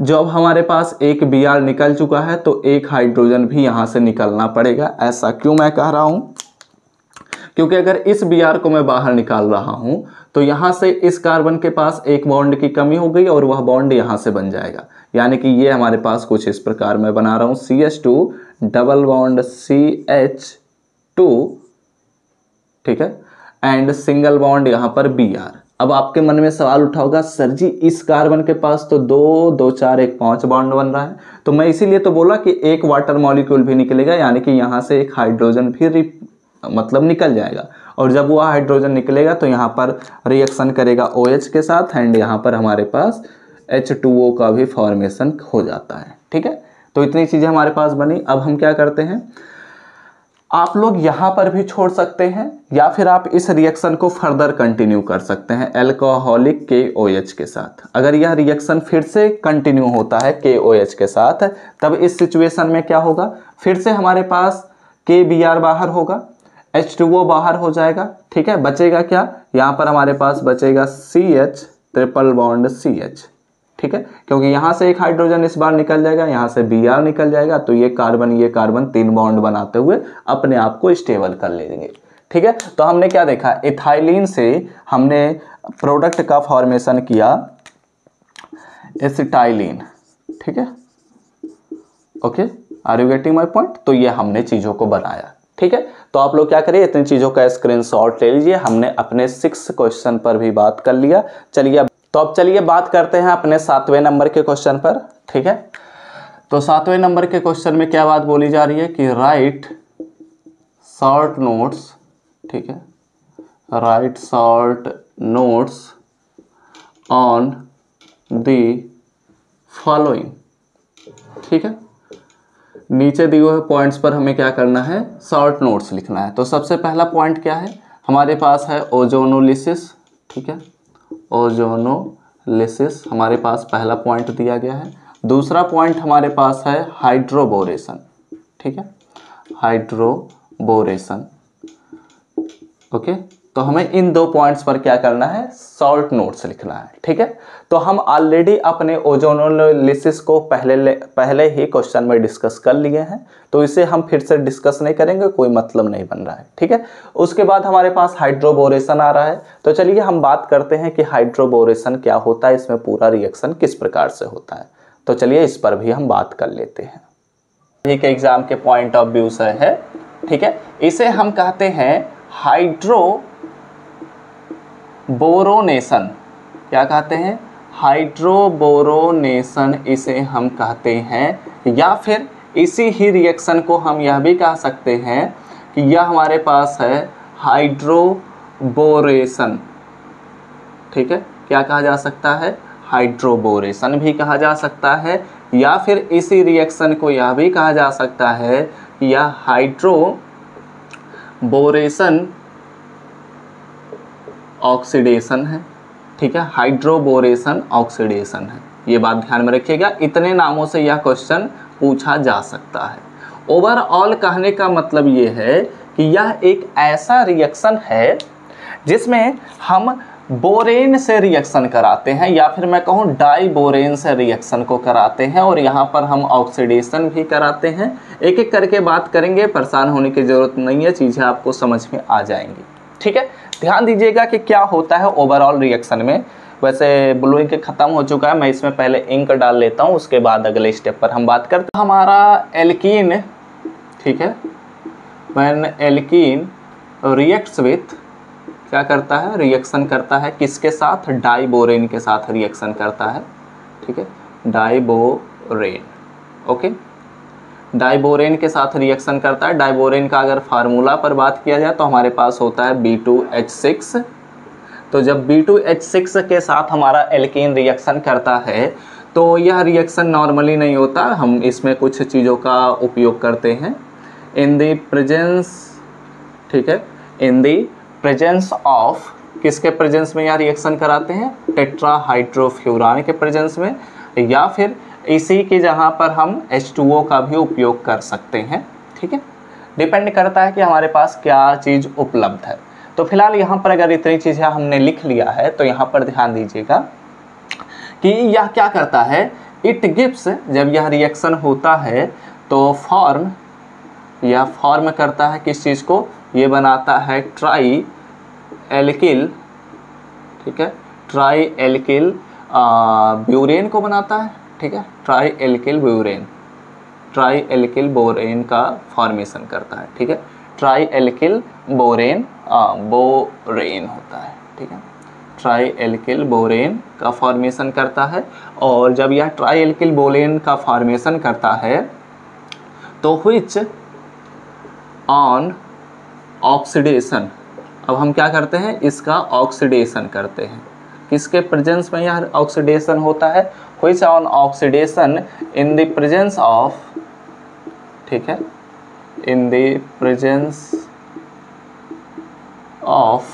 जब हमारे पास एक Br निकल चुका है तो एक हाइड्रोजन भी यहाँ से निकलना पड़ेगा। ऐसा क्यों मैं कह रहा हूँ, क्योंकि अगर इस Br को मैं बाहर निकाल रहा हूँ तो यहाँ से इस कार्बन के पास एक बॉन्ड की कमी हो गई और वह बॉन्ड यहाँ से बन जाएगा। यानी कि ये हमारे पास कुछ इस प्रकार मैं बना रहा हूँ, CH2 डबल बॉन्ड CH2, ठीक है, एंड सिंगल बॉन्ड यहाँ पर Br। अब आपके मन में सवाल उठा होगा, सर जी इस कार्बन के पास तो 2 2 4 1 5 बॉन्ड बन रहा है, तो मैं इसीलिए तो बोला कि एक वाटर मॉलिक्यूल भी निकलेगा, यानी कि यहाँ से एक हाइड्रोजन भी मतलब निकल जाएगा, और जब वह हाइड्रोजन निकलेगा तो यहाँ पर रिएक्शन करेगा OH के साथ, एंड यहाँ पर हमारे पास H2O का भी फॉर्मेशन हो जाता है। ठीक है, तो इतनी चीज़ें हमारे पास बनी। अब हम क्या करते हैं, आप लोग यहाँ पर भी छोड़ सकते हैं या फिर आप इस रिएक्शन को फर्दर कंटिन्यू कर सकते हैं अल्कोहलिक KOH के साथ। अगर यह रिएक्शन फिर से कंटिन्यू होता है KOH के साथ, तब इस सिचुएशन में क्या होगा, फिर से हमारे पास KBr बाहर होगा, H2O बाहर हो जाएगा। ठीक है, बचेगा क्या, यहाँ पर हमारे पास बचेगा CH ट्रिपल बॉन्ड CH। ठीक है, क्योंकि यहाँ से एक हाइड्रोजन इस बार निकल जाएगा, यहाँ से Br निकल जाएगा, तो ये कार्बन 3 बॉन्ड बनाते हुए अपने आप को स्टेबल कर लेंगे। ठीक है, तो हमने क्या देखा, इथाइलिन से हमने प्रोडक्ट का फॉर्मेशन किया एसिटाइलिन। ठीक है, okay, are you getting my point. तो ये हमने चीज़ों को बनाया। ठीक है, तो आप लोग क्या करिए, इतनी चीज़ों का स्क्रीनशॉट ले लीजिए। हमने अपने 6 क्वेश्चन पर भी बात कर लिया। चलिए, तो अब चलिए बात करते हैं अपने 7वें नंबर के क्वेश्चन पर। ठीक है, तो 7वें नंबर के क्वेश्चन में क्या बात बोली जा रही है कि राइट शॉर्ट नोट्स। ठीक है, right short notes on the following. ठीक है, नीचे दिए हुए पॉइंट्स पर हमें क्या करना है, शॉर्ट नोट्स लिखना है। तो सबसे पहला पॉइंट क्या है, हमारे पास है ओजोनोलिसिस। ठीक है, ओजोनोलिसिस हमारे पास पहला पॉइंट दिया गया है। दूसरा पॉइंट हमारे पास है हाइड्रोबोरेशन। ठीक है, हाइड्रोबोरेशन। ओके, तो हमें इन 2 पॉइंट्स पर क्या करना है, शॉर्ट नोट्स लिखना है। ठीक है, तो हम ऑलरेडी अपने ओजोनोलिसिस को पहले ही क्वेश्चन में डिस्कस कर लिए हैं, तो इसे हम फिर से डिस्कस नहीं करेंगे, कोई मतलब नहीं बन रहा है। ठीक है, उसके बाद हमारे पास हाइड्रोबोरेशन आ रहा है। तो चलिए हम बात करते हैं कि हाइड्रोबोरेशन क्या होता है, इसमें पूरा रिएक्शन किस प्रकार से होता है। तो चलिए इस पर भी हम बात कर लेते हैं। ठीक है, एग्जाम के पॉइंट ऑफ व्यू से है। ठीक है, इसे हम कहते हैं बोरोनेशन, क्या कहते हैं, हाइड्रोबोरोनेशन इसे हम कहते हैं। या फिर इसी ही रिएक्शन को हम यह भी कह सकते हैं कि यह हमारे पास है हाइड्रोबोरेशन। ठीक है, क्या कहा जा सकता है, हाइड्रोबोरेशन भी कहा जा सकता है। या फिर इसी रिएक्शन को यह भी कहा जा सकता है कि यह हाइड्रोबोरेशन ऑक्सीडेशन है। ठीक है, हाइड्रोबोरेशन ऑक्सीडेशन है, ये बात ध्यान में रखिएगा। इतने नामों से यह क्वेश्चन पूछा जा सकता है। ओवरऑल कहने का मतलब ये है कि यह एक ऐसा रिएक्शन है जिसमें हम बोरेन से रिएक्शन कराते हैं, या फिर मैं कहूँ डाइबोरेन से रिएक्शन को कराते हैं, और यहाँ पर हम ऑक्सीडेशन भी कराते हैं। एक एक करके बात करेंगे, परेशान होने की ज़रूरत नहीं है, चीज़ें आपको समझ में आ जाएंगी। ठीक है, ध्यान दीजिएगा कि क्या होता है ओवरऑल रिएक्शन में। वैसे ब्लू इंक खत्म हो चुका है, मैं इसमें पहले इंक डाल लेता हूँ, उसके बाद अगले स्टेप पर हम बात करते हैं। हमारा एल्कीन, ठीक है, व्हेन एल्कीन रिएक्ट्स विथ, क्या करता है, रिएक्शन करता है किसके साथ, डाइबोरेन के साथ रिएक्शन करता है। ठीक है, डाइबोरेन, ओके, डाइबोरेन के साथ रिएक्शन करता है। डाइबोरेन का अगर फार्मूला पर बात किया जाए तो हमारे पास होता है B2H6। तो जब B2H6 के साथ हमारा एल्कीन रिएक्शन करता है तो यह रिएक्शन नॉर्मली नहीं होता, हम इसमें कुछ चीज़ों का उपयोग करते हैं। इन द प्रेजेंस, ठीक है, इन द प्रेजेंस ऑफ, किसके प्रेजेंस में यह रिएक्शन कराते हैं, टेट्राहाइड्रोफ्यूरान के प्रेजेंस में, या फिर इसी की जहाँ पर हम H2O का भी उपयोग कर सकते हैं। ठीक है, डिपेंड करता है कि हमारे पास क्या चीज़ उपलब्ध है। तो फिलहाल यहाँ पर अगर इतनी चीज़ें हमने लिख लिया है तो यहाँ पर ध्यान दीजिएगा कि यह क्या करता है, इट गिव्स, जब यह रिएक्शन होता है तो यह फॉर्म करता है किस चीज़ को, ये बनाता है ट्राई एल्किल, ठीक है, ट्राई एल्किल ब्यूरेन को बनाता है। ठीक है, ट्राई एल्किल बोरेन का फॉर्मेशन करता है। ठीक है, ट्राई एल्किल बोरेन होता है। ठीक है, ट्राई एल्किल बोरेन का फॉर्मेशन करता है। और जब यह ट्राई एल्किल बोरेन का फॉर्मेशन करता है तो व्हिच ऑन ऑक्सीडेशन, अब हम क्या करते हैं, इसका ऑक्सीडेशन करते हैं। किसके प्रेजेंस में यह ऑक्सीडेशन होता है, which on oxidation in the presence of, ठीक है, in the presence of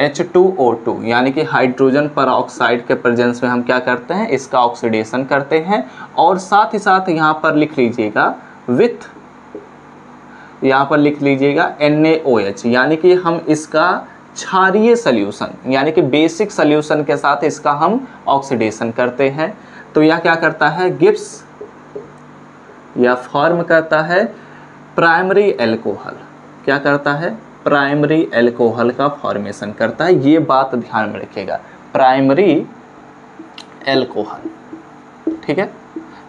H2O2, यानी कि हाइड्रोजन पर ऑक्साइड के प्रेजेंस में हम क्या करते हैं, इसका ऑक्सीडेशन करते हैं। और साथ ही साथ यहाँ पर लिख लीजिएगा विथ, यहाँ पर लिख लीजिएगा NaOH, यानी कि हम इसका क्षारीय सल्यूशन, यानी कि बेसिक सल्यूशन के साथ इसका हम ऑक्सीडेशन करते हैं। तो यह क्या करता है, गिव्स, या फॉर्म करता है प्राइमरी एल्कोहल, क्या करता है, प्राइमरी एल्कोहल का फॉर्मेशन करता है। ये बात ध्यान में रखिएगा, प्राइमरी एल्कोहल। ठीक है,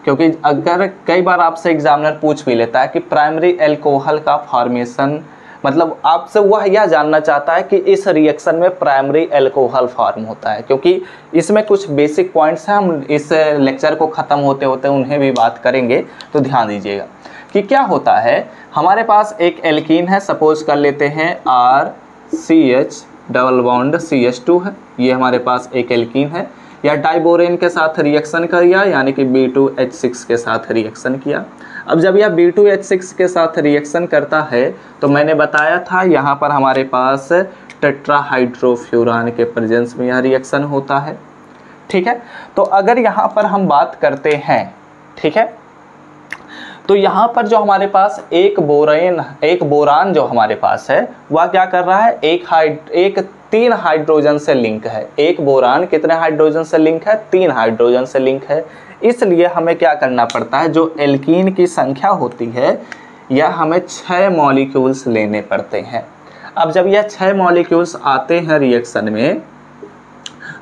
क्योंकि अगर कई बार आपसे एग्जामिनर पूछ भी लेता है कि प्राइमरी एल्कोहल का फॉर्मेशन, मतलब आपसे वह यह जानना चाहता है कि इस रिएक्शन में प्राइमरी एल्कोहल फॉर्म होता है, क्योंकि इसमें कुछ बेसिक पॉइंट्स हैं, हम इस लेक्चर को ख़त्म होते होते उन्हें भी बात करेंगे। तो ध्यान दीजिएगा कि क्या होता है, हमारे पास एक एल्कीन है, सपोज कर लेते हैं RCH डबल बॉन्ड CH2 है, ये हमारे पास एक एल्कीन है। या डाइबोरेन के साथ रिएक्शन किया, यानी कि B2H6 के साथ रिएक्शन किया। अब जब यह B2H6 के साथ रिएक्शन करता है तो मैंने बताया था यहाँ पर हमारे पास टेट्राहाइड्रोफ्यूरान के प्रेजेंस में यह रिएक्शन होता है। ठीक है, तो अगर यहाँ पर हम बात करते हैं, ठीक है, तो यहाँ पर जो हमारे पास एक बोरान जो हमारे पास है वह क्या कर रहा है, एक 3 हाइड्रोजन से लिंक है। एक बोरान कितने हाइड्रोजन से लिंक है, 3 हाइड्रोजन से लिंक है। इसलिए हमें क्या करना पड़ता है, जो एल्कीन की संख्या होती है यह हमें 6 मॉलिक्यूल्स लेने पड़ते हैं। अब जब यह 6 मॉलिक्यूल्स आते हैं रिएक्शन में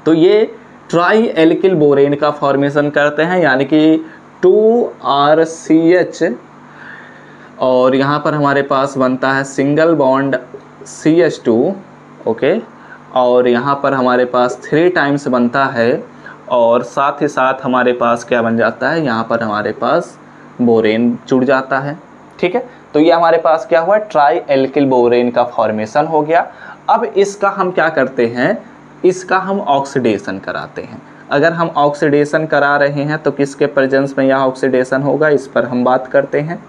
तो ये ट्राई एल्किल बोरेन का फॉर्मेशन करते हैं, यानी कि 2RCH, और यहाँ पर हमारे पास बनता है सिंगल बॉन्ड CH2, ओके, और यहाँ पर हमारे पास 3 टाइम्स बनता है और साथ ही साथ हमारे पास क्या बन जाता है, यहाँ पर हमारे पास बोरेन जुड़ जाता है। ठीक है, तो ये हमारे पास क्या हुआ, ट्राई एल्किल बोरेन का फॉर्मेशन हो गया। अब इसका हम क्या करते हैं, इसका हम ऑक्सीडेशन कराते हैं। अगर हम ऑक्सीडेशन करा रहे हैं तो किसके प्रेजेंस में यह ऑक्सीडेशन होगा, इस पर हम बात करते हैं।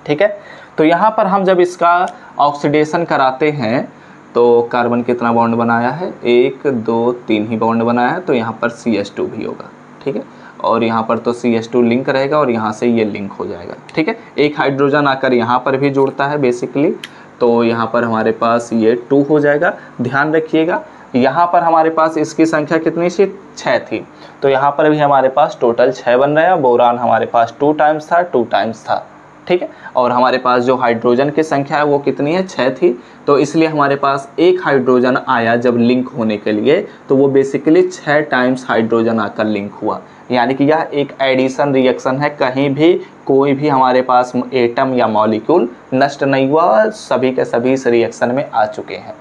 ठीक है, तो यहाँ पर हम जब इसका ऑक्सीडेशन कराते हैं तो कार्बन कितना बॉन्ड बनाया है, 1 2 3 ही बॉन्ड बनाया है, तो यहाँ पर CH2 भी होगा। ठीक है, और यहाँ पर तो CH2 लिंक रहेगा और यहाँ से ये लिंक हो जाएगा। ठीक है, एक हाइड्रोजन आकर यहाँ पर भी जुड़ता है बेसिकली, तो यहाँ पर हमारे पास ये 2 हो जाएगा। ध्यान रखिएगा यहाँ पर हमारे पास इसकी संख्या कितनी थी, 6 थी, तो यहाँ पर भी हमारे पास टोटल 6 बन रहे हैं। बोरान हमारे पास 2 टाइम्स था, 2 टाइम्स था। ठीक है, और हमारे पास जो हाइड्रोजन की संख्या है वो कितनी है, 6 थी, तो इसलिए हमारे पास एक हाइड्रोजन आया जब लिंक होने के लिए, तो वो बेसिकली 6 टाइम्स हाइड्रोजन आकर लिंक हुआ। यानी कि यह एक एडिशन रिएक्शन है, कहीं भी कोई भी हमारे पास एटम या मॉलिक्यूल नष्ट नहीं हुआ, सभी के सभी इस रिएक्शन में आ चुके हैं।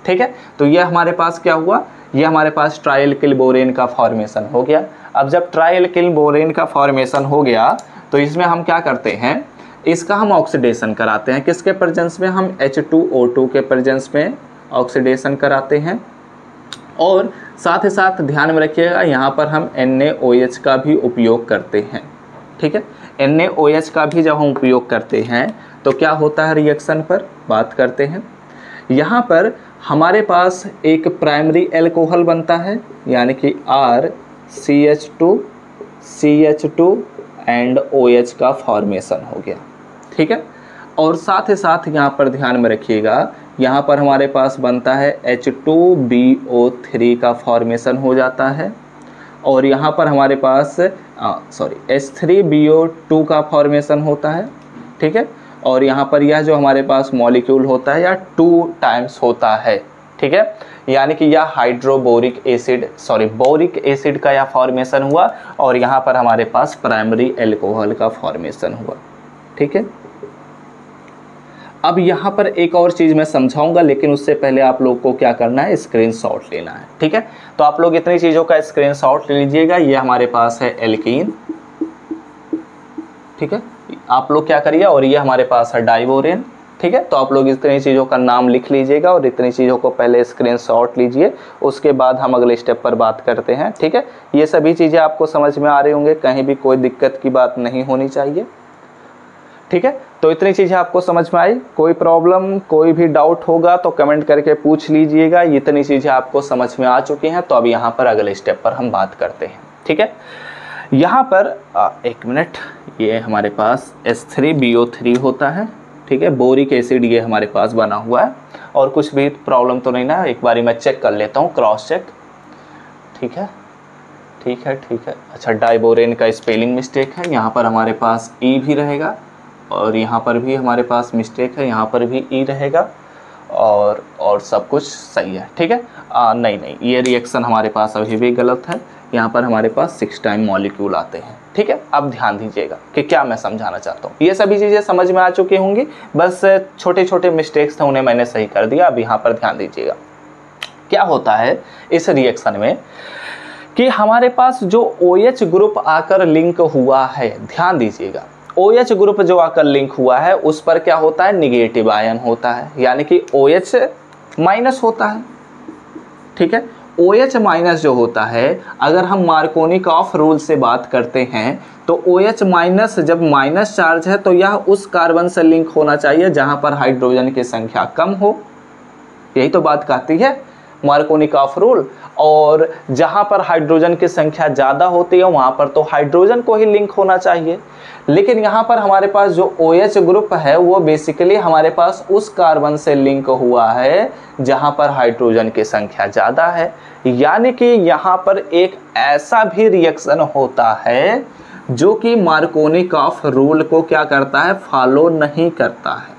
ठीक है, तो यह हमारे पास क्या हुआ, यह हमारे पास ट्राइएल्किल बोरेन का फॉर्मेशन हो गया। अब जब ट्राइएल्किल बोरेन का फॉर्मेशन हो गया तो इसमें हम क्या करते हैं, इसका हम ऑक्सीडेशन कराते हैं। किसके प्रेजेंस में, हम H2O2 के प्रेजेंस में ऑक्सीडेशन कराते हैं। और साथ ही साथ ध्यान में रखिएगा यहाँ पर हम NaOH का भी उपयोग करते हैं। ठीक है, NaOH का भी जब हम उपयोग करते हैं तो क्या होता है, रिएक्शन पर बात करते हैं। यहाँ पर हमारे पास एक प्राइमरी एल्कोहल बनता है, यानी कि RCH2 CH2 एंड OH का फॉर्मेशन हो गया। ठीक है, और साथ ही साथ यहाँ पर ध्यान में रखिएगा, यहाँ पर हमारे पास बनता है H2BO3 का फॉर्मेशन हो जाता है, और यहाँ पर हमारे पास H3BO2 का फॉर्मेशन होता है। ठीक है, और यहाँ पर यह जो हमारे पास मॉलिक्यूल होता है यह 2 टाइम्स होता है। ठीक है, यानी कि यह हाइड्रोबोरिक एसिड बोरिक एसिड का यह फॉर्मेशन हुआ, और यहाँ पर हमारे पास प्राइमरी एल्कोहल का फॉर्मेशन हुआ। ठीक है, अब यहाँ पर एक और चीज़ मैं समझाऊंगा, लेकिन उससे पहले आप लोग को क्या करना है, स्क्रीनशॉट लेना है। ठीक है, तो आप लोग इतनी चीज़ों का स्क्रीनशॉट ले लीजिएगा। ये हमारे पास है एल्कीन। ठीक है, आप लोग क्या करिए, और ये हमारे पास है डाइबोरेन। ठीक है, तो आप लोग इतनी चीज़ों का नाम लिख लीजिएगा और इतनी चीज़ों को पहले स्क्रीनशॉट लीजिए, उसके बाद हम अगले स्टेप पर बात करते हैं। ठीक है, ये सभी चीज़ें आपको समझ में आ रही होंगे, कहीं भी कोई दिक्कत की बात नहीं होनी चाहिए। ठीक है, तो इतनी चीज़ें आपको समझ में आई, कोई प्रॉब्लम कोई भी डाउट होगा तो कमेंट करके पूछ लीजिएगा। इतनी चीज़ें आपको समझ में आ चुकी हैं, तो अब यहाँ पर अगले स्टेप पर हम बात करते हैं। ठीक है, यहाँ पर एक मिनट, ये हमारे पास H3BO3 होता है। ठीक है, बोरिक एसिड ये हमारे पास बना हुआ है, और कुछ भी प्रॉब्लम तो नहीं ना, एक बारी मैं चेक कर लेता हूँ, क्रॉस चेक। ठीक है, ठीक है, ठीक है। अच्छा, डाइबोरेन का स्पेलिंग मिस्टेक है, यहाँ पर हमारे पास ई भी रहेगा, और यहाँ पर भी हमारे पास मिस्टेक है, यहाँ पर भी ई रहेगा, और सब कुछ सही है। ठीक है, नहीं, ये रिएक्शन हमारे पास अभी भी गलत है, यहाँ पर हमारे पास 6 टाइम मॉलिक्यूल आते हैं। ठीक है, अब ध्यान दीजिएगा कि क्या मैं समझाना चाहता हूँ। ये सभी चीज़ें समझ में आ चुकी होंगी, बस छोटे छोटे मिस्टेक्स थे, उन्हें मैंने सही कर दिया। अब यहाँ पर ध्यान दीजिएगा, क्या होता है इस रिएक्शन में कि हमारे पास जो OH ग्रुप आकर लिंक हुआ है, ध्यान दीजिएगा, OH ग्रुप जो आकर लिंक हुआ है उस पर क्या होता है, निगेटिव आयन होता है, यानी कि OH माइनस होता है। ठीक है, OH माइनस जो होता है, अगर हम मार्कोनिकॉफ रूल से बात करते हैं तो OH माइनस जब माइनस चार्ज है तो यह उस कार्बन से लिंक होना चाहिए जहां पर हाइड्रोजन की संख्या कम हो। यही तो बात कहती है मार्कोनिकॉफ रूल। और जहां पर हाइड्रोजन की संख्या ज़्यादा होती है वहां पर तो हाइड्रोजन को ही लिंक होना चाहिए। लेकिन यहाँ पर हमारे पास जो OH ग्रुप है वो बेसिकली हमारे पास उस कार्बन से लिंक हुआ है जहाँ पर हाइड्रोजन की संख्या ज़्यादा है। यानी कि यहाँ पर एक ऐसा भी रिएक्शन होता है जो कि मार्कोनिकॉफ रूल को क्या करता है, फॉलो नहीं करता है।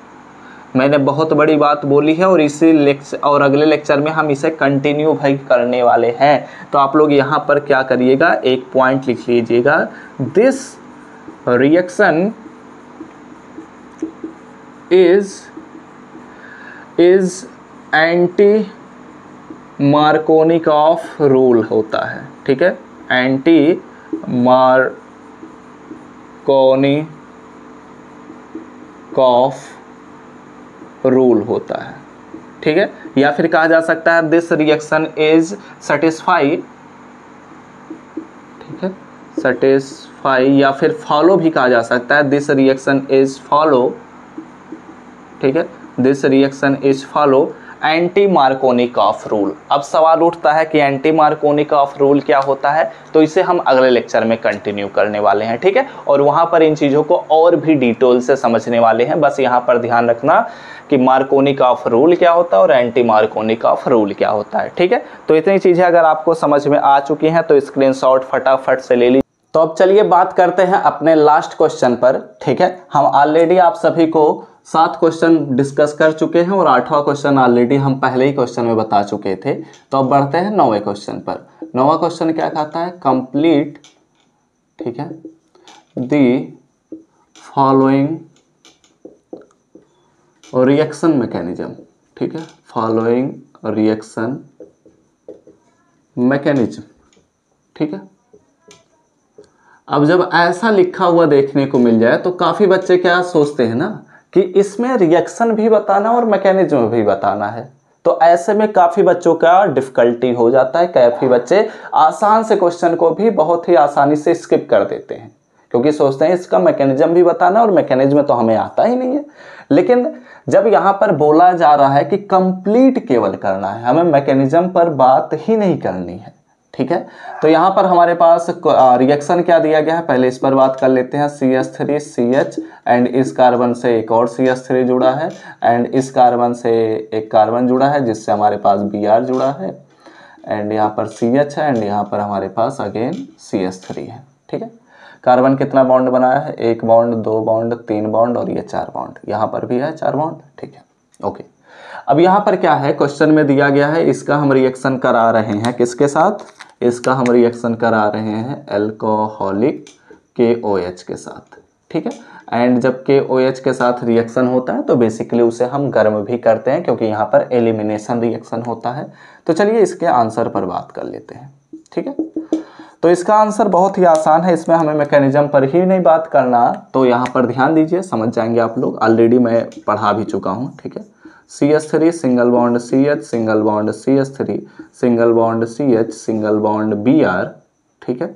मैंने बहुत बड़ी बात बोली है, और इसी लेक्चर और अगले लेक्चर में हम इसे कंटिन्यू भाई करने वाले हैं। तो आप लोग यहाँ पर क्या करिएगा, एक पॉइंट लिख लीजिएगा, this reaction is Markovnikov rule होता है, ठीक है, एंटी मार्कोनिकॉफ रूल होता है, ठीक है। या फिर कहा जा सकता है दिस रिएक्शन इज सेटिस्फाई, ठीक है, सेटिस्फाई, या फिर फॉलो भी कहा जा सकता है, दिस रिएक्शन इज फॉलो, ठीक है, this reaction is follow anti Markovnikov rule. अब सवाल उठता है कि एंटी मार्कोनिकॉफ रूल क्या होता है, तो इसे हम अगले लेक्चर में कंटिन्यू करने वाले हैं, ठीक है, और वहां पर इन चीज़ों को और भी डिटेल से समझने वाले हैं। बस यहाँ पर ध्यान रखना कि मार्कोनिकॉफ रूल क्या होता है और एंटी मार्कोनिकॉफ रूल क्या होता है, ठीक है। तो इतनी चीज़ें अगर आपको समझ में आ चुकी हैं तो स्क्रीनशॉट फटाफट से ले लीजिए। तो अब चलिए बात करते हैं अपने लास्ट क्वेश्चन पर, ठीक है। हम ऑलरेडी आप सभी को 7 क्वेश्चन डिस्कस कर चुके हैं और 8वां क्वेश्चन ऑलरेडी हम पहले ही क्वेश्चन में बता चुके थे। तो अब बढ़ते हैं 9वें क्वेश्चन पर। 9वां क्वेश्चन क्या कहता है, कंप्लीट, ठीक है, दी फॉलोइंग रिएक्शन मैकेनिज्म, ठीक है, फॉलोइंग रिएक्शन मैकेनिज्म, ठीक है। अब जब ऐसा लिखा हुआ देखने को मिल जाए तो काफ़ी बच्चे क्या सोचते हैं ना कि इसमें रिएक्शन भी बताना और मैकेनिज्म भी बताना है, तो ऐसे में काफ़ी बच्चों का डिफ़िकल्टी हो जाता है। काफ़ी बच्चे आसान से क्वेश्चन को भी बहुत ही आसानी से स्किप कर देते हैं क्योंकि सोचते हैं इसका मैकेनिज्म भी बताना और मैकेनिज्म तो हमें आता ही नहीं है। लेकिन जब यहाँ पर बोला जा रहा है कि कंप्लीट केवल करना है, हमें मैकेनिज्म पर बात ही नहीं करनी है, ठीक है। तो यहाँ पर हमारे पास रिएक्शन क्या दिया गया है, पहले इस पर बात कर लेते हैं। CH3CH एंड इस कार्बन से एक और CH3 जुड़ा है एंड इस कार्बन से एक कार्बन जुड़ा है जिससे हमारे पास Br जुड़ा है एंड यहाँ पर CH है एंड यहाँ पर हमारे पास अगेन CH3 है, ठीक है। कार्बन कितना बॉन्ड बनाया है, 1 बॉन्ड, 2 बॉन्ड, 3 बॉन्ड और ये 4 बॉन्ड, यहाँ पर भी है 4 बॉन्ड, ठीक है, ओके। अब यहाँ पर क्या है, क्वेश्चन में दिया गया है इसका हम रिएक्शन करा रहे हैं किसके साथ, इसका हम रिएक्शन करा रहे हैं अल्कोहलिक KOH के साथ, ठीक है। एंड जब KOH के साथ रिएक्शन होता है तो बेसिकली उसे हम गर्म भी करते हैं क्योंकि यहाँ पर एलिमिनेशन रिएक्शन होता है। तो चलिए इसके आंसर पर बात कर लेते हैं, ठीक है। तो इसका आंसर बहुत ही आसान है, इसमें हमें मैकेनिज्म पर ही नहीं बात करना, तो यहाँ पर ध्यान दीजिए, समझ जाएंगे आप लोग, ऑलरेडी मैं पढ़ा भी चुका हूँ, ठीक है। CH3 single bond CH single bond CH3 single bond CH single bond Br, ठीक है,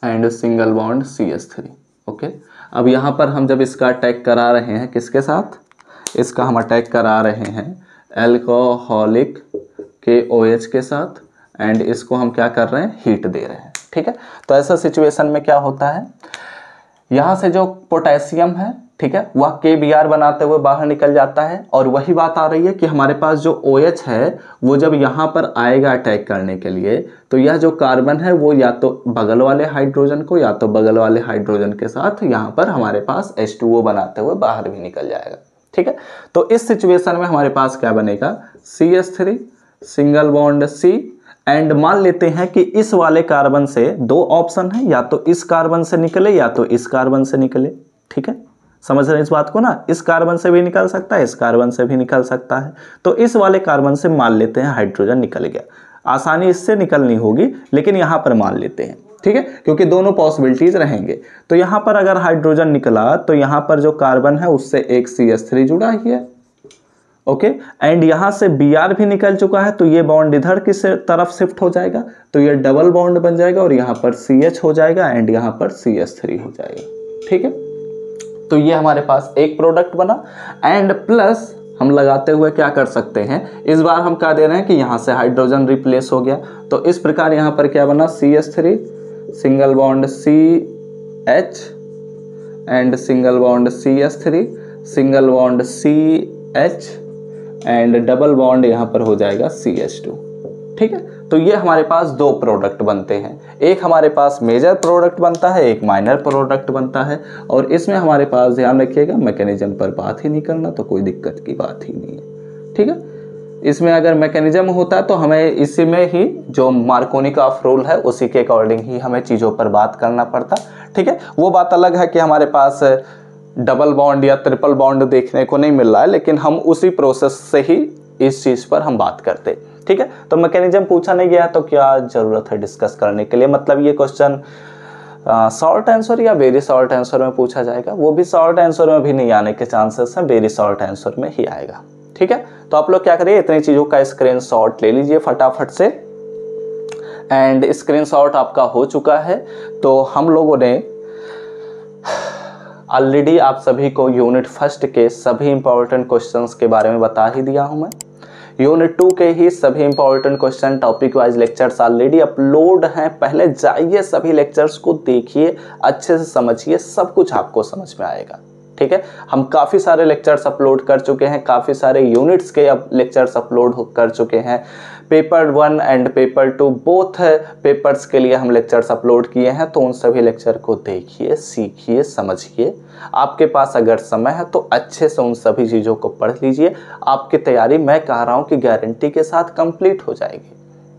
and single bond CH3, okay. अब यहाँ पर हम जब इसका अटैक करा रहे हैं किसके साथ, इसका हम अटैक करा रहे हैं अल्कोहलिक KOH के साथ एंड इसको हम क्या कर रहे हैं, हीट दे रहे हैं, ठीक है। तो ऐसा सिचुएशन में क्या होता है, यहाँ से जो पोटेशियम है, ठीक है, वह KBr बनाते हुए बाहर निकल जाता है और वही बात आ रही है कि हमारे पास जो OH है वो जब यहाँ पर आएगा अटैक करने के लिए तो यह जो कार्बन है वो या तो बगल वाले हाइड्रोजन को या तो बगल वाले हाइड्रोजन के साथ यहाँ पर हमारे पास H2O बनाते हुए बाहर भी निकल जाएगा, ठीक है। तो इस सिचुएशन में हमारे पास क्या बनेगा, CH3 single bond C and मान लेते हैं कि इस वाले कार्बन से 2 ऑप्शन है, या तो इस कार्बन से निकले या तो इस कार्बन से निकले, ठीक है। समझ रहे हैं इस बात को ना, इस कार्बन से भी निकल सकता है, इस कार्बन से भी निकल सकता है। तो इस वाले कार्बन से मान लेते हैं हाइड्रोजन निकल गया, आसानी इससे निकलनी होगी लेकिन यहाँ पर मान लेते हैं, ठीक है, क्योंकि दोनों पॉसिबिलिटीज रहेंगे। तो यहाँ पर अगर हाइड्रोजन निकला तो यहाँ पर जो कार्बन है उससे एक CH3 जुड़ा ही है, ओके, एंड यहाँ से Br भी निकल चुका है तो ये बॉन्ड इधर की तरफ शिफ्ट हो जाएगा तो ये डबल बॉन्ड बन जाएगा और यहाँ पर CH हो जाएगा एंड यहाँ पर CH3 हो जाएगा, ठीक है। तो ये हमारे पास एक प्रोडक्ट बना एंड प्लस हम लगाते हुए क्या कर सकते हैं, इस बार हम क्या दे रहे हैं कि यहाँ से हाइड्रोजन रिप्लेस हो गया तो इस प्रकार यहाँ पर क्या बना, CH3 single bond CH and single bond CH3 single bond CH and double bond यहाँ पर हो जाएगा CH2, ठीक है। तो ये हमारे पास 2 प्रोडक्ट बनते हैं, एक हमारे पास मेजर प्रोडक्ट बनता है, एक माइनर प्रोडक्ट बनता है। और इसमें हमारे पास ध्यान रखिएगा मैकेनिज्म पर बात ही नहीं करना तो कोई दिक्कत की बात ही नहीं है, ठीक है। इसमें अगर मैकेनिज्म होता है तो हमें इसी में ही जो मार्कोनिकॉफ रूल है उसी के अकॉर्डिंग ही हमें चीज़ों पर बात करना पड़ता, ठीक है। वो बात अलग है कि हमारे पास डबल बॉन्ड या ट्रिपल बॉन्ड देखने को नहीं मिल रहा है लेकिन हम उसी प्रोसेस से ही इस चीज़ पर हम बात करते। ठीक है, तो मैकेनिज्म पूछा नहीं गया तो क्या ज़रूरत है डिस्कस करने के लिए। मतलब ये क्वेश्चन शॉर्ट आंसर या वेरी शॉर्ट आंसर में पूछा जाएगा, वो भी शॉर्ट आंसर में भी नहीं आने के चांसेस हैं, वेरी शॉर्ट आंसर में ही आएगा। ठीक है, तो आप लोग क्या करिए, इतनी चीज़ों का स्क्रीनशॉट ले लीजिए फटाफट से। एंड स्क्रीनशॉट आपका हो चुका है, तो हम लोगों ने ऑलरेडी आप सभी को यूनिट फर्स्ट के सभी इंपॉर्टेंट क्वेश्चंस के बारे में बता ही दिया हूं मैं। यूनिट 2 के ही सभी important question topic wise lectures already upload हैं, पहले जाइए सभी लेक्चर्स को देखिए, अच्छे से समझिए, सब कुछ आपको समझ में आएगा। ठीक है, हम काफ़ी सारे लेक्चर्स अपलोड कर चुके हैं, काफ़ी सारे यूनिट्स के लेक्चर्स अपलोड कर चुके हैं। Paper 1 and paper 2 both papers के लिए हम लेक्चर्स अपलोड किए हैं, तो उन सभी लेक्चर को देखिए, सीखिए, समझिए। आपके पास अगर समय है तो अच्छे से उन सभी चीज़ों को पढ़ लीजिए, आपकी तैयारी मैं कह रहा हूँ कि गारंटी के साथ कंप्लीट हो जाएगी।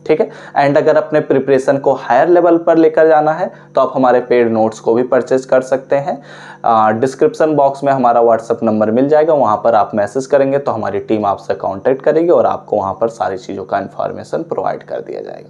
ठीक है, एंड अगर अपने प्रिपरेशन को हायर लेवल पर लेकर जाना है तो आप हमारे पेड नोट्स को भी परचेज कर सकते हैं। डिस्क्रिप्शन बॉक्स में हमारा व्हाट्सएप नंबर मिल जाएगा, वहां पर आप मैसेज करेंगे तो हमारी टीम आपसे कांटेक्ट करेगी और आपको वहां पर सारी चीज़ों का इन्फॉर्मेशन प्रोवाइड कर दिया जाएगा।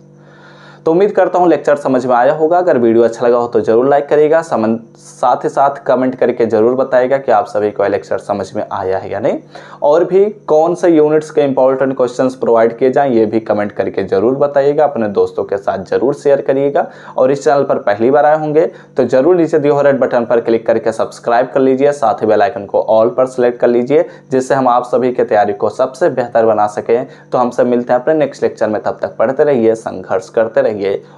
तो उम्मीद करता हूँ लेक्चर समझ में आया होगा। अगर वीडियो अच्छा लगा हो तो जरूर लाइक करिएगा, साथ ही साथ कमेंट करके जरूर बताइएगा कि आप सभी को लेक्चर समझ में आया है या नहीं, और भी कौन से यूनिट्स के इंपॉर्टेंट क्वेश्चंस प्रोवाइड किए जाएं ये भी कमेंट करके जरूर बताइएगा, अपने दोस्तों के साथ जरूर शेयर करिएगा। और इस चैनल पर पहली बार आए होंगे तो जरूर नीचे दिए हुए रेड बटन पर क्लिक करके सब्सक्राइब कर लीजिए, साथ ही बेल आइकन को ऑल पर सेलेक्ट कर लीजिए, जिससे हम आप सभी की तैयारी को सबसे बेहतर बना सकें। तो हम सब मिलते हैं अपने नेक्स्ट लेक्चर में, तब तक पढ़ते रहिए, संघर्ष करते रहिए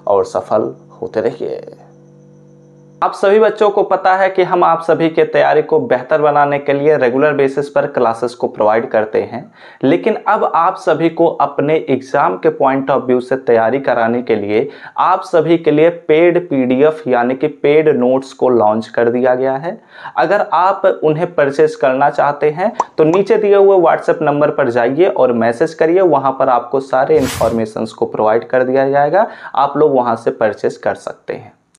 और सफल होते रहिए। आप सभी बच्चों को पता है कि हम आप सभी के तैयारी को बेहतर बनाने के लिए रेगुलर बेसिस पर क्लासेस को प्रोवाइड करते हैं, लेकिन अब आप सभी को अपने एग्जाम के पॉइंट ऑफ व्यू से तैयारी कराने के लिए आप सभी के लिए पेड पीडीएफ यानी कि पेड नोट्स को लॉन्च कर दिया गया है। अगर आप उन्हें परचेज करना चाहते हैं तो नीचे दिए हुए व्हाट्सएप नंबर पर जाइए और मैसेज करिए, वहां पर आपको सारे इंफॉर्मेशन को प्रोवाइड कर दिया जाएगा, आप लोग वहां से परचेज कर सकते हैं।